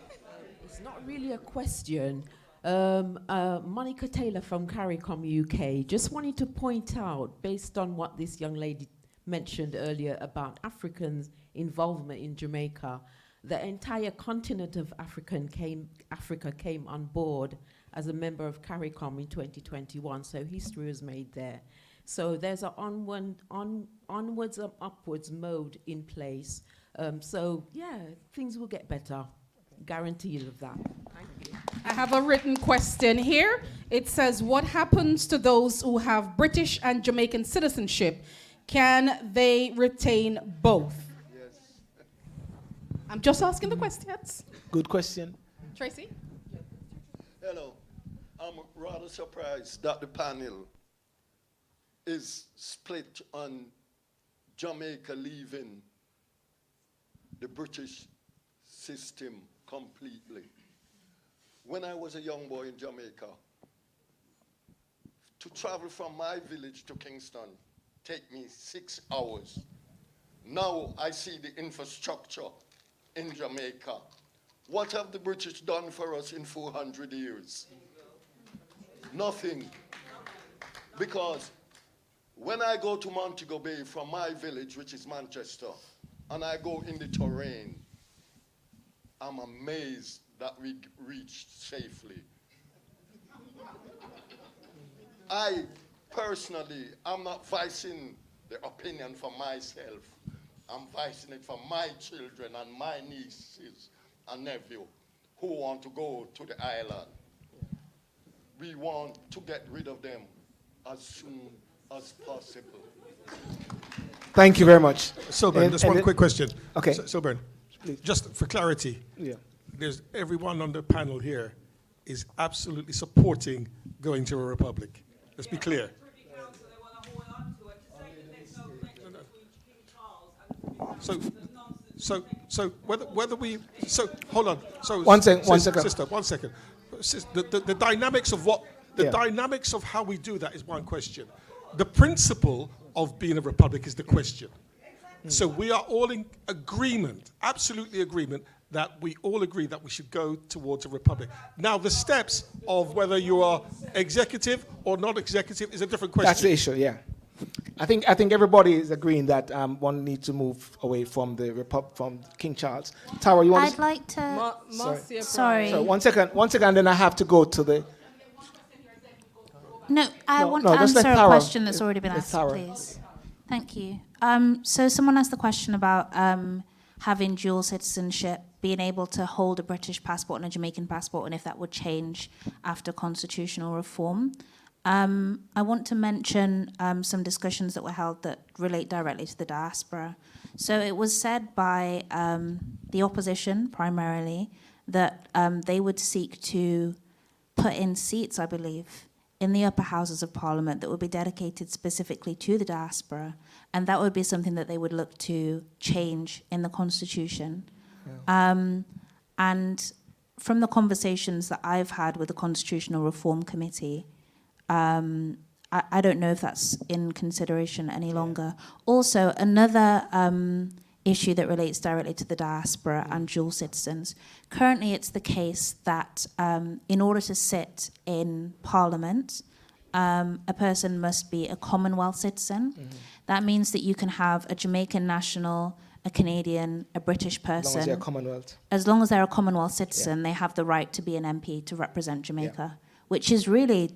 It's not really a question. Monica Taylor from CARICOM UK. Just wanted to point out, based on what this young lady mentioned earlier about Africans' involvement in Jamaica, the entire continent of Africa came on board as a member of CARICOM in 2021, so history was made there. So there's an onwards and upwards mode in place. So yeah, things will get better. Guarantee you of that. Thank you. I have a written question here. It says, what happens to those who have British and Jamaican citizenship? Can they retain both? Yes. I'm just asking the questions. Good question. Tracy? Hello. I'm rather surprised that the panel is split on Jamaica leaving the British system completely. When I was a young boy in Jamaica, to travel from my village to Kingston take me 6 hours. Now I see the infrastructure in Jamaica. What have the British done for us in 400 years? Nothing. Because when I go to Montego Bay from my village, which is Manchester, and I go in the terrain, I'm amazed that we reached safely. I personally, I'm not voicing the opinion for myself. I'm voicing it for my children and my nieces and nephew who want to go to the island. We want to get rid of them as soon as possible. Thank you very much. Silburn, just one quick question. Okay. Silburn, please. Just for clarity. Yeah. There's everyone on the panel here is absolutely supporting going to a republic. Let's be clear. So whether we hold on. So one second. Sister, 1 second. The dynamics of dynamics of how we do that is one question. The principle of being a republic is the question. So we are all in agreement, absolutely agreement, that we all agree that we should go towards a republic. Now, the steps of whether you are executive or not executive is a different question. That's the issue, yeah. I think everybody is agreeing that one needs to move away from from King Charles. Tara, you want I'd like to. Sorry. Sorry. Sorry. One second, then I have to go to the. No, I want to just let answer a Tara- question that's already been let asked, Tara. please. Thank you. So someone asked the question about having dual citizenship, being able to hold a British passport and a Jamaican passport, and if that would change after constitutional reform. I want to mention some discussions that were held that relate directly to the diaspora. So it was said by the opposition, primarily, that they would seek to put in seats, I believe, in the upper houses of parliament that would be dedicated specifically to the diaspora, and that would be something that they would look to change in the constitution. And from the conversations that I've had with the Constitutional Reform Committee, I don't know if that's in consideration any longer. Also, another issue that relates directly to the diaspora and dual citizens. Currently, it's the case that in order to sit in Parliament, a person must be a Commonwealth citizen. That means that you can have a Jamaican national, a Canadian, a British person. As long as they're Commonwealth. As long as they're a Commonwealth citizen, they have the right to be an MP to represent Jamaica, which is really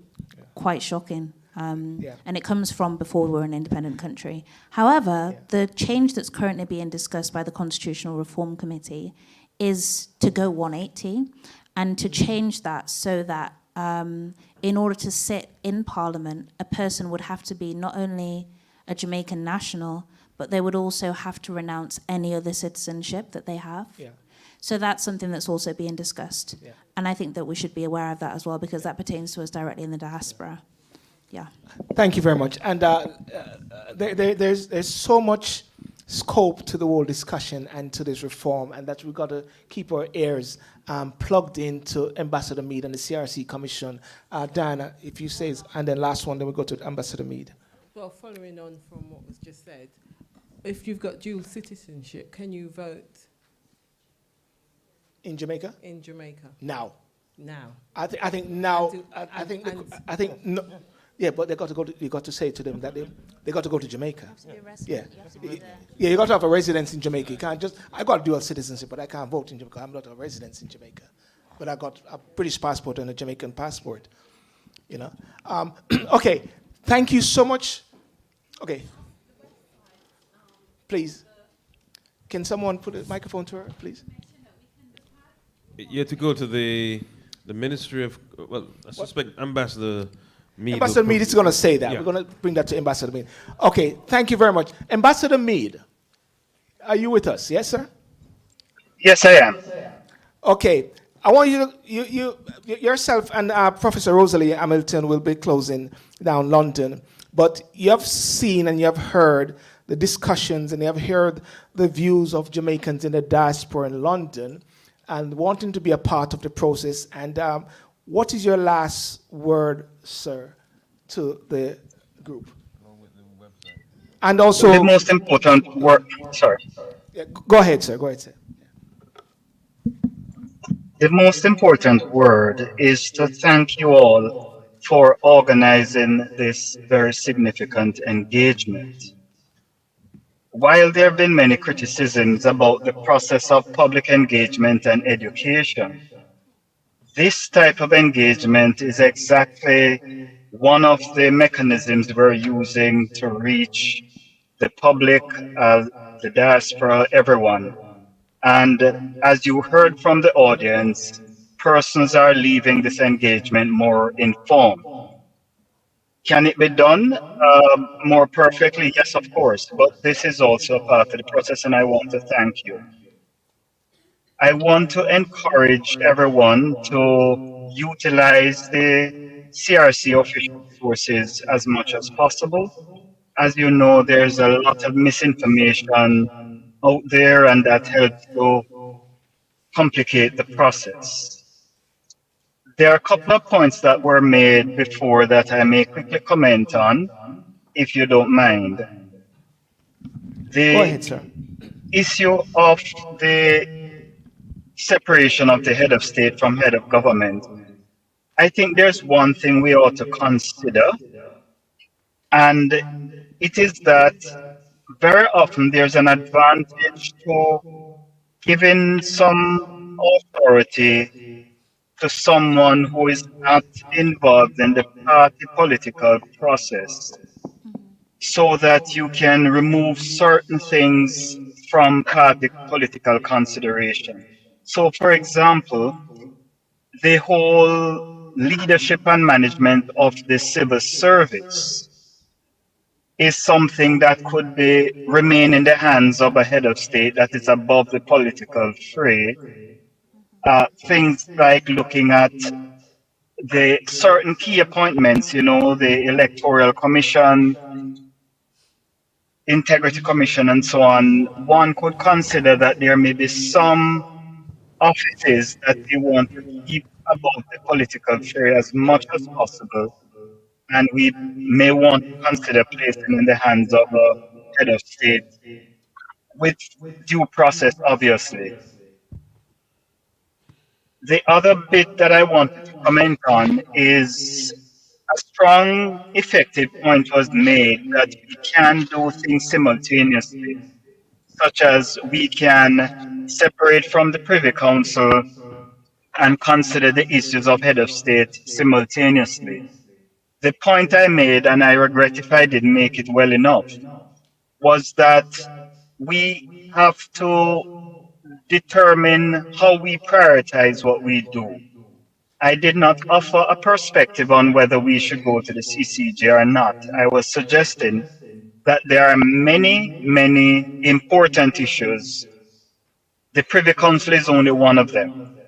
quite shocking. And it comes from before we were an independent country. However, the change that's currently being discussed by the Constitutional Reform Committee is to go 180 and to change that so that in order to sit in Parliament, a person would have to be not only a Jamaican national, but they would also have to renounce any other citizenship that they have. So that's something that's also being discussed. And I think that we should be aware of that as well, because that pertains to us directly in the diaspora. Yeah. Thank you very much. And there's so much scope to the whole discussion and to this reform, and that we've got to keep our ears plugged into Ambassador Meade and the CRC Commission. Diana, if you say, and then last one, then we go to Ambassador Meade. Well, following on from what was just said, if you've got dual citizenship, can you vote? In Jamaica? In Jamaica. Now. Now. I think now. I think no. Yeah, but they got to go. You got to say to them that they got to go to Jamaica. Yeah, yeah. You got to have a residence in Jamaica. You can't just. I got dual citizenship, but I can't vote in Jamaica. I'm not a resident in Jamaica, but I got a British passport and a Jamaican passport. You know. Okay. Thank you so much. Okay. Please. Can someone put a microphone to her, please? You have to go to the Ministry of, well, I suspect Ambassador Meade. Ambassador Meade is going to say that. Yeah. We're going to bring that to Ambassador Meade. Okay, thank you very much. Ambassador Meade, are you with us? Yes, sir? Yes, I am. Okay, I want you yourself and Professor Rosalie Hamilton will be closing down London, but you have seen and you have heard the discussions and you have heard the views of Jamaicans in the diaspora in London and wanting to be a part of the process. And what is your last word, sir, to the group? And also... The most important word... Sorry. Yeah, go ahead, sir. Go ahead, sir. The most important word is to thank you all for organizing this very significant engagement. While there have been many criticisms about the process of public engagement and education, this type of engagement is exactly one of the mechanisms we're using to reach the public, the diaspora, everyone. And as you heard from the audience, persons are leaving this engagement more informed. Can it be done more perfectly? Yes, of course, but this is also a part of the process, and I want to thank you. I want to encourage everyone to utilize the CRC official sources as much as possible. As you know, there's a lot of misinformation out there, and that helps to complicate the process. There are a couple of points that were made before that I may quickly comment on, if you don't mind. Go ahead, sir. Issue of the separation of the head of state from head of government. I think there's one thing we ought to consider, and it is that very often there's an advantage to giving some authority to someone who is not involved in the party political process so that you can remove certain things from party political consideration. So, for example, the whole leadership and management of the civil service is something that could be remain in the hands of a head of state that is above the political fray. Things like looking at the certain key appointments, you know, the electoral commission, integrity commission, and so on. One could consider that there may be some offices that they want to keep above the political fray as much as possible, and we may want to consider placing in the hands of a head of state with due process, obviously. The other bit that I wanted to comment on is a strong, effective point was made that we can do things simultaneously, such as we can separate from the Privy Council and consider the issues of head of state simultaneously. The point I made, and I regret if I didn't make it well enough, was that we have to determine how we prioritize what we do. I did not offer a perspective on whether we should go to the CCJ or not. I was suggesting that there are many, many important issues. The Privy Council is only one of them.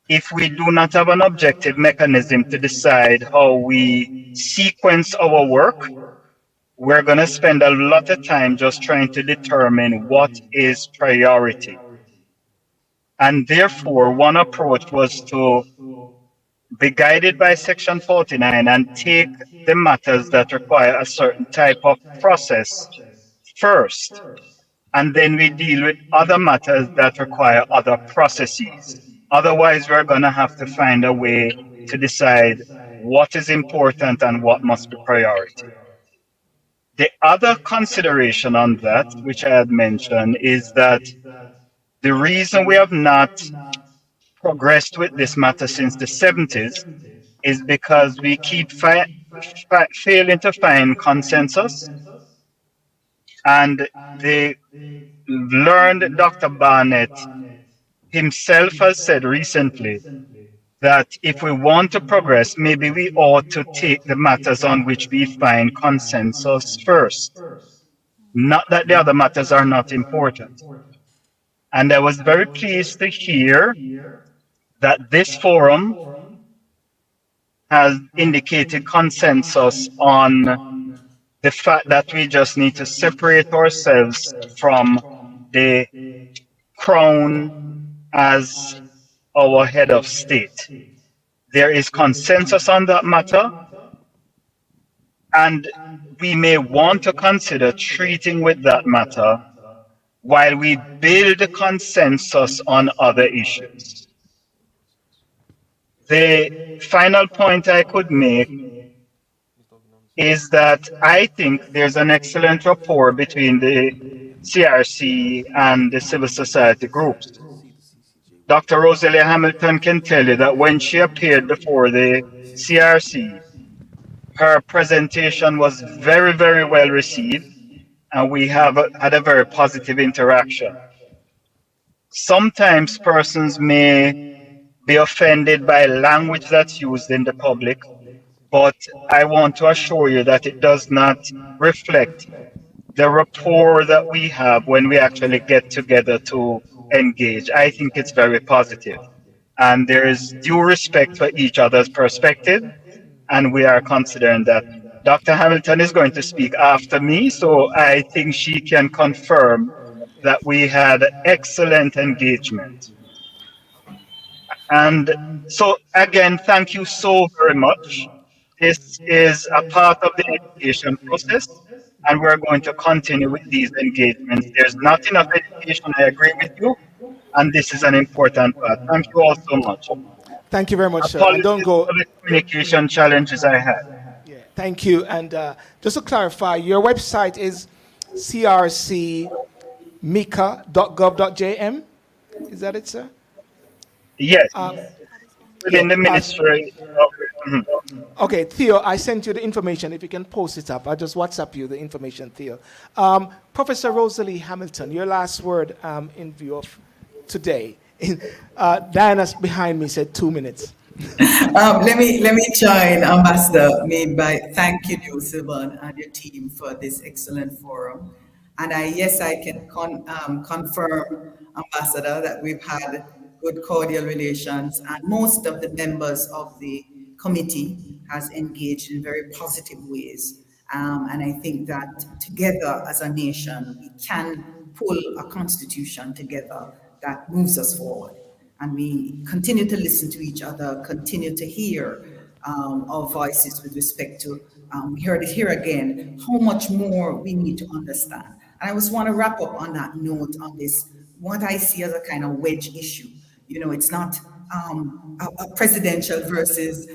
If we do not have an objective mechanism to decide how we sequence our work, we're going to spend a lot of time just trying to determine what is priority. And therefore, one approach was to be guided by Section 49 and take the matters that require a certain type of process first. And then we deal with other matters that require other processes. Otherwise, we're going to have to find a way to decide what is important and what must be priority. The other consideration on that, which I had mentioned, is that the reason we have not progressed with this matter since the 70s is because we keep failing to find consensus. And the learned Dr. Barnett himself has said recently that if we want to progress, maybe we ought to take the matters on which we find consensus first. Not that the other matters are not important. And I was very pleased to hear that this forum has indicated consensus on the fact that we just need to separate ourselves from the crown as our head of state. There is consensus on that matter, and we may want to consider treating with that matter while we build a consensus on other issues. The final point I could make is that I think there's an excellent rapport between the CRC and the civil society groups. Dr. Rosalia Hamilton can tell you that when she appeared before the CRC, her presentation was very, very well received, and we have had a very positive interaction. Sometimes persons may be offended by language that's used in the public, but I want to assure you that it does not reflect the rapport that we have when we actually get together to engage. I think it's very positive, and there is due respect for each other's perspective, and we are considering that. Dr. Hamilton is going to speak after me, so I think she can confirm that we had excellent engagement. And so again, thank you so very much. This is a part of the education process, and we're going to continue with these engagements. There's not enough education, I agree with you, and this is an important part. Thank you all so much. Thank you very much, sir. And don't go. For the communication challenges I had. Yeah. Thank you. And just to clarify, your website is crcmica.gov.jm. Is that it, sir? Yes. Within the ministry. Okay, Theo, I sent you the information. If you can post it up, I'll just WhatsApp you the information, Theo. Professor Rosalie Hamilton, your last word in view of today. Diana's behind me said 2 minutes. Let me join Ambassador Mead by thanking you, Sylvan, and your team for this excellent forum. And I can confirm, Ambassador, that we've had good cordial relations, and most of the members of the committee has engaged in very positive ways. And I think that together as a nation, we can pull a constitution together that moves us forward. And we continue to listen to each other, continue to hear our voices with respect to, we heard it here again, how much more we need to understand. And I just want to wrap up on that note on this, what I see as a kind of wedge issue. You know, it's not a presidential versus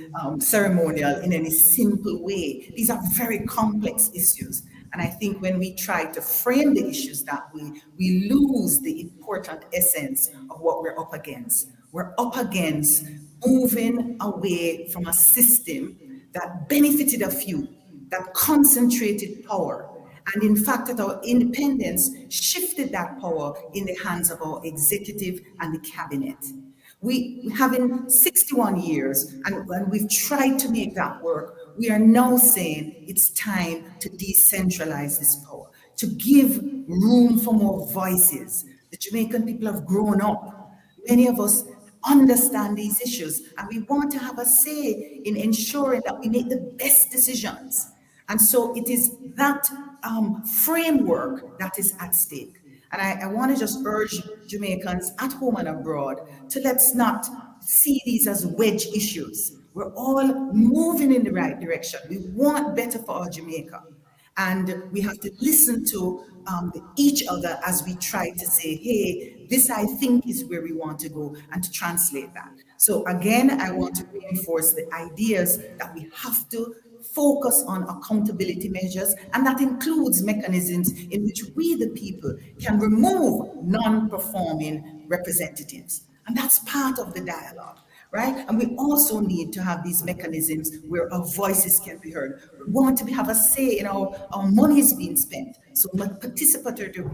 ceremonial in any simple way. These are very complex issues. And I think when we try to frame the issues that way, we lose the important essence of what we're up against. We're up against moving away from a system that benefited a few, that concentrated power. And in fact, that our independence shifted that power in the hands of our executive and the cabinet. We have in 61 years, and we've tried to make that work. We are now saying it's time to decentralize this power, to give room for more voices. The Jamaican people have grown up. Many of us understand these issues, and we want to have a say in ensuring that we make the best decisions. And so it is that framework that is at stake. And I want to just urge Jamaicans at home and abroad to let's not see these as wedge issues. We're all moving in the right direction. We want better for our Jamaica. And we have to listen to each other as we try to say, hey, this I think is where we want to go, and to translate that. So again, I want to reinforce the ideas that we have to focus on accountability measures, and that includes mechanisms in which we, the people, can remove non-performing representatives. And that's part of the dialogue, right? And we also need to have these mechanisms where our voices can be heard. We want to have a say in how our money is being spent. So participatory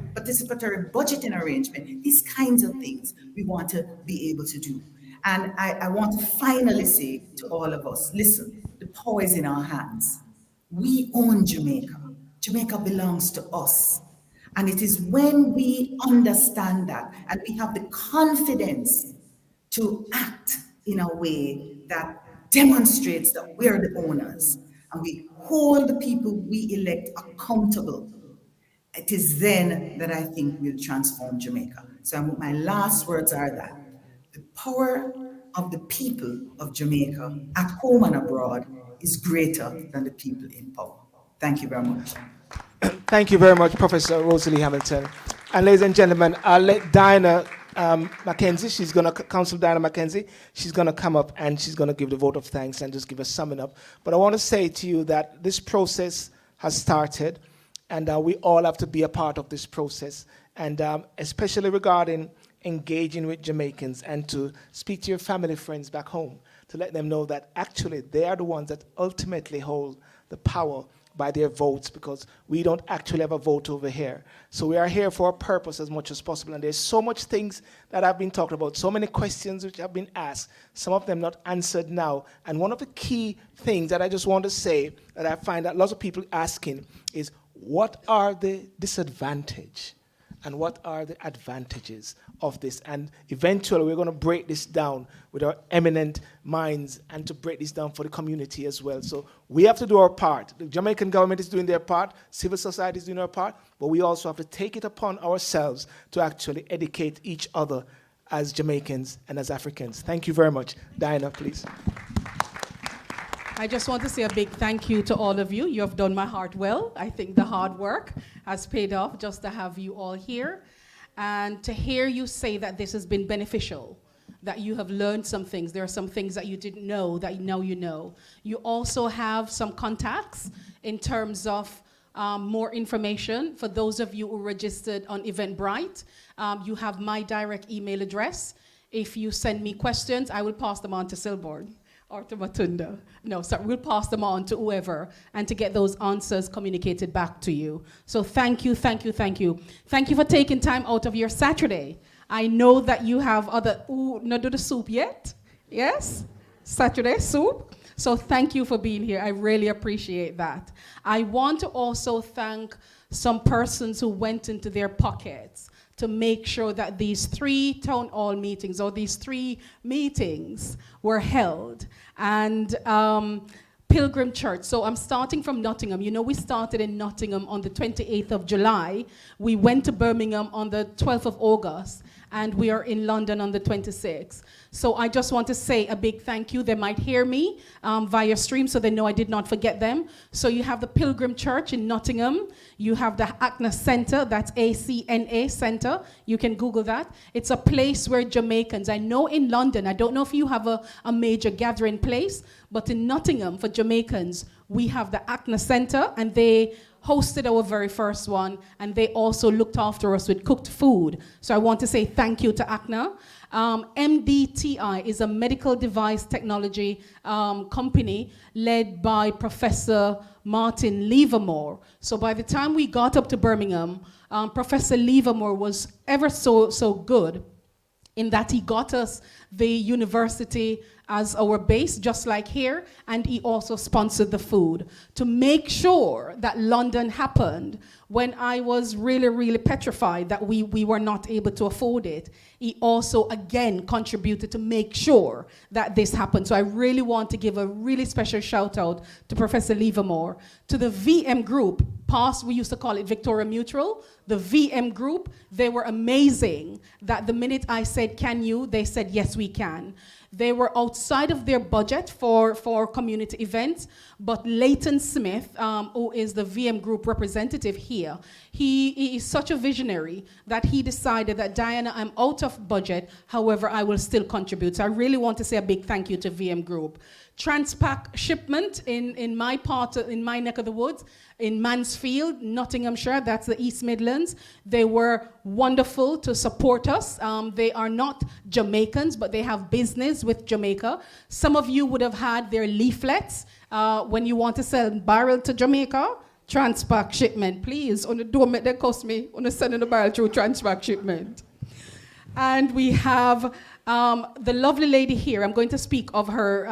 budgeting arrangement, these kinds of things we want to be able to do. And I want to finally say to all of us, listen, the power is in our hands. We own Jamaica. Jamaica belongs to us. And it is when we understand that and we have the confidence to act in a way that demonstrates that we're the owners and we hold the people we elect accountable, it is then that I think we'll transform Jamaica. So my last words are that the power of the people of Jamaica at home and abroad is greater than the people in power. Thank you very much. Thank you very much, Professor Rosalie Hamilton. And ladies and gentlemen, I'll let Diana Mackenzie, Councillor Diana Mackenzie, she's going to come up and she's going to give the vote of thanks and just give a summing up. But I want to say to you that this process has started, and we all have to be a part of this process, and especially regarding engaging with Jamaicans and to speak to your family friends back home to let them know that actually they are the ones that ultimately hold the power by their votes, because we don't actually have a vote over here. So we are here for a purpose as much as possible, and there's so much things that have been talked about, so many questions which have been asked, some of them not answered now. And one of the key things that I just want to say that I find that lots of people asking is, what are the disadvantages and what are the advantages of this? And eventually we're going to break this down with our eminent minds and to break this down for the community as well. So we have to do our part. The Jamaican government is doing their part, civil society is doing our part, but we also have to take it upon ourselves to actually educate each other as Jamaicans and as Africans. Thank you very much. Diana, please. I just want to say a big thank you to all of you. You have done my heart well. I think the hard work has paid off just to have you all here and to hear you say that this has been beneficial. that you have learned some things. There are some things that you didn't know that now you know. You also have some contacts in terms of more information. For those of you who registered on Eventbrite, you have my direct email address. If you send me questions, I will pass them on to Silborn or to Matunda. No, sorry, we'll pass them on to whoever and to get those answers communicated back to you. So thank you, thank you, thank you. Thank you for taking time out of your Saturday. I know that you have other, not do the soup yet? Yes? Saturday soup? So thank you for being here. I really appreciate that. I want to also thank some persons who went into their pockets to make sure that these 3 town hall meetings or these 3 meetings were held. And Pilgrim Church, so I'm starting from Nottingham. You know, we started in Nottingham on the 28th of July. We went to Birmingham on the 12th of August, and we are in London on the 26th. So I just want to say a big thank you. They might hear me via stream, so they know I did not forget them. So you have the Pilgrim Church in Nottingham. You have the ACNA Center, that's ACNA Center. You can Google that. It's a place where Jamaicans, I know in London, I don't know if you have a major gathering place, but in Nottingham for Jamaicans, we have the ACNA Center, and they hosted our very first one, and they also looked after us with cooked food. So I want to say thank you to ACNA. MDTI is a medical device technology company led by Professor Martin Livermore. So by the time we got up to Birmingham, Professor Livermore was ever so good in that he got us the university as our base, just like here, and he also sponsored the food to make sure that London happened when I was really, really petrified that we were not able to afford it. He also, again, contributed to make sure that this happened. So I really want to give a really special shout out to Professor Livermore, to the VM group, past we used to call it Victoria Mutual, the VM group, they were amazing that the minute I said, can you, they said, yes, we can. They were outside of their budget for community events, but Leighton Smith, who is the VM group representative here, he is such a visionary that he decided that, Diana, I'm out of budget, however, I will still contribute. So I really want to say a big thank you to VM group. Transpac shipment in my part, in my neck of the woods, in Mansfield, Nottinghamshire, that's the East Midlands. They were wonderful to support us. They are not Jamaicans, but they have business with Jamaica. Some of you would have had their leaflets when you want to sell barrel to Jamaica. Transpac shipment, please. Don't make that cost me. Send the barrel through Transpac shipment. And we have the lovely lady here. I'm going to speak of her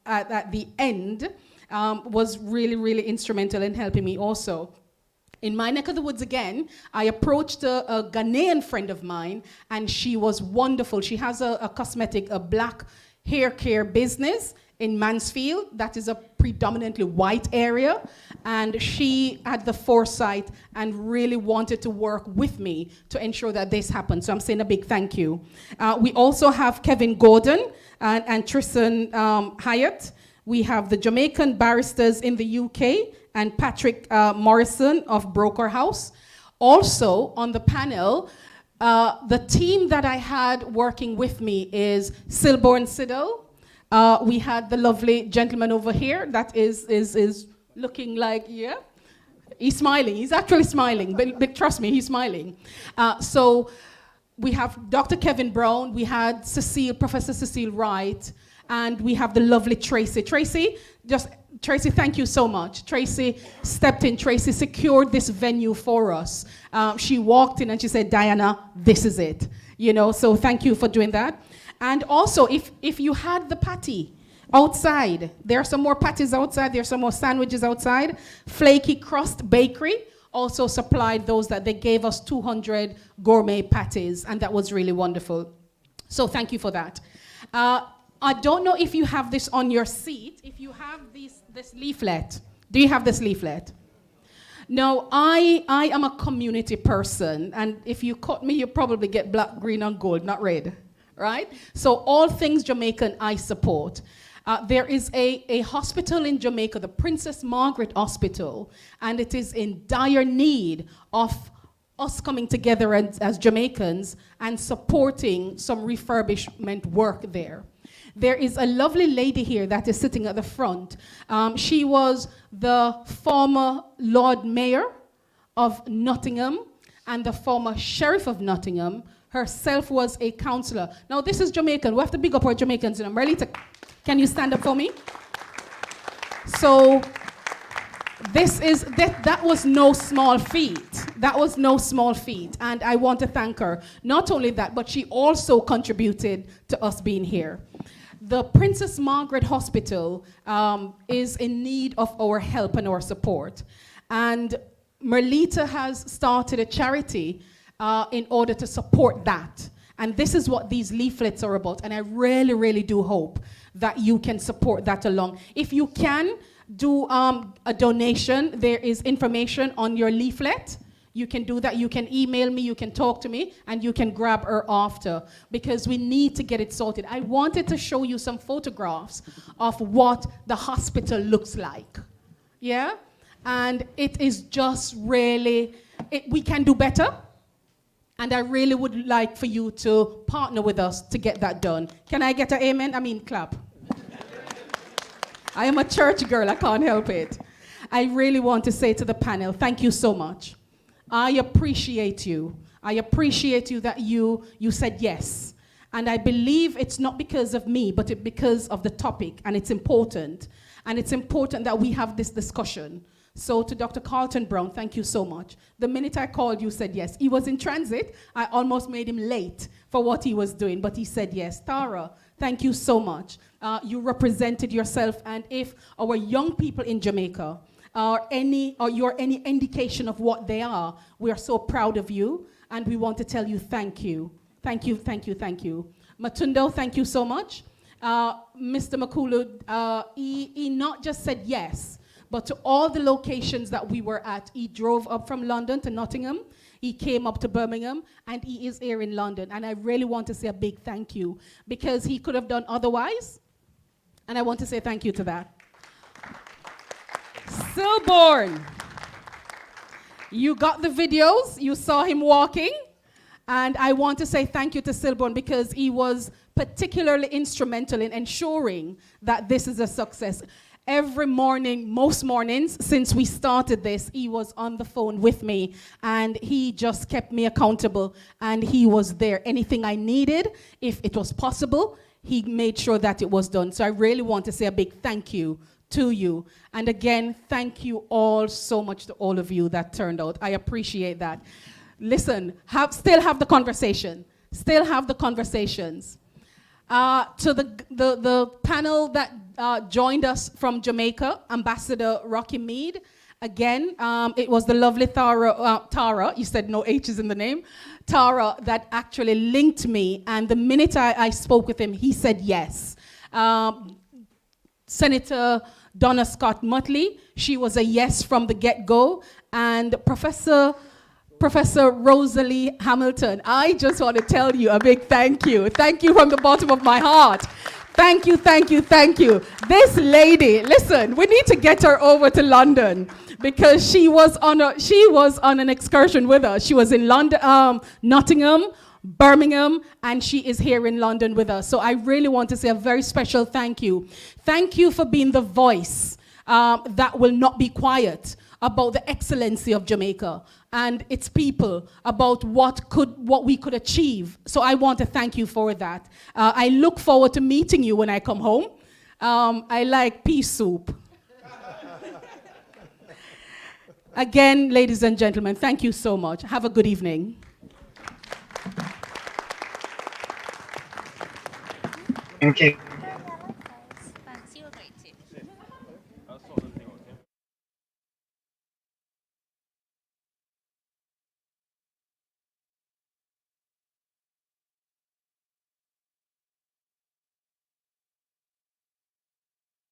at the end. Was really, really instrumental in helping me also. In my neck of the woods again, I approached a Ghanaian friend of mine, and she was wonderful. She has a black hair care business in Mansfield. That is a predominantly white area. And she had the foresight and really wanted to work with me to ensure that this happened. So I'm saying a big thank you. We also have Kevin Gordon and Tristan Hyatt. We have the Jamaican barristers in the UK and Patrick Morrison of Broker House. Also on the panel, the team that I had working with me is Silborn Siddle. We had the lovely gentleman over here that is looking like, yeah, he's smiling. He's actually smiling, but trust me, he's smiling. So we have Dr. Kevin Brown. We had Professor Cecile Wright. And we have the lovely Tracy. Tracy, thank you so much. Tracy stepped in. Tracy secured this venue for us. She walked in and she said, Diana, this is it. You know, so thank you for doing that. And also, if you had the patty outside, there are some more patties outside. There are some more sandwiches outside. Flaky Crust Bakery also supplied those that they gave us 200 gourmet patties, and that was really wonderful. So thank you for that. I don't know if you have this on your seat. If you have this leaflet, do you have this leaflet? No, I am a community person, and if you cut me, you probably get black, green, and gold, not red, right? So all things Jamaican, I support. There is a hospital in Jamaica, the Princess Margaret Hospital, and it is in dire need of us coming together as Jamaicans and supporting some refurbishment work there. There is a lovely lady here that is sitting at the front. She was the former Lord Mayor of Nottingham and the former Sheriff of Nottingham. Herself was a councillor. Now this is Jamaican. We have to big up our Jamaicans. And I'm ready to, can you stand up for me? So that was no small feat. That was no small feat. And I want to thank her. Not only that, but she also contributed to us being here. The Princess Margaret Hospital is in need of our help and our support. And Merlita has started a charity in order to support that. And this is what these leaflets are about. And I really, really do hope that you can support that along. If you can do a donation, there is information on your leaflet. You can do that. You can email me, you can talk to me, and you can grab her after, because we need to get it sorted. I wanted to show you some photographs of what the hospital looks like. Yeah? And it is just really, we can do better. And I really would like for you to partner with us to get that done. Can I get an amen? I mean, clap. I am a church girl, I can't help it. I really want to say to the panel, thank you so much. I appreciate you. I appreciate you that you said yes. And I believe it's not because of me, but because of the topic, and it's important. And it's important that we have this discussion. So to Dr. Carlton Brown, thank you so much. The minute I called, you said yes. He was in transit. I almost made him late for what he was doing, but he said yes. Tara, thank you so much. You represented yourself, and if our young people in Jamaica or you're any indication of what they are, we are so proud of you, and we want to tell you thank you. Thank you, thank you, thank you. Matundo, thank you so much. Mr. Makulu, he not just said yes, but to all the locations that we were at. He drove up from London to Nottingham, he came up to Birmingham, and he is here in London. And I really want to say a big thank you, because he could have done otherwise, and I want to say thank you to that. Silborn, you got the videos, you saw him walking, and I want to say thank you to Silborn, because he was particularly instrumental in ensuring that this is a success. Every morning, most mornings since we started this, he was on the phone with me, and he just kept me accountable, and he was there. Anything I needed, if it was possible, he made sure that it was done. So I really want to say a big thank you to you. And again, thank you all so much to all of you that turned out. I appreciate that. Listen, still have the conversation. Still have the conversations. To the panel that joined us from Jamaica, Ambassador Rocky Mead. Again, it was the lovely Tara, you said no H's in the name, Tara, that actually linked me. And the minute I spoke with him, he said yes. Senator Donna Scott Mutley, she was a yes from the get-go. And Professor Rosalie Hamilton, I just want to tell you a big thank you. Thank you from the bottom of my heart. Thank you, thank you, thank you. This lady, listen, we need to get her over to London, because she was on an excursion with us. She was in London, Nottingham, Birmingham, and she is here in London with us. So I really want to say a very special thank you. Thank you for being the voice that will not be quiet about the excellency of Jamaica and its people, about what we could achieve. So I want to thank you for that. I look forward to meeting you when I come home. I like pea soup. Again, ladies and gentlemen, thank you so much. Have a good evening. Thank you.